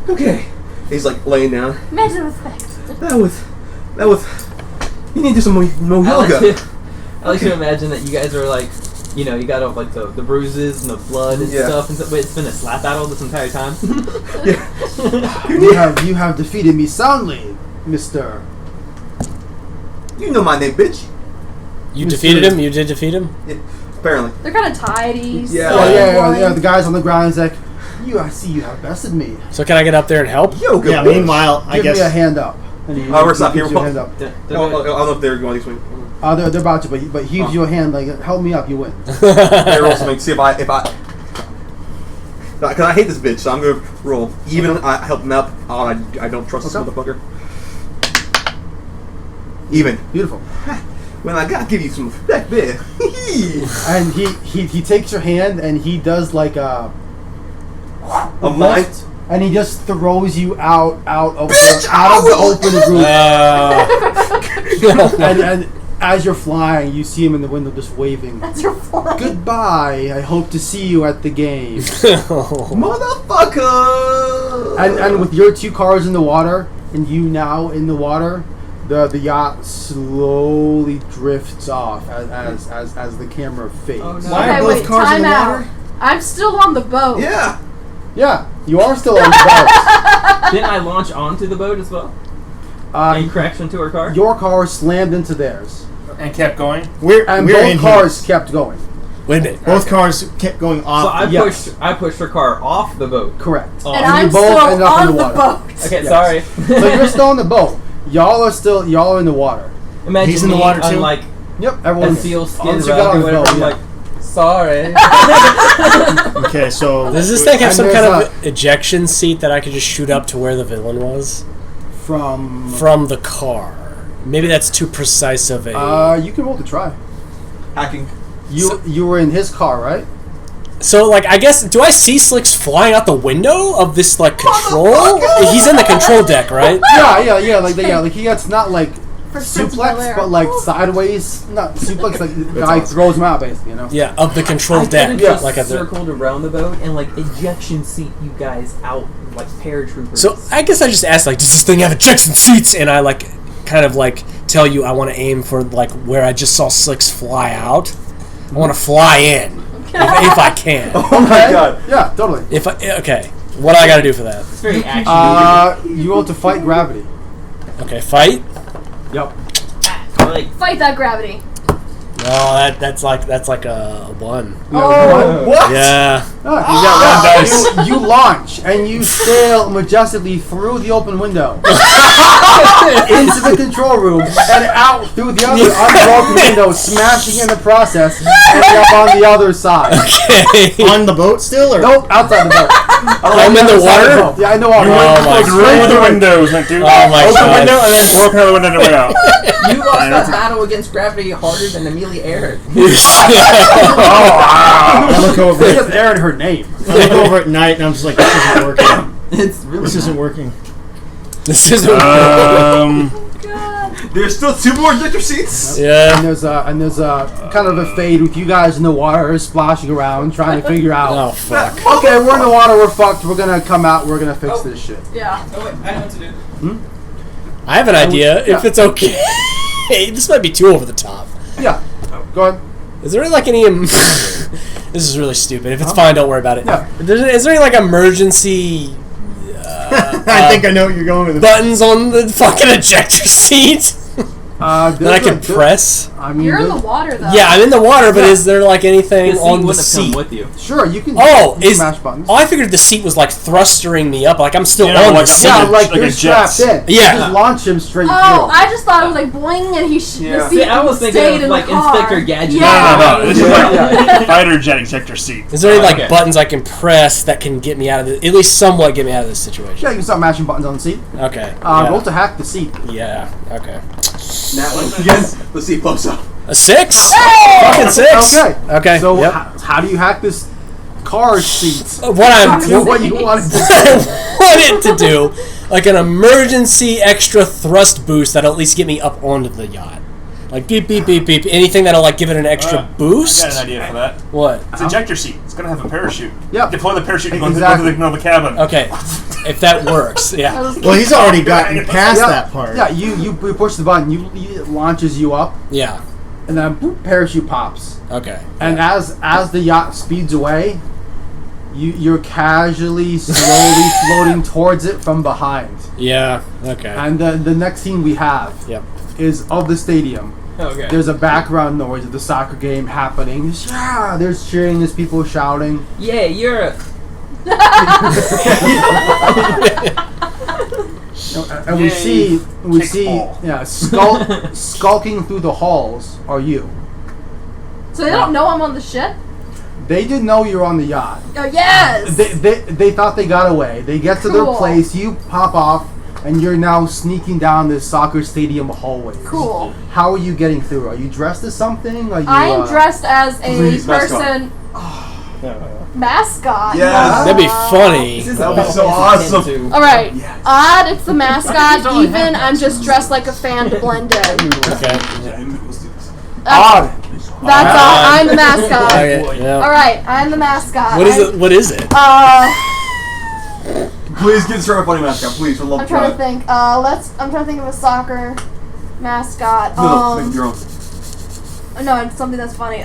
Okay, he's laying down. Imagine respect. That was. You need to do some more I yoga. like to imagine that you guys are you got all the bruises and the blood and Yeah. stuff, and so, but it's been a slap battle this entire time. Yeah. You have defeated me soundly, Mister. You know my name, bitch. You defeated him? You did defeat him? Apparently. They're kind of tidies. Yeah. Oh yeah. The guys on the ground is like, I see you have bested me. So can I get up there and help? Yoga. Yeah, bitch. meanwhile, I Give me a guess. hand up. And he Oh, we're stop gives here. you a hand up. I don't know if they're going this way. They're about to, but he gives you a hand like, help me up, you win. I roll something. See if I. Because I hate this bitch, so I'm gonna roll. Even I help him up. Oh, I don't trust this Okay. motherfucker. Even. Beautiful. When I gotta give you some that bit. And he takes your hand and he does like a mine. and he just throws you out of Bitch, the open roof. Uh, and as you're flying, you see him in the window just waving. That's your fly. Goodbye. I hope to see you at the game. Motherfucker! And with your 2 cars in the water and you now in the water, the yacht slowly drifts off as the camera fades. Oh, no. Why are Okay, both wait, cars in time the out. water? I'm still on the boat. Yeah. Yeah, you are still on the boat. Didn't I launch onto the boat as well? And crash into her car? Your car slammed into theirs, And kept going. We're and in both here. cars kept going. Wait a minute. Both cars kept going off. So Yes. I pushed her car off the boat. Correct. Oh. And And you I'm both still ended up in on the the water. boat. Okay, Yes. sorry. So you're still on the boat. Y'all are in the water. Imagine He's in the me water, on, too? like Yep, a everyone's seal skin once you rug got on or the whatever. boat, I'm yeah. like, sorry. Okay, so Does this thing have And some there's kind of ejection seat that I could just shoot up to where the villain was? From the car. Maybe that's too precise of a... you can roll to try. Hacking. You were in his car, right? So, I guess, do I see Slicks flying out the window of this, control? He's in the control deck, right? Yeah. Like he gets not like For suplex, Bel-Air. but like sideways. Not suplex, like the guy throws him out, basically. You know. Yeah, of the control I deck. could have just Like circled around the boat and ejection seat you guys out like paratroopers. So, I guess I just asked, does this thing have ejection seats? And I, tell you I want to aim for, where I just saw Slicks fly out. I want to fly in. if I can. Oh my god. Yeah, totally. If I, okay, what do I got to do for that? It's very action. You roll to fight gravity. Okay, fight. Yep. Like, Fight that gravity. No, that's like a 1. Oh. What? Yeah. You launch and you sail majestically through the open window into the control room and out through the other unbroken window, smashing in the process, ending up on the other side. Okay. On the boat still, or Nope, outside the boat. I'm in the water. Yeah, in the water. Oh my Through the windows, went through. Oh my Open God. window and then broke another window and way out. you lost that battle against gravity harder than Amelia Earhart. I look over. She has Aaron her name. I look over at night and I'm just like, this isn't working. It's really This isn't working. This is There's still 2 more ejector seats. yeah. And there's a kind of a fade with you guys in the water splashing around trying to figure out. Oh fuck. Okay, we're in the water. We're fucked. We're gonna come out. We're gonna fix this shit. Yeah. Oh wait, I know what to do. I have an idea. yeah. If it's okay, this might be too over the top. Yeah. Go ahead. Is there like any? This is really stupid. If it's fine, don't worry about it. Yeah. Is there any like emergency I think I know what you're going with. buttons on the fucking ejector seat that I can press? I mean, You're in the there's- water though. Yeah, I'm in the water, but is there like anything The seat on the wouldn't have seat? come with you. Sure, you can. Oh, you can is smash buttons. oh, I figured the seat was like thrusting me up, like I'm still You know, on like the a- seat. Yeah, like like a you're jet's- strapped in. Yeah. You just launch him straight Oh, through. I just thought it was like boing and the Yeah. seat See, I was thinking stayed of in like the car. Inspector Gadget. Yeah. No, this is like fighter jet ejector seat. Is there any like Okay. buttons I can press that can get me out of this, at least somewhat get me out of this situation? Yeah, you can start mashing buttons on the seat. Okay. Roll to hack the seat. Yeah. Okay. Now, again, the seat blows up. A 6. Fucking 6. Okay. Okay. So yep. how do you hack this car seat? What I'm Do what you want to do. I want it to do, like an emergency extra thrust boost that'll at least get me up onto the yacht. Like beep beep beep beep. Anything that'll like give it an extra boost. I got an idea for that. What? It's ejector seat. It's gonna have a parachute. Yep. Deploy the parachute and Exactly. go to the middle of the cabin. Okay. If that works, yeah. Well, he's already gotten past Yeah, that part. Yeah, you push the button. It launches you up, Yeah. and then boop, parachute pops. Okay. And as the yacht speeds away, you're casually, slowly floating towards it from behind. Yeah. Okay. And the next scene we have Yep. is of the stadium. Okay. There's a background noise of the soccer game happening. Yeah, there's cheering, there's people shouting. Yeah, you're a. And we Yay, see, kickball. skulking through the halls are you. So they don't know I'm on the ship? They didn't know you're on the yacht. Oh, yes! They thought they got away. They get to their Cool. place, you pop off, and you're now sneaking down this soccer stadium hallway. Cool. How are you getting through? Are you dressed as something? Are you, I am dressed as a Please, mascot. person. Mascot. Yes. That'd be funny. That would be so awesome. Alright. Odd, it's the mascot. Even, I'm just dressed like a fan to blend in. Okay. odd. That's all. I'm the mascot. Okay. Yeah. Alright, I'm the mascot. What is it? What is it? Please get started funny mascot, please, for love I'm of trying to God. think. I'm trying to think of a soccer mascot. No, make your own. No, it's something that's funny.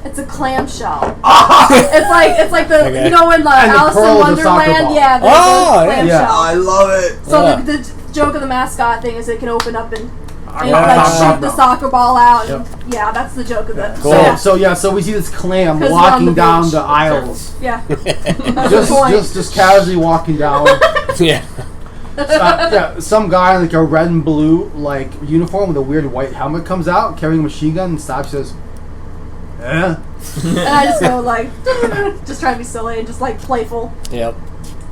It's a clamshell. it's like the Okay. you know when And the Alice in pearl of the soccer Wonderland, ball. yeah, the Oh, yeah. clamshell. I love it. So Yeah. the joke of the mascot thing is it can open up and Yeah. like shoot the soccer ball out. And, yeah, that's the joke of the. Cool. So we see this clam 'Cause we're on walking the down beach. the aisles. Yeah. That's the point. Just casually walking down. Yeah. Some guy in like a red and blue like uniform with a weird white helmet comes out carrying a machine gun and stops and says, "Eh." And I just go like, just trying to be silly and just like playful. Yep.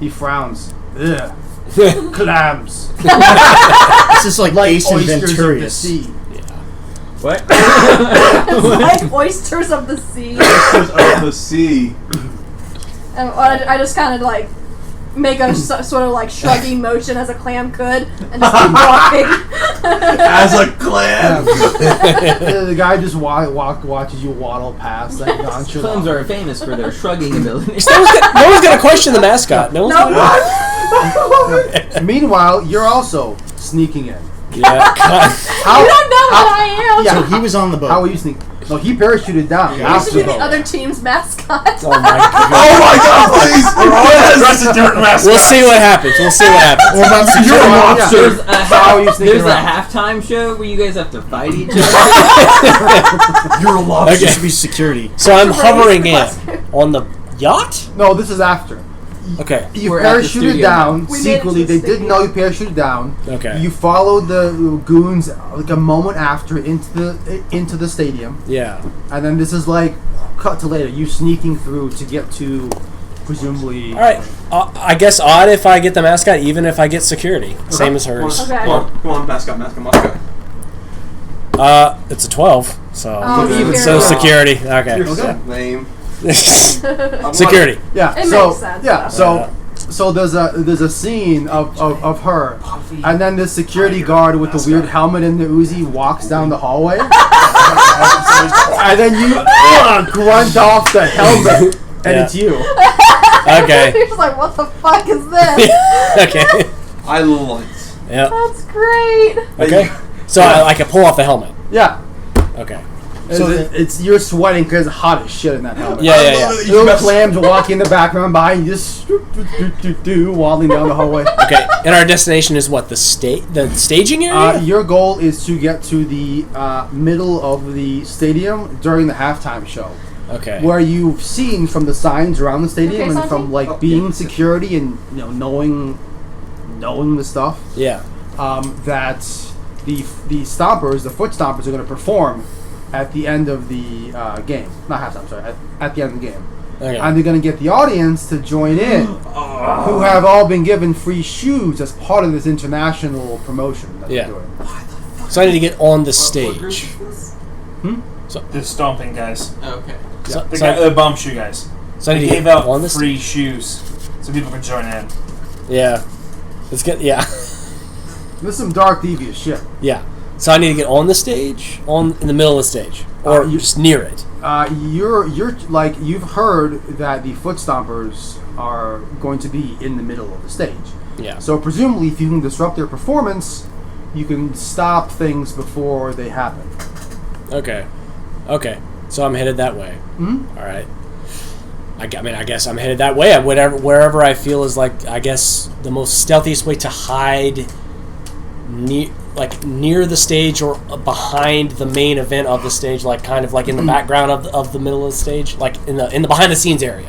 He frowns. Ugh. Clams. This is like Ace and oysters of the Venturious. sea. What? It's like oysters of the sea. Oysters of the sea. And I just kind of like make a sort of like shrugging motion as a clam could, and just keep walking. As a clam. The guy just watches you waddle past like Clams nonchalant. are famous for their shrugging ability. No one's gonna question the mascot. No one's No. gonna. Meanwhile, you're also sneaking in. Yeah. God. How, You don't know what I am. Yeah. So he was on the boat. How are you sneaking? No, he parachuted down. You should be the Absolutely. other team's mascot. Oh my god. Oh my god, please! Yes! Dress a different mascot. We'll see what happens. We'll see what happens. What about You're a security? monster. There's How are you sneaking there's a around? halftime show where you guys have to fight each other. You're a lobster. It should be security. So I'm Release hovering the in busker. on the yacht. No, this is after. Okay. You We're at the parachuted studio down now. We made it secretly. to the They didn't studio. know you parachuted down. Okay. You followed the goons like a moment after into the stadium, Yeah. and then this is like cut to later. You sneaking through to get to presumably. All right. I guess odd if I get the mascot, even if I get security. Same as hers. Okay. Come on, mascot. It's a 12. So Oh, security. so security. Okay. You're Okay. so lame. Security. Yeah. It so makes sense, yeah. though. So there's a scene of her, and then the security guard with the weird helmet and the Uzi walks down the hallway, and then you grunt off the helmet, and Yeah. it's you. Okay. He's like, what the fuck is this? Okay. I love it. Yep. That's great. Okay. So I can pull off the helmet. Yeah. Okay. So it's you're sweating because it's hot as shit in that helmet. Yeah. Little clams walking in the background behind you, just waddling down the hallway. Okay. And our destination is what? The staging area? Your goal is to get to the middle of the stadium during the halftime show, Okay. where you've seen from the signs around the stadium Okay, and Santi? from like being security and knowing the stuff Yeah. that the stompers, the foot stompers, are going to perform at the end of the game. Not halftime, sorry. At the end of the game. Okay. And they're going to get the audience to join in, who have all been given free shoes as part of this international promotion that Yeah. they're doing. So I need to get on the stage. The stomping guys. Okay. So, The, so, the bum shoe guys. so I They need to gave get out on the free stage. shoes so people could join in. Yeah. It's good. Yeah. This is some dark, devious shit. Yeah. So I need to get on the stage, in the middle of the stage, or you- just near it. You're like you've heard that the foot stompers are going to be in the middle of the stage. Yeah. So presumably, if you can disrupt their performance, you can stop things before they happen. Okay. Okay. So I'm headed that way. Mhm. All right. I guess I'm headed that way. Wherever I feel is like, I guess, the most stealthiest way to hide, near the stage or behind the main event of the stage, like kind of like in the background of the middle of the stage, like in the behind the scenes area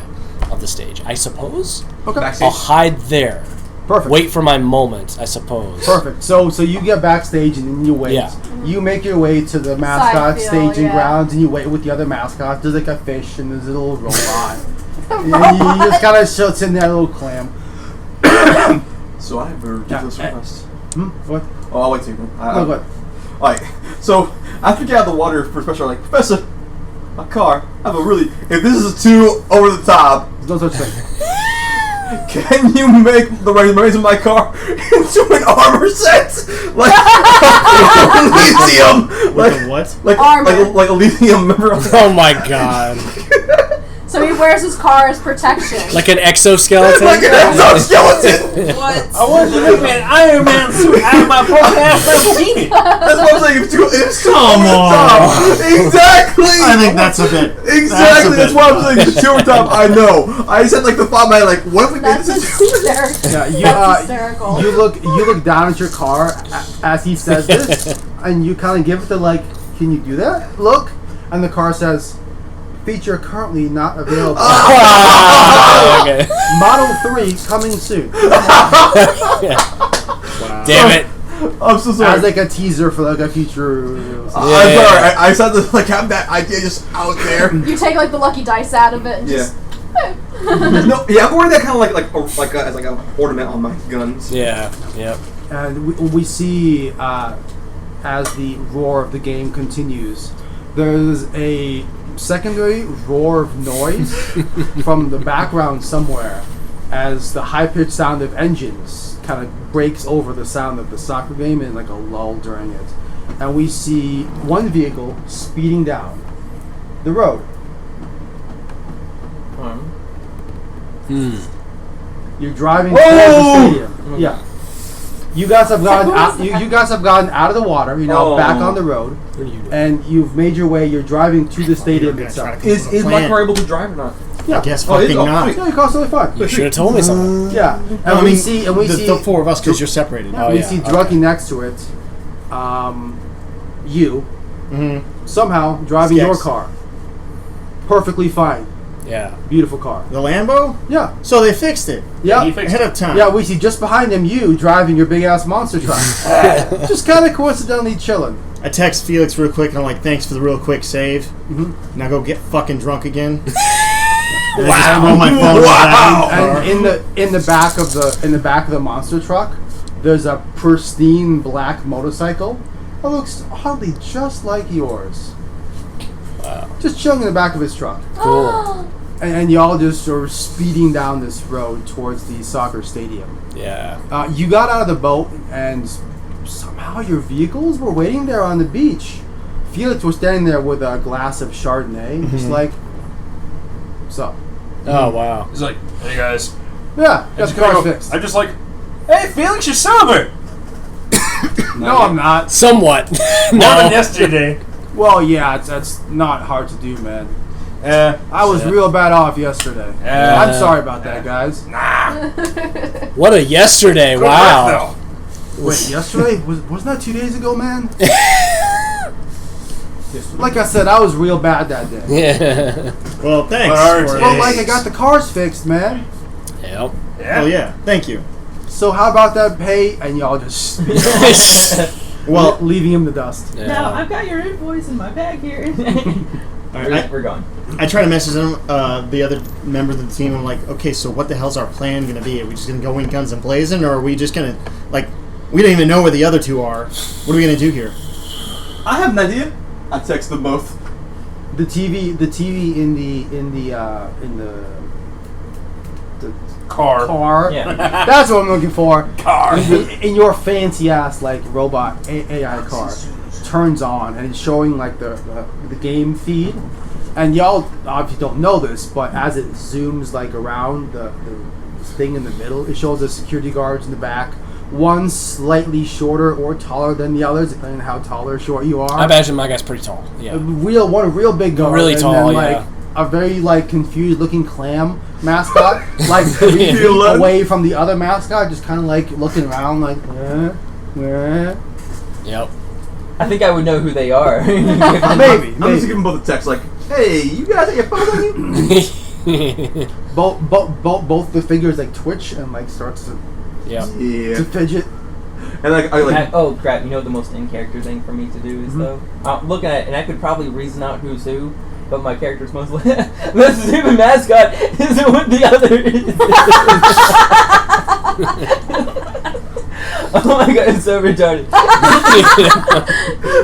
of the stage. I suppose Okay. I'll hide there. Perfect. Wait for my moment. I suppose. Perfect. So you get backstage and then you wait. Yeah. You make your way to the mascot field, staging yeah. grounds and you wait with the other mascots. There's like a fish and there's a little robot. And you just kind of sits in that little clam. So I have a ridiculous request. What? Oh, I'll wait till you. What? Alright, so after you get out of the water for Professor, like, Professor, my car, I have a really, if this is too over the top, There's no such thing. can you make the remains of my car into an armor set? Like, lithium! Like a what? Like, Armor. like a lithium, remember? Oh my god! So he wears his car as protection. Like an exoskeleton. Like an exoskeleton! What? I want you to make an Iron Man suit out of my broken ass Lamborghini. That's what I'm saying, it's too Come over the on. top. Exactly! I think that's a bit. Exactly, that's what I'm saying, it's too over the top, I know. I just had like the thought in my head, like, what if we made That's this hysterical. Yeah, That's hysterical. you look down at your car as he says this, and you kind of give it the like, can you do that? Look, and the car says, feature currently not available. Okay. Model 3 coming soon. Damn it. I'm so sorry. As like a teaser for like a future. I'm sorry, I just had to like have that idea just out there. You take like the lucky dice out of it and Yeah. just. No, yeah, I'm wearing that kind of like as like an ornament on my guns. Yeah. Yep. And we see as the roar of the game continues, there's a secondary roar of noise from the background somewhere as the high-pitched sound of engines kind of breaks over the sound of the soccer game in like a lull during it. And we see one vehicle speeding down the road. You're driving towards the stadium. Yeah. You guys have gotten out. You guys have gotten out of the water. You're now back on the road, What are you doing? and you've made your way. You're driving to the stadium itself. Is my car able to drive or not? Yeah. I guess Oh, it is? fucking Oh, not. sweet. Yeah, your car's totally fine. You should have told me something. Yeah, and No, I we mean, see the four of us because you're separated. Oh, we yeah, see okay. Drunky next to it. You Mm-hmm. somehow driving your Yes. car, perfectly fine, Yeah. beautiful car. The Lambo? Yeah, So they fixed it yeah. He fixed ahead it. of time. Yeah, we see just behind him you driving your big ass monster truck. Just kind of coincidentally chilling. I text Felix real quick and I'm like, thanks for the real quick save. Now go get fucking drunk again. And I just roll my phone out. And in the back of the monster truck, there's a pristine black motorcycle that looks oddly just like yours. Wow. Just chilling in the back of his truck. Cool. And y'all just sort of speeding down this road towards the soccer stadium. Yeah. You got out of the boat, and somehow your vehicles were waiting there on the beach. Felix was standing there with a glass of Chardonnay, just like, so. Oh wow. He's like, hey guys. Yeah, got Just the car's go- fixed. I'm just like, hey Felix, you're sober. No, I'm not. Somewhat. More than No. yesterday. Well, yeah, that's not hard to do, man. I was Yeah. real bad off yesterday. Yeah. I'm sorry about that, guys. What a yesterday! Wow. Wait, yesterday? Wasn't that 2 days ago, man? Like I said, I was real bad that day. Yeah. Well, thanks. Priorities. for- Well, like, I got the cars fixed, man. Yep. Yeah. Oh, yeah. Thank you. So how about that pay? And y'all just Well, leaving him the dust. No, Yeah. I've got your invoice in my bag here. I- We're gone. I try to message them, the other members of the team. I'm like, okay, so what the hell's our plan going to be? Are we just going to go in guns and blazing, or are we just going to, like, we don't even know where the other two are. What are we going to do here? I have an idea. I text them both. The TV in the Car. car. Yeah. That's what I'm looking for. Car. In your fancy ass like robot AI car turns on and it's showing like the game feed, and y'all obviously don't know this, but as it zooms like around the thing in the middle, it shows the security guards in the back. One slightly shorter or taller than the others, depending on how tall or short you are. I imagine my guy's pretty tall. A Yeah. real big guard, Really and tall, then, yeah. like a very like confused looking clam mascot, like 3 feet Yeah. away from the other mascot, just kind of like looking around, like. Yep. I think I would know who they are. Maybe. I'm just giving both a text like, hey, you guys have your phones on you? Both the figures like twitch and like starts to Yep. Yeah. fidget. And like, I like, Oh crap! You know what the most in-character thing for me to do is though? I'm looking at it, and I could probably reason out who's who, but my character's mostly the stupid mascot isn't what the other is. Oh my god, it's so retarded.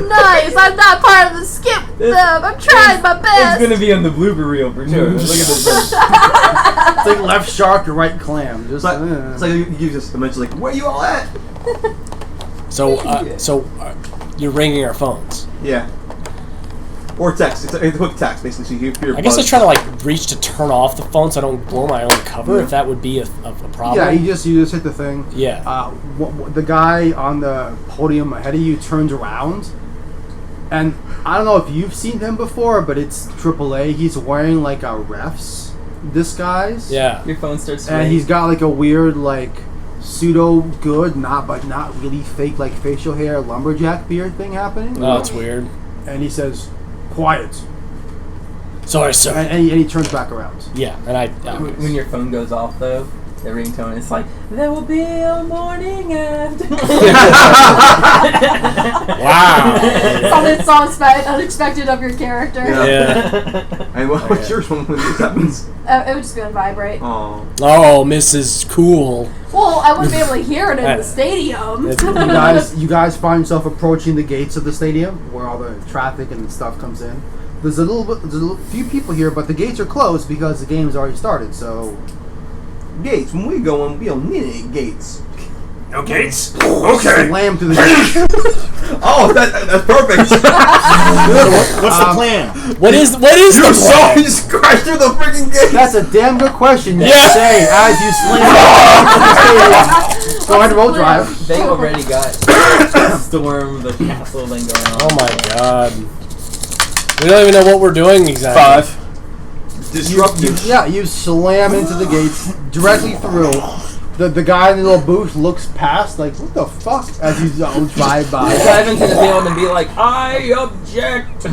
Nice. I'm not part of the skip them. I'm trying my best. It's gonna be on the blooper reel for sure. Look at this. It's like left shark, right clam. Just it's like you just mention like, where you all at? So you're ringing our phones. Yeah. Or text. It's a quick text, basically. So you hear I guess I buzz. try to like reach to turn off the phone so I don't blow my own cover. If that would be a problem. yeah, you just hit the thing. Yeah. The guy on the podium ahead of you turns around, and I don't know if you've seen him before, but it's AAA. He's wearing like a ref's disguise. Yeah. Your phone starts And he's got like a weird like pseudo good, not really fake like facial hair lumberjack beard thing happening. Oh, it's weird. And he says, "Quiet," Sorry, sir. and he turns back around. Yeah, and I. When your phone goes off though, the ringtone is like, "There will be a morning after." Wow. Something unexpected of your character. Yeah. And what's yours when this happens? It would just be on vibrate. Oh. Oh, Mrs. Cool. Well, I wouldn't be able to hear it in the stadium. You guys find yourself approaching the gates of the stadium where all the traffic and stuff comes in. There's a few people here, but the gates are closed because the game's already started. So Gates. When we going, we don't need any gates. No gates? Okay. slam through the gates. Oh, that's perfect. What's the plan? What is the You saw plan? me just crash through the freaking gate. That's a damn good question. You Yeah. say as you slam through the stadium. Go ahead and roll drive. They already got storm the castle thing going on. Oh my god. We don't even know what we're doing exactly. 5. Disruptive. Yeah, you slam into the gates directly through. The guy in the little booth looks past, like, what the fuck, as you drive by. Dive into the field and be like, I object.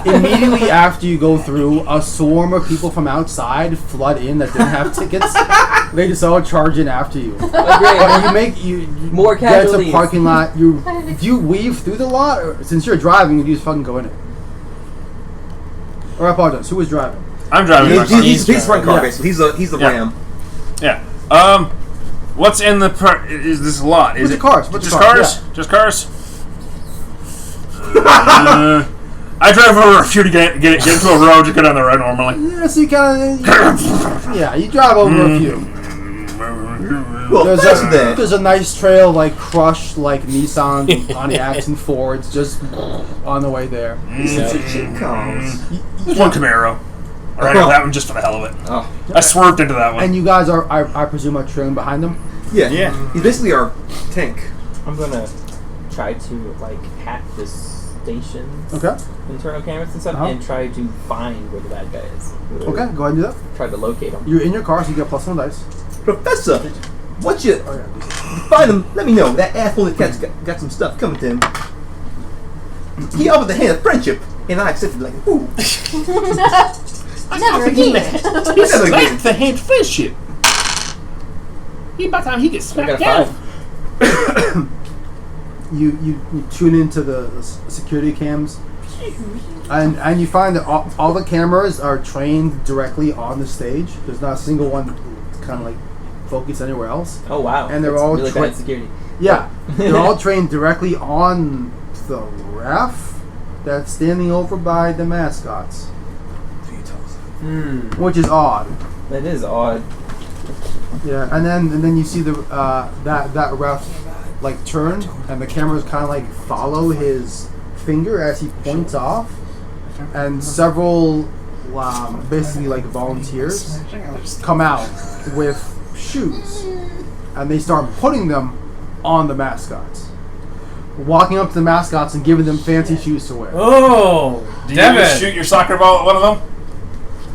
Immediately after you go through, a swarm of people from outside flood in that didn't have tickets. They just all charge in after you. But you More get to casualties. the parking lot. Do you weave through the lot? Or, since you're driving, you just fucking go in it. Or I apologize, who was driving? I'm driving. my car. He's front car, Yeah. basically. He's the Yeah. ram. Yeah. What's in the is this a lot? Is What's it the cars? What's just the cars? cars? Just cars? I drive over a few to get into a road to go down the road normally. Yeah, so you kind of... Yeah, you drive over a few. Well, There's that's a, that. there's a nice trail, like, crushed, like, Nissan, Pontiacs, and Fords just on the way there. There's one Camaro. I ran over that one just for the hell of it. Oh. I swerved into that one. And you guys are, I presume, are trailing behind them? Yeah. Yeah. He's basically our tank. I'm gonna try to like hack this station's Okay. internal cameras and stuff Uh-huh. and try to find where the bad guy is. Okay, go ahead and do that. Try to locate him. You're in your car, so you get +1 dice. Professor, once you find him, let me know. That asshole in the cat's got some stuff coming to him. He offered the hand of friendship, and I accepted like, ooh. Never again. He's never again. The hand of friendship. By the time he gets I got smacked a down. 5. You tune into the security cams, and you find that all the cameras are trained directly on the stage. There's not a single one kind of like focused anywhere else. Oh wow. And they're That's all really bad security. Yeah, they're all trained directly on the ref that's standing over by the mascots, which is odd. That is odd. Yeah, and then you see the that ref like turn, and the cameras kind of like follow his finger as he points off, and several basically like volunteers come out with shoes, and they start putting them on the mascots, walking up to the mascots and giving them fancy shoes to wear. Oh, Do Devin. you shoot your soccer ball at one of them?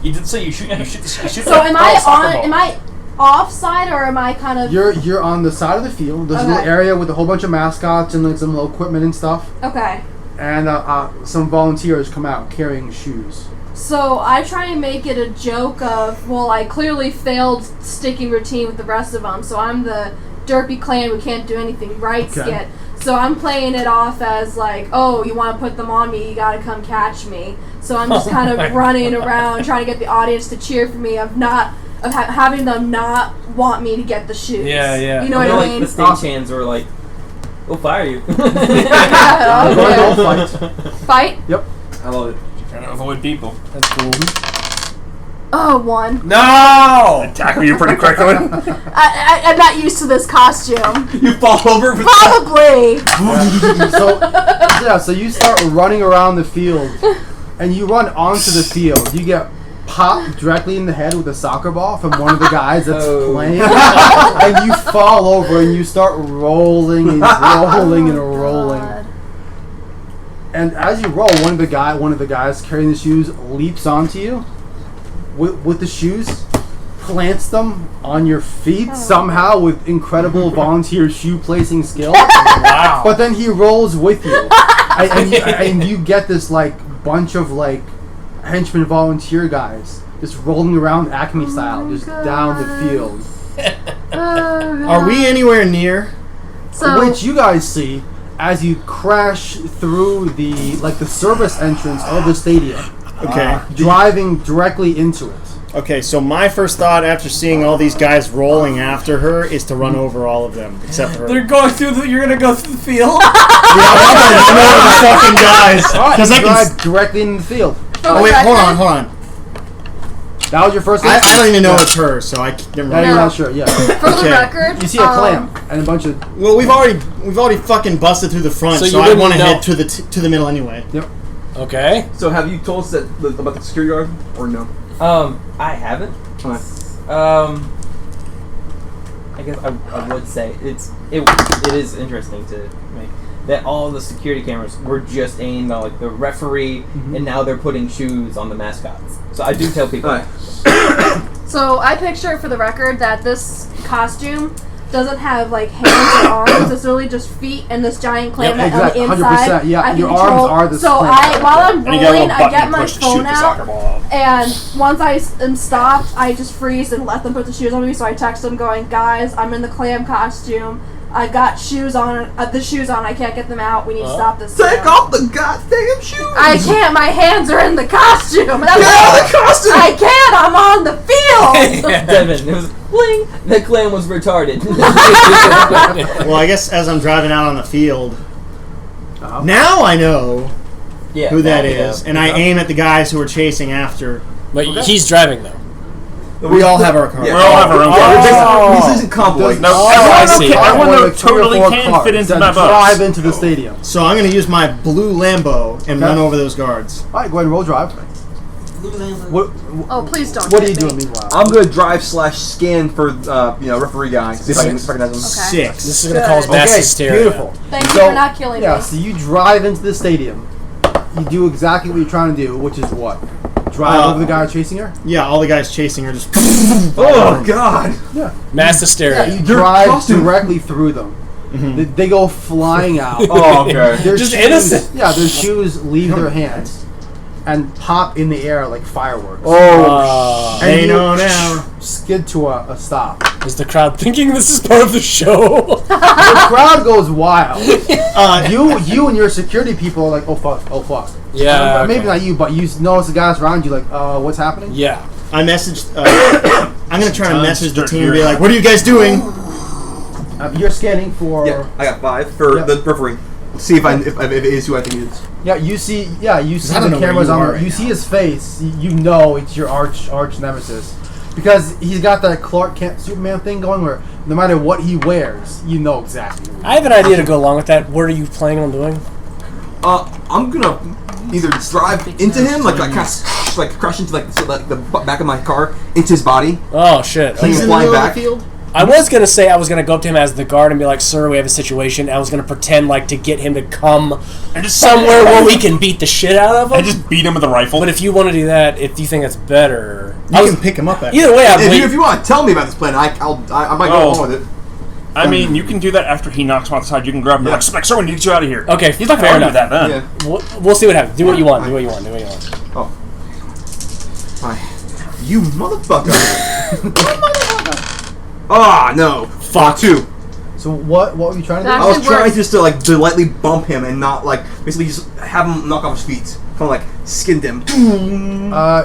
You did say you shoot. You shoot. So am I on? Am I offside or am I kind of? You're on the side of the field. There's a little Okay. area with a whole bunch of mascots and like some little equipment and stuff. Okay. And some volunteers come out carrying shoes. So I try and make it a joke of, well, I clearly failed sticking routine with the rest of them, so I'm the derpy clan who can't do anything right Okay. skit. So I'm playing it off as like, oh, you want to put them on me, you gotta come catch me. So I'm just kind of running around trying to get the audience to cheer for me, of having them not want me to get the shoes. Yeah, yeah. You know what I like mean? the stage hands were like, we'll fire you. Go ahead and roll fight. Fight? I love it. Trying to avoid people. That's cool. Oh, 1. No! Tackle you pretty quickly. I'm not used to this costume. You fall over with Probably. So you start running around the field, and you run onto the field. You get popped directly in the head with a soccer ball from one of the guys that's Oh. playing, and you fall over and you start rolling and rolling and rolling. God. And as you roll, one of the guys carrying the shoes leaps onto you with the shoes, plants them on your feet somehow with incredible volunteer shoe placing skill. Wow. But then he rolls with you, and you get this like bunch of like henchmen volunteer guys just rolling around Acme style, just down the field, Are we anywhere near? So, which you guys see as you crash through the service entrance of the stadium, Okay. driving directly into it. Okay, so my first thought after seeing all these guys rolling after her is to run over all of them, except her. They're going through you're gonna go through the field? I'm gonna run over the fucking guys. Because I You can. drive directly in the field. Oh wait, hold on. That was your first. I don't even know it's her, so I never Now mind. you're not sure. Yeah. for the okay. record, You see a clam and a bunch of. Well, we've already fucking busted through the front, So so, you I wouldn't want to know. head to the middle anyway. Okay. So have you told us about the security guard or no? I haven't. Okay. I guess I would say it is interesting to make that all the security cameras were just aimed on like the referee, and now they're putting shoes on the mascots. So I do tell people. So I picture, for the record, that this costume doesn't have like hands or arms. It's really just feet and this giant clam Yep, on the exactly, inside. 100%, yeah, I can your control. arms are the So clam. while I'm And you got a rolling, little I get button my push to shoot phone the soccer out, ball out. and once I am stopped, I just freeze and let them put the shoes on me. So I text them going, "Guys, I'm in the clam costume. I got shoes on. The shoes on. I can't get them out. We need to stop this. Take now." off the goddamn shoes. I can't. My hands are in the costume. That's Get out of the costume. I can't. I'm on the field. Devin, it was bling. The clam was retarded. Well, I guess as I'm driving out on the field, now I know Yeah, who that now we is, know. and I aim at the guys who are chasing after. But he's driving though. We all have our cars. Yeah. We all have our own cars. This isn't convoy. No, Oh, I see. everyone Like that totally 3 or 4 can cars fit into that my drive bus. into the stadium. So I'm going to use my blue Lambo and Okay. run over those guards. All right, go ahead and roll drive. What, Oh, please don't. what are hit you me. doing meanwhile? I'm gonna drive/scan for referee guy. See if I can recognize him. Okay. Six. This is gonna cause mass Okay, hysteria. beautiful. Thank you So, for not killing Yeah, me. so you drive into the stadium. You do exactly what you're trying to do, which is what? Drive over the guy chasing her? Yeah, all the guys chasing are just. Oh God! Mass Yeah, hysteria. you Your drive costume. directly through them. They go flying out. Oh, okay. Their Just shoes, innocent. Yeah, their shoes leave their hands and pop in the air like fireworks. Oh, And They you know now. skid to a stop. Is the crowd thinking this is part of the show? The crowd goes wild. Uh, You and your security people are like, oh fuck, oh fuck. Yeah, okay. Maybe not you, but you notice the guys around you like, what's happening? Yeah. I messaged. I'm going to try and message the team and be Here. like, what are you guys doing? You're scanning for. yeah. I got 5 for Yep. the referee. See if if it is who I think it is. Yeah, you see. Yeah, you see I don't the know where cameras you on. are You right see now. his face. You know it's your arch nemesis, because he's got that Clark Kent Superman thing going where no matter what he wears, you know exactly. Who he is. I have an idea to go along with that. What are you planning on doing? I'm gonna either drive into him, like kind of like crash into the back of my car into his body. Oh shit. He's He's in the flying middle back. of the field. I was gonna say I was gonna go up to him as the guard and be like, "Sir, we have a situation." I was gonna pretend like to get him to come somewhere where we can beat the shit out of him. I just beat him with a rifle. But if you want to do that, if you think that's better, You can pick him up. either way, I'm If you want to tell me about this plan, I might go along with it. I mean, you can do that after he knocks him off the side. You can grab him. Yeah. Like, sir, we need to get you out of here. Okay, He's not fair going to argue enough. that then. Yeah. We'll see what happens. Do what you want. Do what you want. Do what you want. Oh. Hi. You motherfucker. Ah, no. Fuck. 2. So what were you trying to do? That- I was Actually trying works. just to to lightly bump him and not basically just have him knock off his feet. Kind of skinned him.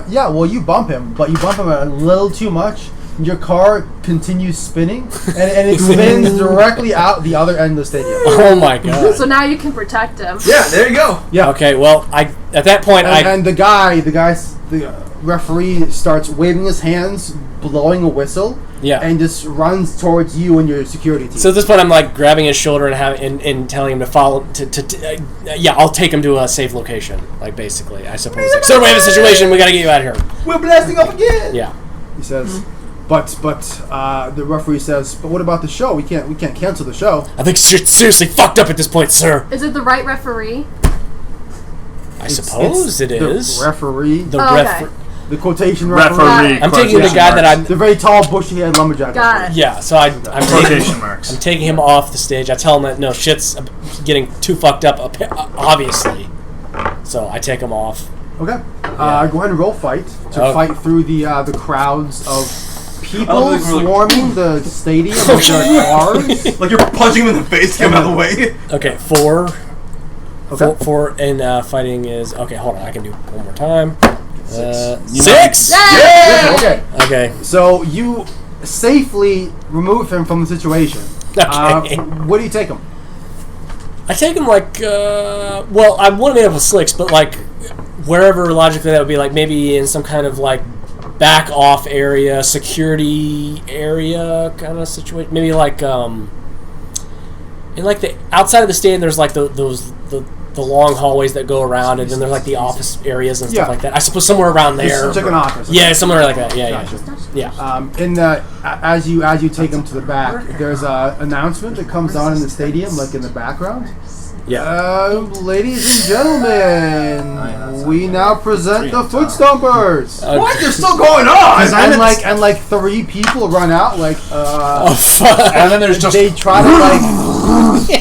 Yeah, well, you bump him, but you bump him a little too much. Your car continues spinning, and it spins directly out the other end of the stadium. Oh my god. So now you can protect him. Yeah, there you go. Yeah. Okay, well, at that point, And the referee starts waving his hands, blowing a whistle, Yeah. and just runs towards you and your security team. So at this point, I'm like grabbing his shoulder and telling him to follow. Yeah, I'll take him to a safe location. Like basically, I suppose. Like, sir, we have a situation. We got to get you out of here. We're blasting off again. Yeah. He says, but the referee says, but what about the show? We can't cancel the show. I think shit's seriously fucked up at this point, sir. Is it the right referee? I suppose it is. The referee, The Oh, ref. okay. the quotation referee. Referee. I'm taking the quotation guy that marks. I'm. The very tall, bushy-headed lumberjack. Got it. Yeah. So I'm Quotation marks. taking him off the stage. I tell him that no shit's getting too fucked up. Obviously. So I take him off. Okay. Go ahead and roll fight to Oh. fight through the crowds of people Oh, they're really- swarming the stadium with their cars. Like you're punching him in the face, get him out of the way. Okay, 4. Okay. Four and fighting is okay. Hold on, I can do one more time. 6. Yeah! Okay. Okay. So you safely remove him from the situation. Okay. Where do you take him? I take him like, well, I want to be able to slicks, but like wherever logically that would be, like maybe in some kind of like back off area, security area kind of situation. Maybe like in like the outside of the stadium, there's like the the long hallways that go around, and then there's like the office areas and stuff Yeah. like that. I suppose somewhere around there. It's like an office. Yeah, somewhere like that. Yeah, Gotcha. yeah. In the as you take them to the back, there's a announcement that comes on in the stadium, like in the background. Yeah. Ladies and gentlemen, we now present the Foot Stompers. What? They're still going on! And like 3 people run out, like Oh fuck! And then there's just they try to like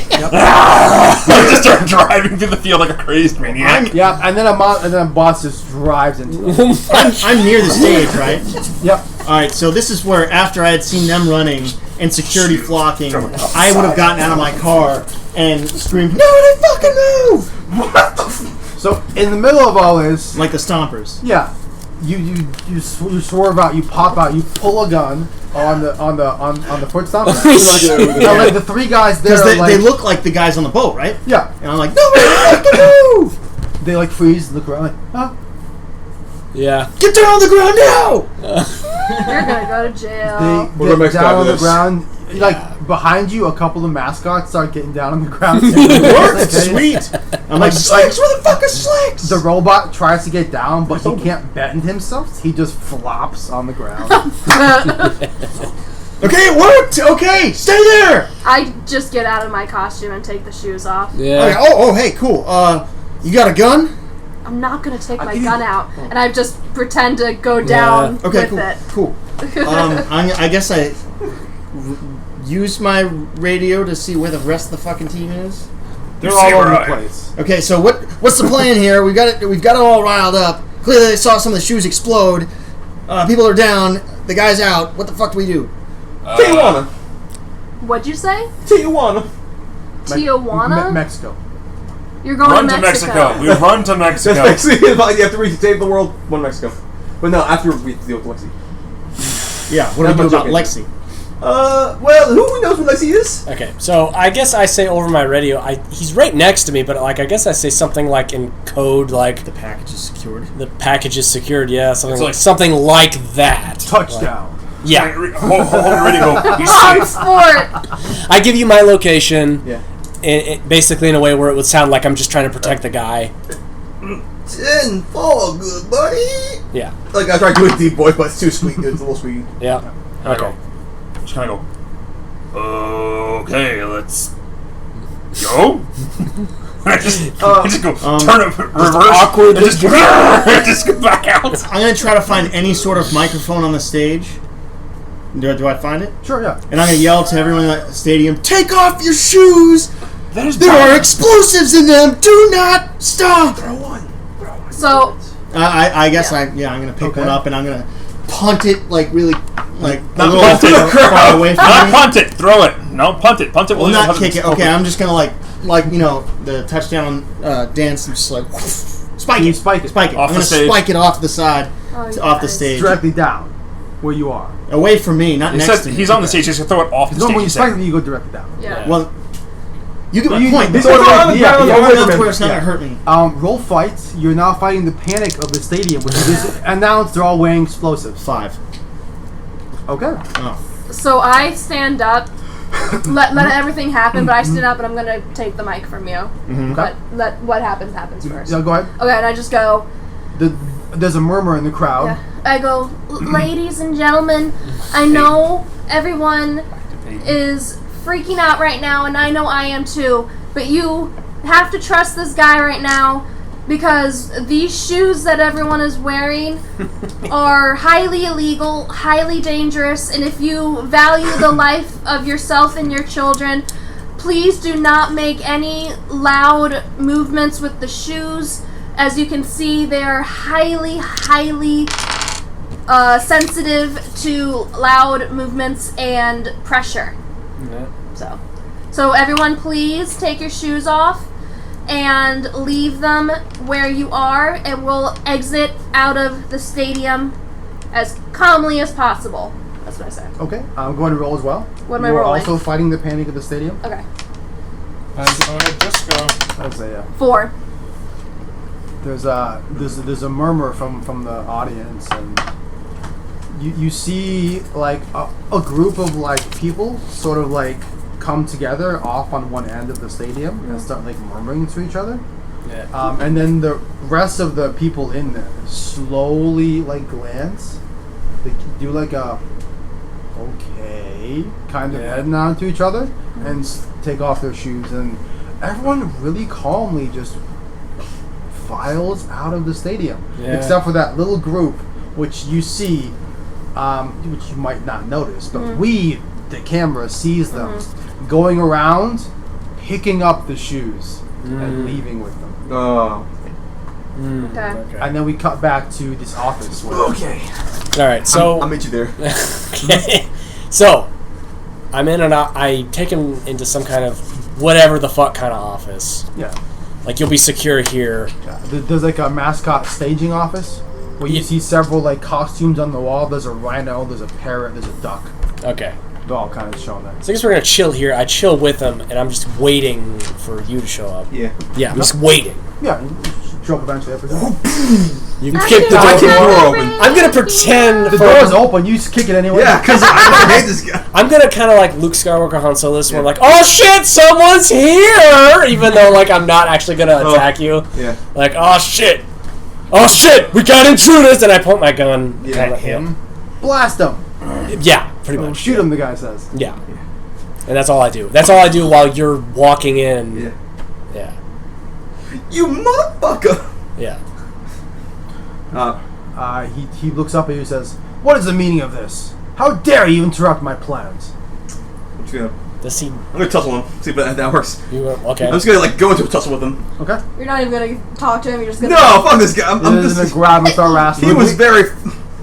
just start driving through the field like a crazed maniac. yeah, and then a boss just drives into them. I'm near the stage, right? Yep. Alright, so this is where, after I had seen them running and security flocking, I would have gotten out of my car and screamed, "No, they fucking move!" So in the middle of all this, Like the Stompers. yeah, you swerve out, you pop out, you pull a gun on the Foot Stompers. Like the 3 guys there, Because are they like, look like the guys on the boat, right? yeah, And I'm like, "No, they fucking move!" they like freeze, look around, like, huh? Yeah. Get down on the ground now! You're gonna go to jail. They We're gonna get down on the this. ground. Like behind you, a couple of mascots start getting down on the ground. It worked! Okay. Sweet! I'm like, Slicks, where the fuck is Slicks? The robot tries to get down, but he can't bend himself. He just flops on the ground. Okay, it worked! Okay, stay there! I just get out of my costume and take the shoes off. Yeah. Okay, oh, hey, cool. You got a gun? I'm not gonna take my give you- gun out, and I just pretend to go down Okay, with cool. it. Cool. I guess I use my radio to see where the rest of the fucking team is. They're all over the place. Okay, so what's the plan here? We've got it all riled up. Clearly, they saw some of the shoes explode. People are down. The guy's out. What the fuck do we do? Tijuana. What'd you say? Tijuana. Tijuana? Mexico. You're going Run to to Mexico. Mexico. We run to That's Mexico. basically about you have to reach save the world, one Mexico. But no, after we deal with Lexi. Yeah, what do we do That's about okay. Lexi? Well, who knows where Lexi is? Okay, so I guess I say over my radio. He's right next to me, but like I guess I say something like in code, like The package is secured. the package is secured. Yeah, something It's something like that. Touchdown. Yeah, Hold your radio. You On see. sport! I give you my location. Yeah. Basically in a way where it would sound like I'm just trying to protect the guy. 10, fall good, buddy. Yeah, Like I tried doing deep voice, but it's too sweet. It's a little sweet. yeah. Okay. Just kind of go. Okay, let's go. I just go turn it reverse. awkward And just, just go back out. I'm gonna try to find any sort of microphone on the stage. Do I find it? Sure, yeah. And I'm gonna yell to everyone in the stadium, "Take off your shoes! That is There are explosives in them! Do not stop!" So, I guess I'm gonna pick Okay. one up and I'm gonna punt it like really like a Not little punt it. far away from Not me. punt it. Throw it. No, punt it. Punt it. Well, not kick it. Okay, I'm just gonna like the touchdown dance and just like spike You it, spike it. spike it. Off I'm the gonna stage. spike it off the side, oh, you off the guys. stage, Directly down, where you are. away from me, not He next says to me. he's on the stage. He's gonna throw it off the No, stage. when you he spike said. it, you go directly down. Yeah. Well, you get my You- point. this But is Throw it on the yeah, ground, yeah, away enough from where him. it's not Yeah. gonna hurt me. Roll fights. You're now fighting the panic of the stadium, which is announced they're all wearing explosives. 5. Okay. Oh. So I stand up, let everything happen, but I stand up and I'm gonna take the mic from you. But let what happens first. Yeah, go ahead. Okay, and I just go, There's a murmur in the crowd. yeah. I go, ladies and gentlemen, I know everyone is freaking out right now, and I know I am too, but you have to trust this guy right now because these shoes that everyone is wearing are highly illegal, highly dangerous, and if you value the life of yourself and your children, please do not make any loud movements with the shoes. As you can see, they are highly sensitive to loud movements and pressure. So everyone, please take your shoes off and leave them where you are, and we'll exit out of the stadium as calmly as possible. That's what I say. Okay. I'm going to roll as well. What am I You're rolling? also fighting the panic of the stadium. Okay. Disco. That's a 4. there's a murmur from the audience, and you see like a group of like people sort of like come together off on one end of the stadium and start like murmuring to each other. And then the rest of the people in there slowly like glance. They do like a okay kind of head nod to each other and take off their shoes, and everyone really calmly just files out of the stadium, except for that little group which you see, which you might not notice, but the camera sees them going around, picking up the shoes and leaving with them. Oh. Okay. And then we cut back to this office. Where Okay. All right, so I'll meet you there. okay. So I'm in and I take him into some kind of whatever the fuck kind of office. Yeah. Like you'll be secure here. There's like a mascot staging office where you see several like costumes on the wall. There's a rhino, there's a parrot, there's a duck. Okay. They're all kind of shown there. So I guess we're gonna chill here. I chill with him, and I'm just waiting for you to show up. Yeah. Yeah, I'm just waiting. Yeah, you show up eventually. You Not kick the doing I door. kick the door that, open. man. I'm gonna pretend The for. door's open. You just kick it anyway. Yeah, because I hate this guy. I'm gonna kind of like Luke Skywalker, Han Solo. This one, like, oh shit, someone's here. Even though like I'm not actually gonna attack you. Yeah. Like, oh shit, we got intruders, and I point my gun Yeah. at him. Blast him. Yeah, pretty much. Shoot him. The guy says. Yeah. And that's all I do. That's all I do while you're walking in. Yeah. Yeah. You motherfucker. Yeah. He looks up at you and says, "What is the meaning of this? How dare you interrupt my plans?" I'm just gonna. Does he? I'm gonna tussle him. See if that works. Okay. I'm just gonna like go into a tussle with him. Okay. You're not even gonna talk to him. You're just gonna. No, fuck this guy. I'm You're just. gonna grab and start wrestling. He was very.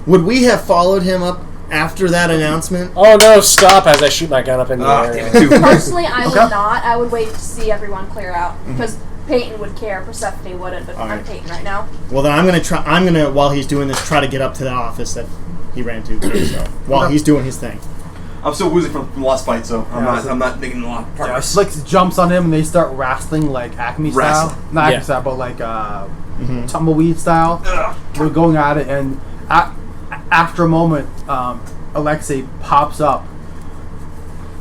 Would we have followed him up after that announcement? Oh no! Stop! As I shoot my gun up in the Ah, air. damn it, dude. Personally, I would Okay. not. I would wait to see everyone clear out because Peyton would care. Persephone wouldn't, but I'm Alright. Peyton right now. Well, then I'm gonna try. I'm gonna, while he's doing this, try to get up to the office that he ran to. So while he's doing his thing. I'm still woozy from the last fight, so I'm Yeah, not. so- I'm not making a lot of Yeah, progress. Slicks jumps on him and they start wrestling like Acme style. Wrestling. Not Acme Yeah. style, but like tumbleweed style. They're going at it, and after a moment, Alexei pops up.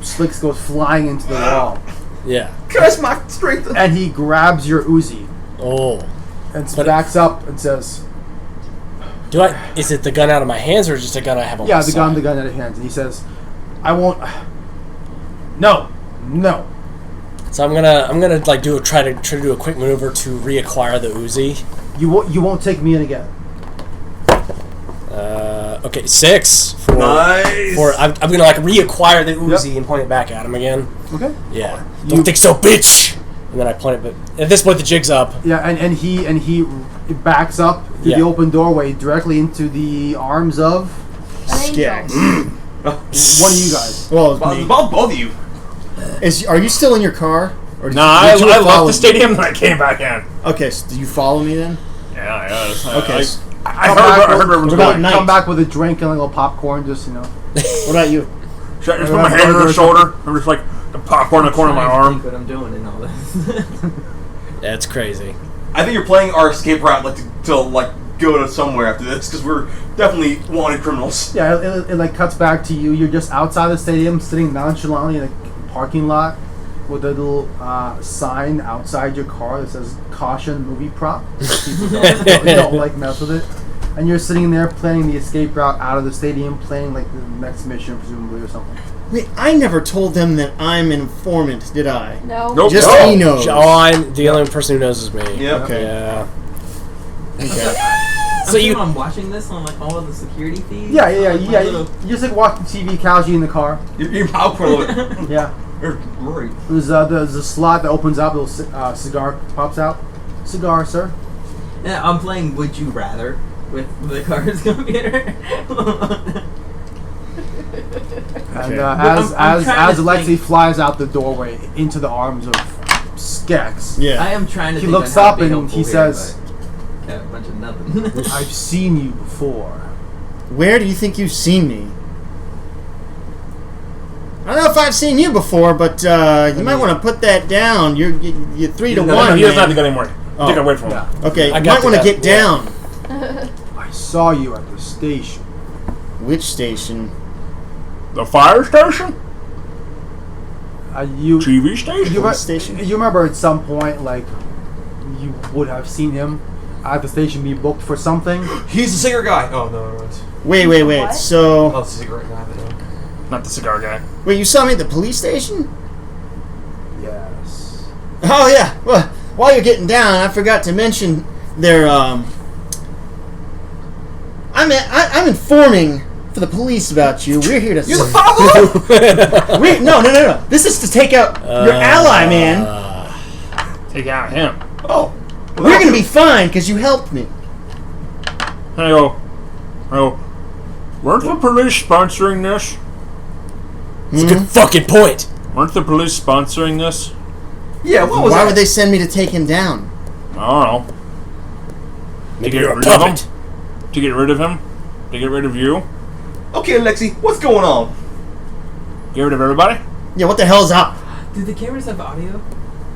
Slicks goes flying into the wall, Yeah. Curse my strength. and he grabs your Uzi Oh. and But- backs up and says, Do I? Is it the gun out of my hands or just a gun I have on "Yeah, my the side? gun at his hands." And he says, "I won't. No. So I'm gonna like try to do a quick maneuver to reacquire the Uzi. You won't take me in again." Okay, 6 for. Nice. I'm gonna like reacquire the Uzi and point it back at him again. Okay. Yeah. Don't think so, bitch. And then I point it, but at this point the jig's up. Yeah, and he backs up through Yeah. the open doorway directly into the arms of An Yeah. angel. one of you guys. Well, it's me. Both of you. Are you still in your car? Or did Nah, did you I follow left the me? stadium and I came back in. Okay, so do you follow me then? Yeah. Okay. I Come heard back everyone's with- about going. night? Come back with a drink and a little popcorn, just What about you? Should I just put my hand on her shoulder? I'm just like the popcorn in the corner of my Trying to arm. think what I'm doing and all this. That's crazy. I think you're playing our escape route like to like go to somewhere after this because we're definitely wanted criminals. Yeah, it like cuts back to you. You're just outside the stadium, sitting nonchalantly in a parking lot with a little sign outside your car that says "Caution Movie Prop." People don't like mess with it. And you're sitting there planning the escape route out of the stadium, planning like the next mission, presumably, or something. Wait, I never told them that I'm an informant, did I? No. Nope. Just No. he knows. Oh, I'm the only person who knows is me. Yeah. Okay. Yeah. Okay. So you- I'm watching this on like all of the security feeds. Yeah. Like, my little- You just like watching TV casually in the car. You're out for a little bit. Yeah. You're worried. There's a slot that opens up. A little cigar pops out. Cigar, sir. Yeah, I'm playing Would You Rather with the Cars computer. And I'm trying as to Alexei think- flies out the doorway into the arms of Skex, Yeah. I am trying to. he think looks on how up to be and helpful he here, says, but got a bunch of nothing. "I've seen you before." Where do you think you've seen me? I don't know if I've seen you before, but you might want to put that down. You're 3 to No, 1. he doesn't have to man. go anymore. Oh. I think I wait for him. Yeah. Okay, I you got might to want to that, get yeah. down. I saw you at the station. Which station? The fire station? You TV station? you, Police station? you remember at some point, like you would have seen him at the station be booked for something. He's the singer guy. Oh no, it's Wait. What? So, the cigarette guy. Not the cigar guy. wait, you saw me at the police station? Yes. Oh yeah. Well, while you're getting down, I forgot to mention their I'm informing for the police about you. We're here to. You're the father. No. This is to take out your ally, man. Take out him. Oh, We're gonna be fine because you helped me. I go, weren't the police sponsoring this? It's a good fucking point. Weren't the police sponsoring this? yeah. What was Why that? would they send me to take him down? I don't know. Maybe get you're a rid of puppet. To get rid of him? To get rid of you? Okay, Lexi, what's going on? Get rid of everybody? Yeah, what the hell's up? Do the cameras have audio?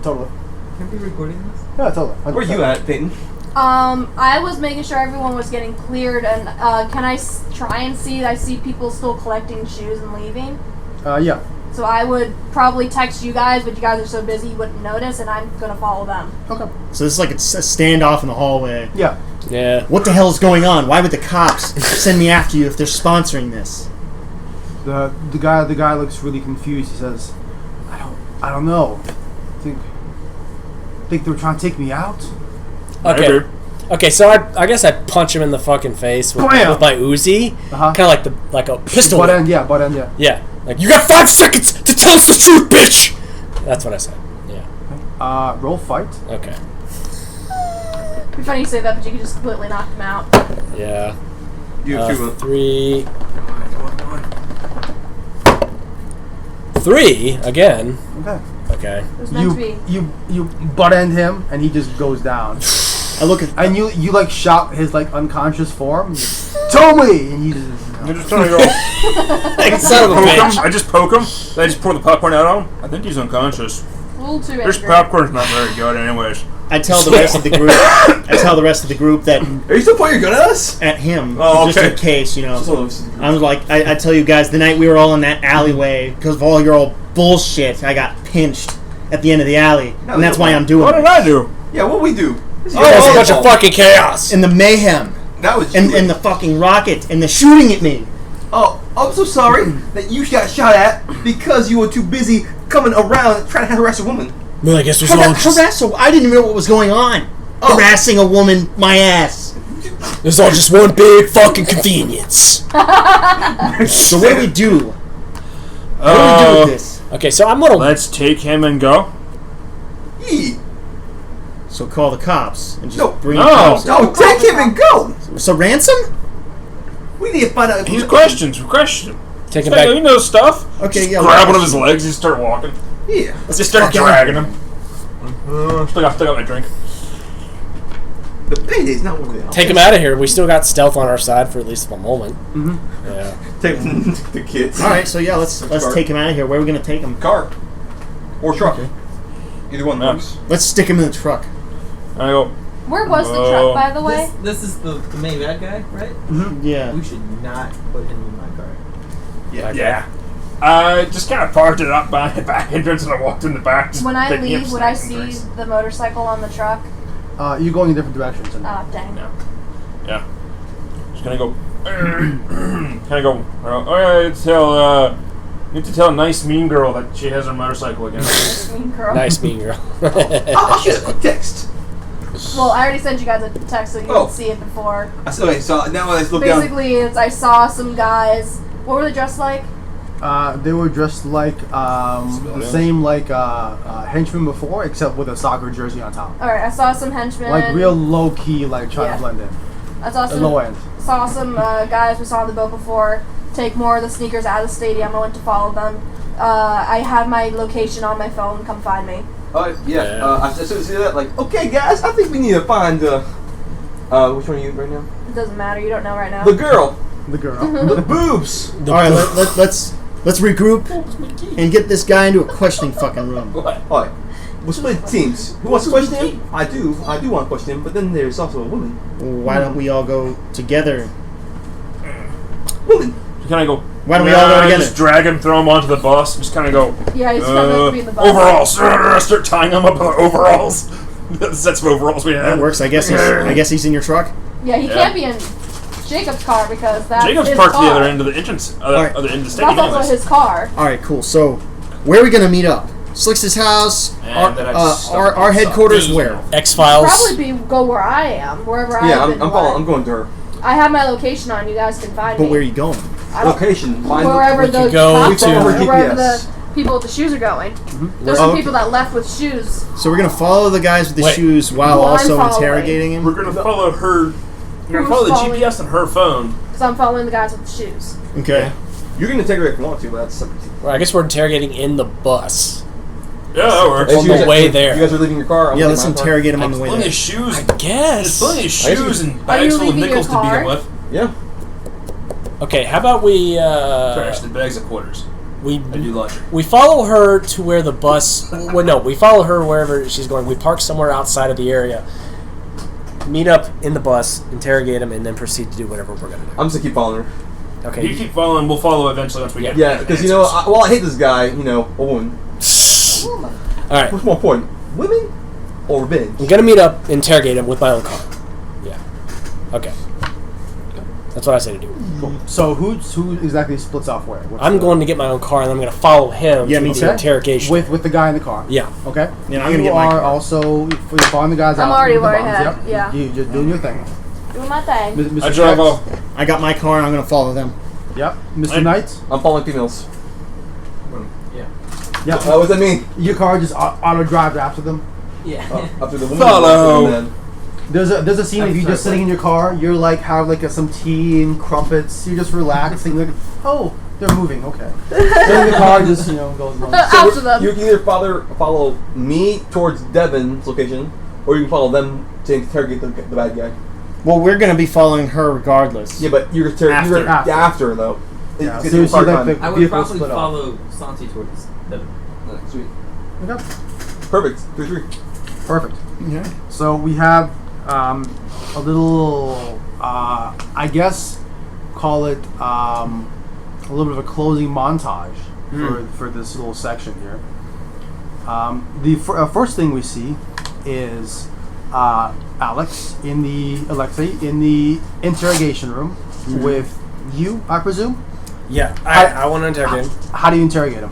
Totally. Can we be recording this? Yeah, totally. Where you at, Peyton? I was making sure everyone was getting cleared, and can I try and see? I see people still collecting shoes and leaving. Yeah. So I would probably text you guys, but you guys are so busy you wouldn't notice, and I'm gonna follow them. Okay. So this is like a standoff in the hallway. Yeah. Yeah. What the hell's going on? Why would the cops send me after you if they're sponsoring this? The guy looks really confused. He says, I don't know. Think they were trying to take me out? Okay. Maybe. Okay, so I guess I punch him in the fucking face with Bam! my Uzi, Uh-huh. kind of like a pistol. Butt end, yeah. Yeah, like you got 5 seconds to tell us the truth, bitch. That's what I said. Yeah. Roll fight. Okay. It'd be funny you say that, but you could just completely knock them out. Yeah. You have 2 3. Come on. 3 again. Okay. Okay. It was meant to be. You butt end him, and he just goes down. I look at. And you like shout his like unconscious form. Tomy, and he just. I just trying to go. Son of a Poke bitch. him. I just poke him. Then I just pour the popcorn out on him. I think he's unconscious. A little too This angry. popcorn's not very good, anyways. I tell the rest of the group. That Are you still pointing your gun at us? at him, Oh, just okay. in case, you know. Just I was like, I tell you guys, the night we were all in that alleyway because of all your old bullshit, I got pinched at the end of the alley, No, and that's you why don't. I'm doing What did it. I do? Yeah, what we do? This is Oh, it's a your bunch of fault. fucking chaos. And the mayhem, That was and you. the fucking rocket, and the shooting at me. Oh, I'm so sorry that you got shot at because you were too busy coming around trying to harass a woman. Well, I guess it was all just, I didn't even know what was going on. Oh. Harassing a woman, my ass. it was all just one big fucking convenience. So what do we do? What do we do with this? Okay, so I'm gonna. Let's take him and go. Yee. So call the cops and just No. bring No. the cops. No, take him and go. So ransom? We need to find out. He's questions. Take him Hey, back. he knows stuff. Okay, Just yeah. grab one of his legs and start walking. Yeah. Just start fuck out. dragging him. Still got my drink. The payday's not worth it. Take him out of here. We still got stealth on our side for at least a moment. Mhm. Yeah. Take the kids. All right, so yeah, let's Car. take him out of here. Where are we gonna take him? Car. Or truck. Okay. Either one Yeah. works. Let's stick him in the truck. And I go, Where was the Oh. truck, by the way? This is the main bad guy, right? Yeah. We should not put him in my car. yeah. I just kind of parked it up by the back entrance and I walked in the back. just When I picking up leave, would I snacks and see drinks. the motorcycle on the truck? You're going in different directions. And Oh, dang. Yeah. Just gonna go. Kind of go. Oh yeah, need to tell a nice mean girl that she has her motorcycle again. Mean girl. Nice mean girl. I'll shoot a quick text. Well, I already sent you guys a text so you Oh. can see it before. Okay, so now let's look down. Basically, I saw some guys. What were they dressed like? They were dressed like the Civilians. same like henchmen before, except with a soccer jersey on top. Alright, I saw some henchmen. Like real low key, like trying Yeah. to blend in. I saw The low end. some guys we saw on the boat before take more of the sneakers out of the stadium. I went to follow them. I have my location on my phone. Come find me. Yeah. Yeah. I just see that. Like, okay, guys, I think we need to find which one are you right now? It doesn't matter. You don't know right now. The girl. The girl. The boobs. All right, let's regroup and get this guy into a questioning fucking room. Alright. We'll split teams. Who wants to question him? I do want to question him, but then there's also a woman. Why don't we all go together? Woman. Just kind of go. Why don't we all go together? Just drag him, throw him onto the bus. Just kind of go. Yeah, he's kind of to be in the bus. Overalls. Start tying him up in the overalls. the sets of overalls we That had. works. I guess he's in your truck. Yeah, he can't be in Jacob's car because that's Jacob's his parked car. the other end of the entrance, Alright. other end of the stadium. That's also his car. All right, cool. So, where are we gonna meet up? Slick's house. And then I just Our headquarters where? X-Files. Probably go where I am, wherever I've Yeah, been. I'm going to her I have my location on. You guys can find me. But where are you going? I don't- location. Find wherever we the could go cops to- are, Wherever wherever GPS. the people with the shoes are going. There's Oh, some okay. people that left with shoes. So we're gonna follow the guys with the Wait. shoes while Who I'm also following. interrogating him. We're gonna follow her. We're gonna Who's follow the following? GPS on her phone. Because I'm following the guys with the shoes. Okay. You can integrate if you want to, but that's separate. Well, I guess we're interrogating in the bus. Yeah, that works. On the way there. You guys are leaving your car. I'm Yeah, leaving let's my car. interrogate him on the way Plenty there. of shoes. I guess. There's plenty of shoes and Are bags you full of leaving your nickels to beat car? him with. Yeah. Okay, how about we Trash the bags of quarters. we I do laundry. we follow her to where the bus. Well, no, we follow her wherever she's going. We park somewhere outside of the area. Meet up in the bus, interrogate him, and then proceed to do whatever we're gonna do. I'm just gonna keep following her. Okay. You keep following. We'll follow eventually once we get. Yeah, because I hate this guy. A woman. All right. What's more important, women or revenge? I'm gonna meet up, interrogate him with my own car. Yeah. Okay. That's what I say to do. So who exactly splits off where? What's I'm the- going to get my own car, and I'm going to follow him Yeah, to me the too. interrogation. with the guy in the car. Yeah. Okay. Yeah, I'm gonna you get my are car. also you're following the guys out. I'm already with the where I bombs, had, yep. yeah. You just doing your thing. Doing my thing. Mr. I drive Specs? off. I got my car and I'm gonna follow them. Yep. Mr. I- Knight. I'm following females. Yep. What does that mean? Your car just auto drives after them. Yeah. After the woman. Follow. and then- There's a scene of you just sitting in your car. You're like have like some tea and crumpets. You're just relaxing. Like, oh, they're moving. Okay. Then the car just goes along. After them. You can either follow me towards Devin's location, or you can follow them to interrogate the bad guy. Well, we're gonna be following her regardless. Yeah, but you're after though. Yeah, It's so you gonna see, take like, time. the- I would Vehicles probably split off. follow Santi towards them. Sweet. Okay. Perfect. 3-3. Perfect. Okay. So we have a little, I guess, call it a little bit of a closing montage for this little section here. The first thing we see is Alexei in the interrogation room with you, I presume. Yeah. I want to interrogate him. How do you interrogate him?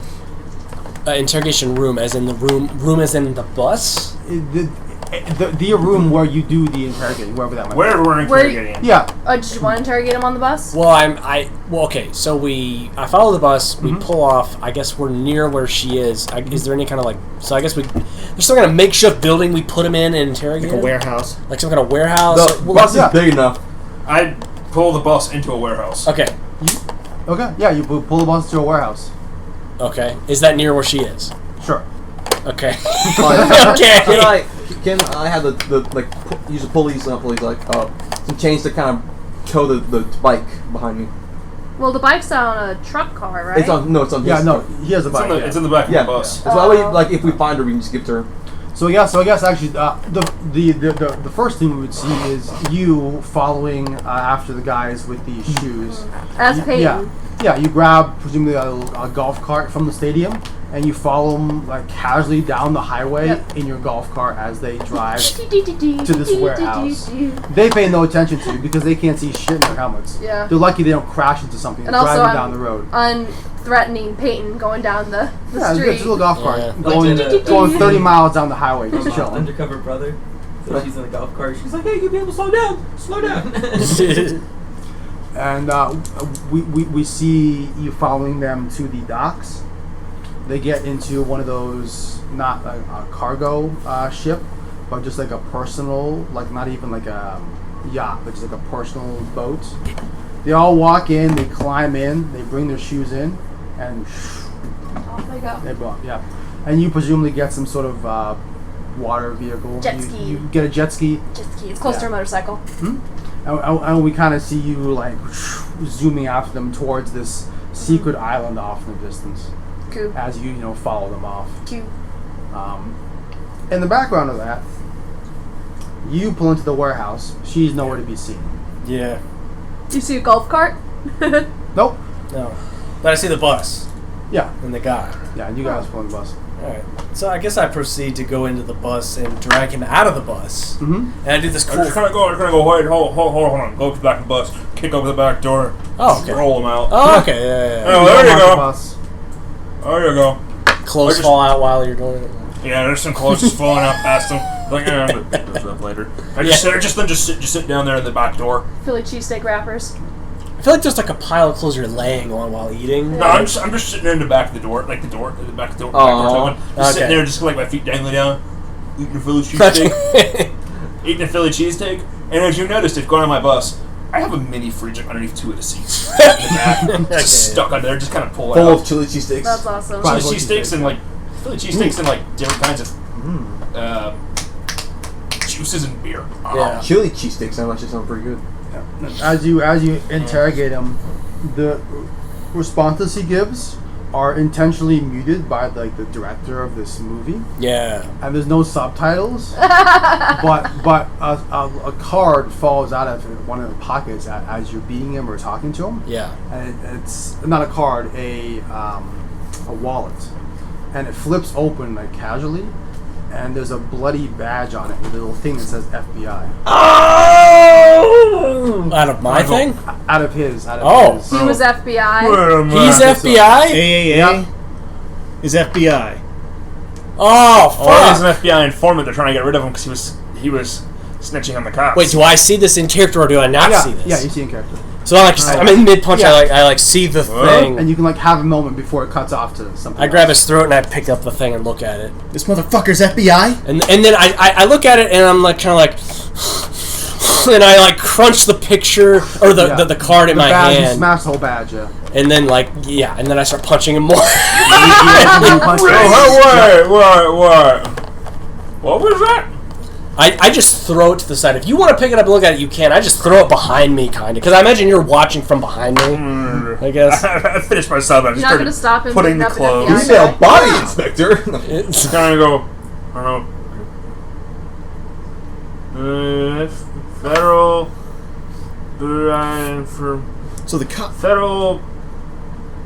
Interrogation room, as in the room as in the bus? The room where you do the interrogating, wherever that might be. Wherever we're interrogating. Yeah. Did you want to interrogate him on the bus? Well, okay, so I follow the bus, we pull off, I guess we're near where she is. Is there any kind of there's some kind of makeshift building we put him in and interrogate Like a him? warehouse. Like some kind of warehouse? The bus yeah. is big enough. I'd pull the bus into a warehouse. Okay, Okay. Yeah, you pull the bus to a warehouse. okay. Is that near where she is? Sure. Okay. Okay. Can I have use a pulley, some chains to kind of tow the bike behind me? Well, the bike's on a truck car, right? It's on his Yeah, no, car. he has a bike. It's in the back of Yeah. the bus. So that way, if we find her, we can just give it to her. So I guess actually the first thing we would see is you following after the guys with the shoes. As Peyton. Yeah. You grab presumably a golf cart from the stadium and you follow them casually down the highway Yep. in your golf cart as they drive. To this warehouse. They pay no attention to you because they can't see shit in their helmets. Yeah. They're lucky they don't crash into something And also, driving I'm down the road. unthreatening Peyton going down the Yeah, it's street. a little golf cart Yeah. going 30 miles down the highway, just My chilling. undercover brother. So she's in a golf cart. She's like, "Hey, you people, slow down, slow down." And we see you following them to the docks. They get into one of those, not a cargo ship, but just like a personal, not even like a yacht, but just like a personal boat. They all walk in, they climb in, they bring their shoes in, and Off they go. they go up. Yeah, and you presumably get some sort of water vehicle. Jet You- ski. You get a jet ski. Jet ski. It's close to Yeah. a motorcycle. And we kind of see you zooming after them towards this secret island off in the distance Cool. as you follow them off. Cool. In the background of that, you pull into the warehouse. She's nowhere to be seen. Yeah. You see a golf cart? Nope. No. But I see the bus Yeah, and the guy. yeah. And you guys pull in the bus. Alright. So I guess I proceed to go into the bus and drag him out of the bus. Mm-hmm. And I do this I'm cool... just gonna go. Wait, hold on. Go to the back of the bus. Kick over the back door. Oh, okay. Roll them out. Oh, okay. Yeah. Oh, there you go. Bus. There you go. Clothes just- fall out while you're doing it. Yeah, there's some clothes just falling out past them. Like, I'm gonna pick those up later. I just sit down there in the back door. Philly cheesesteak wrappers. I feel like there's like a pile of clothes you're laying on while eating. No, I'm just sitting there in the back of the door, like the back door. Oh, Just sitting okay. there, just like my feet dangling down, eating a Philly cheesesteak. Eating a Philly cheesesteak. And as you noticed, if going on my bus, I have a mini fridge underneath two of the seats. In the back, just stuck under there, just kind of pull Full out. of chili cheesesteaks. That's awesome. Philly Five cheesesteaks and like Philly cheesesteaks and like different kinds of Mm. juices and beer. Yeah. Chili cheesesteaks sound pretty good. As you interrogate him, the responses he gives are intentionally muted by like the director of this movie, Yeah. and there's no subtitles. but a card falls out of one of the pockets as you're beating him or talking to him, Yeah. and it's not a card, a wallet, and it flips open like casually, and there's a bloody badge on it with a little thing that says FBI. Out of my thing? Out of his. Oh. His. He was FBI. He's FBI? AAA Yeah. is FBI. Oh, Oh, he's fuck. an FBI informant. They're trying to get rid of him because he was snitching on the cops. Wait, do I see this in character or do I not see this? Yeah, you see in character. So I'm in mid punch. Yeah. I like see the thing. And you can like have a moment before it cuts off to something. I grab else. his throat and I pick up the thing and look at it. This motherfucker's FBI. And then I look at it and I'm like kind of like, and I like crunch the picture or the card in The my badge, you hand, smash the whole badge. Yeah. and then and then I start punching him more. You punch it. Wait. What was that? I just throw it to the side. If you want to pick it up and look at it, you can. I just throw it behind me, kind of, because I imagine you're watching from behind me. I guess. I finished myself. I just You're not going to started stop him putting picking the up an clothes. FBI You say a bag? body inspector. It's, Kind of go. I don't know. Federal. So the cop. Federal.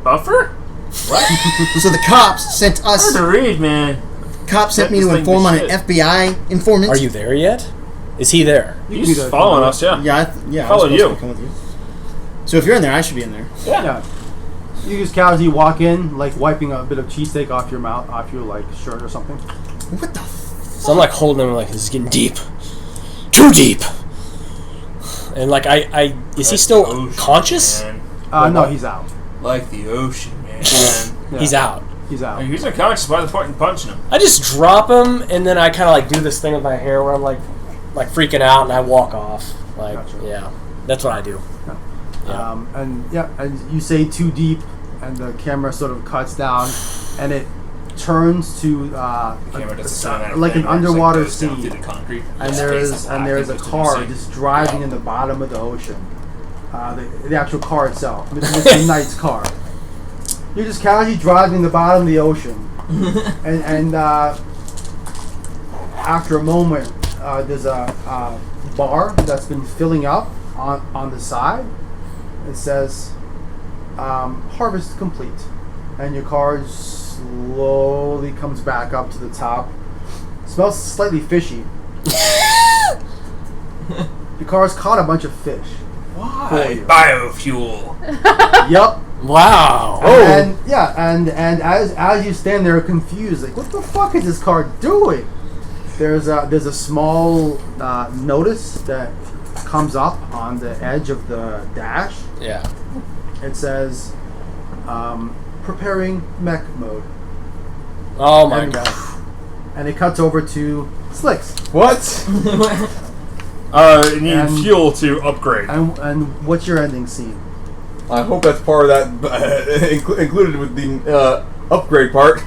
Buffer? So the cops sent Hard us. to read, man. Cops sent me This to thing inform on was an shit. FBI informant. are you there yet? Is he there? He's following us, yeah. Yeah, I Follow was supposed you. to come with you. So if you're in there, I should be in there. Yeah. You just casually walk in, like wiping a bit of cheesesteak off your mouth, off your like shirt or something. What the? So I'm like holding him, like this is getting deep, too deep. And like I is he still Ocean, conscious? man. No, he's out. Like the ocean, man. Yeah, He's out. He's out. He's unconscious by the point in punching him. I just drop him, and then I kind of like do this thing with my hair where I'm like freaking out, and I walk off. Like, Gotcha. yeah, that's what I do. Yeah. And you say too deep, and the camera sort of cuts down, and it turns to Camera does this automatic like an thing where it just, underwater goes down scene, through the concrete. and there's a car just driving in the bottom of the ocean. The actual car itself, Mr. Knight's car. You're just casually driving in the bottom of the ocean, and after a moment, there's a bar that's been filling up on the side. It says harvest complete, and your car slowly comes back up to the top. Smells slightly fishy. Your car's caught a bunch of fish. Why? Biofuel. Yup. Wow. And as you stand there confused, like what the fuck is this car doing? There's a small notice that comes up on the edge of the dash. Yeah. It says, preparing mech mode. Oh my And- god. And it cuts over to Slicks. What? It needs And- fuel to upgrade. And what's your ending scene? I hope that's part of that included with the upgrade part.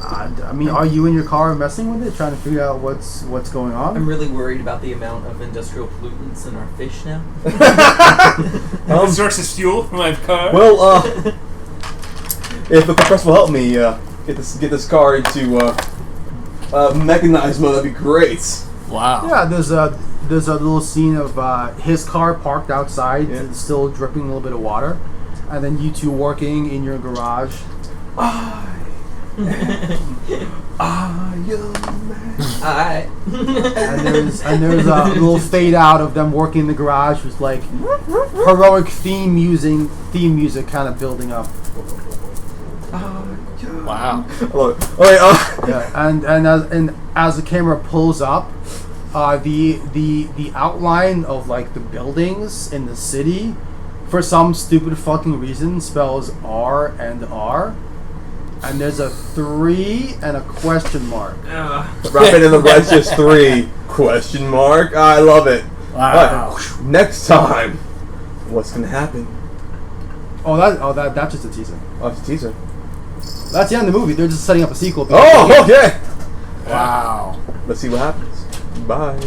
I mean, are you in your car messing with it, trying to figure out what's going I'm on? really worried about the amount of industrial pollutants in our fish now. The source is fuel for my car. Well, if the compressor will help me get this car into mechanized mode, that'd be great. Wow. Yeah, there's a little scene of his car parked outside, Yeah. still dripping a little bit of water, and then you two working in your garage. Iron Man. Alright. And there's a little fade out of them working in the garage with like heroic theme music kind of building up. Wow. I love it. Okay, Yeah, and as the camera pulls up, the outline of like the buildings in the city, for some stupid fucking reason, spells R and R, and there's a 3 and a question mark. wrap it in the righteous 3 question mark. I love it. Wow. Alright, next time, what's gonna happen? That's just a teaser. Oh, it's a teaser. That's the end of the movie. They're just setting up a sequel. Oh, okay. Wow. Let's see what happens. Bye.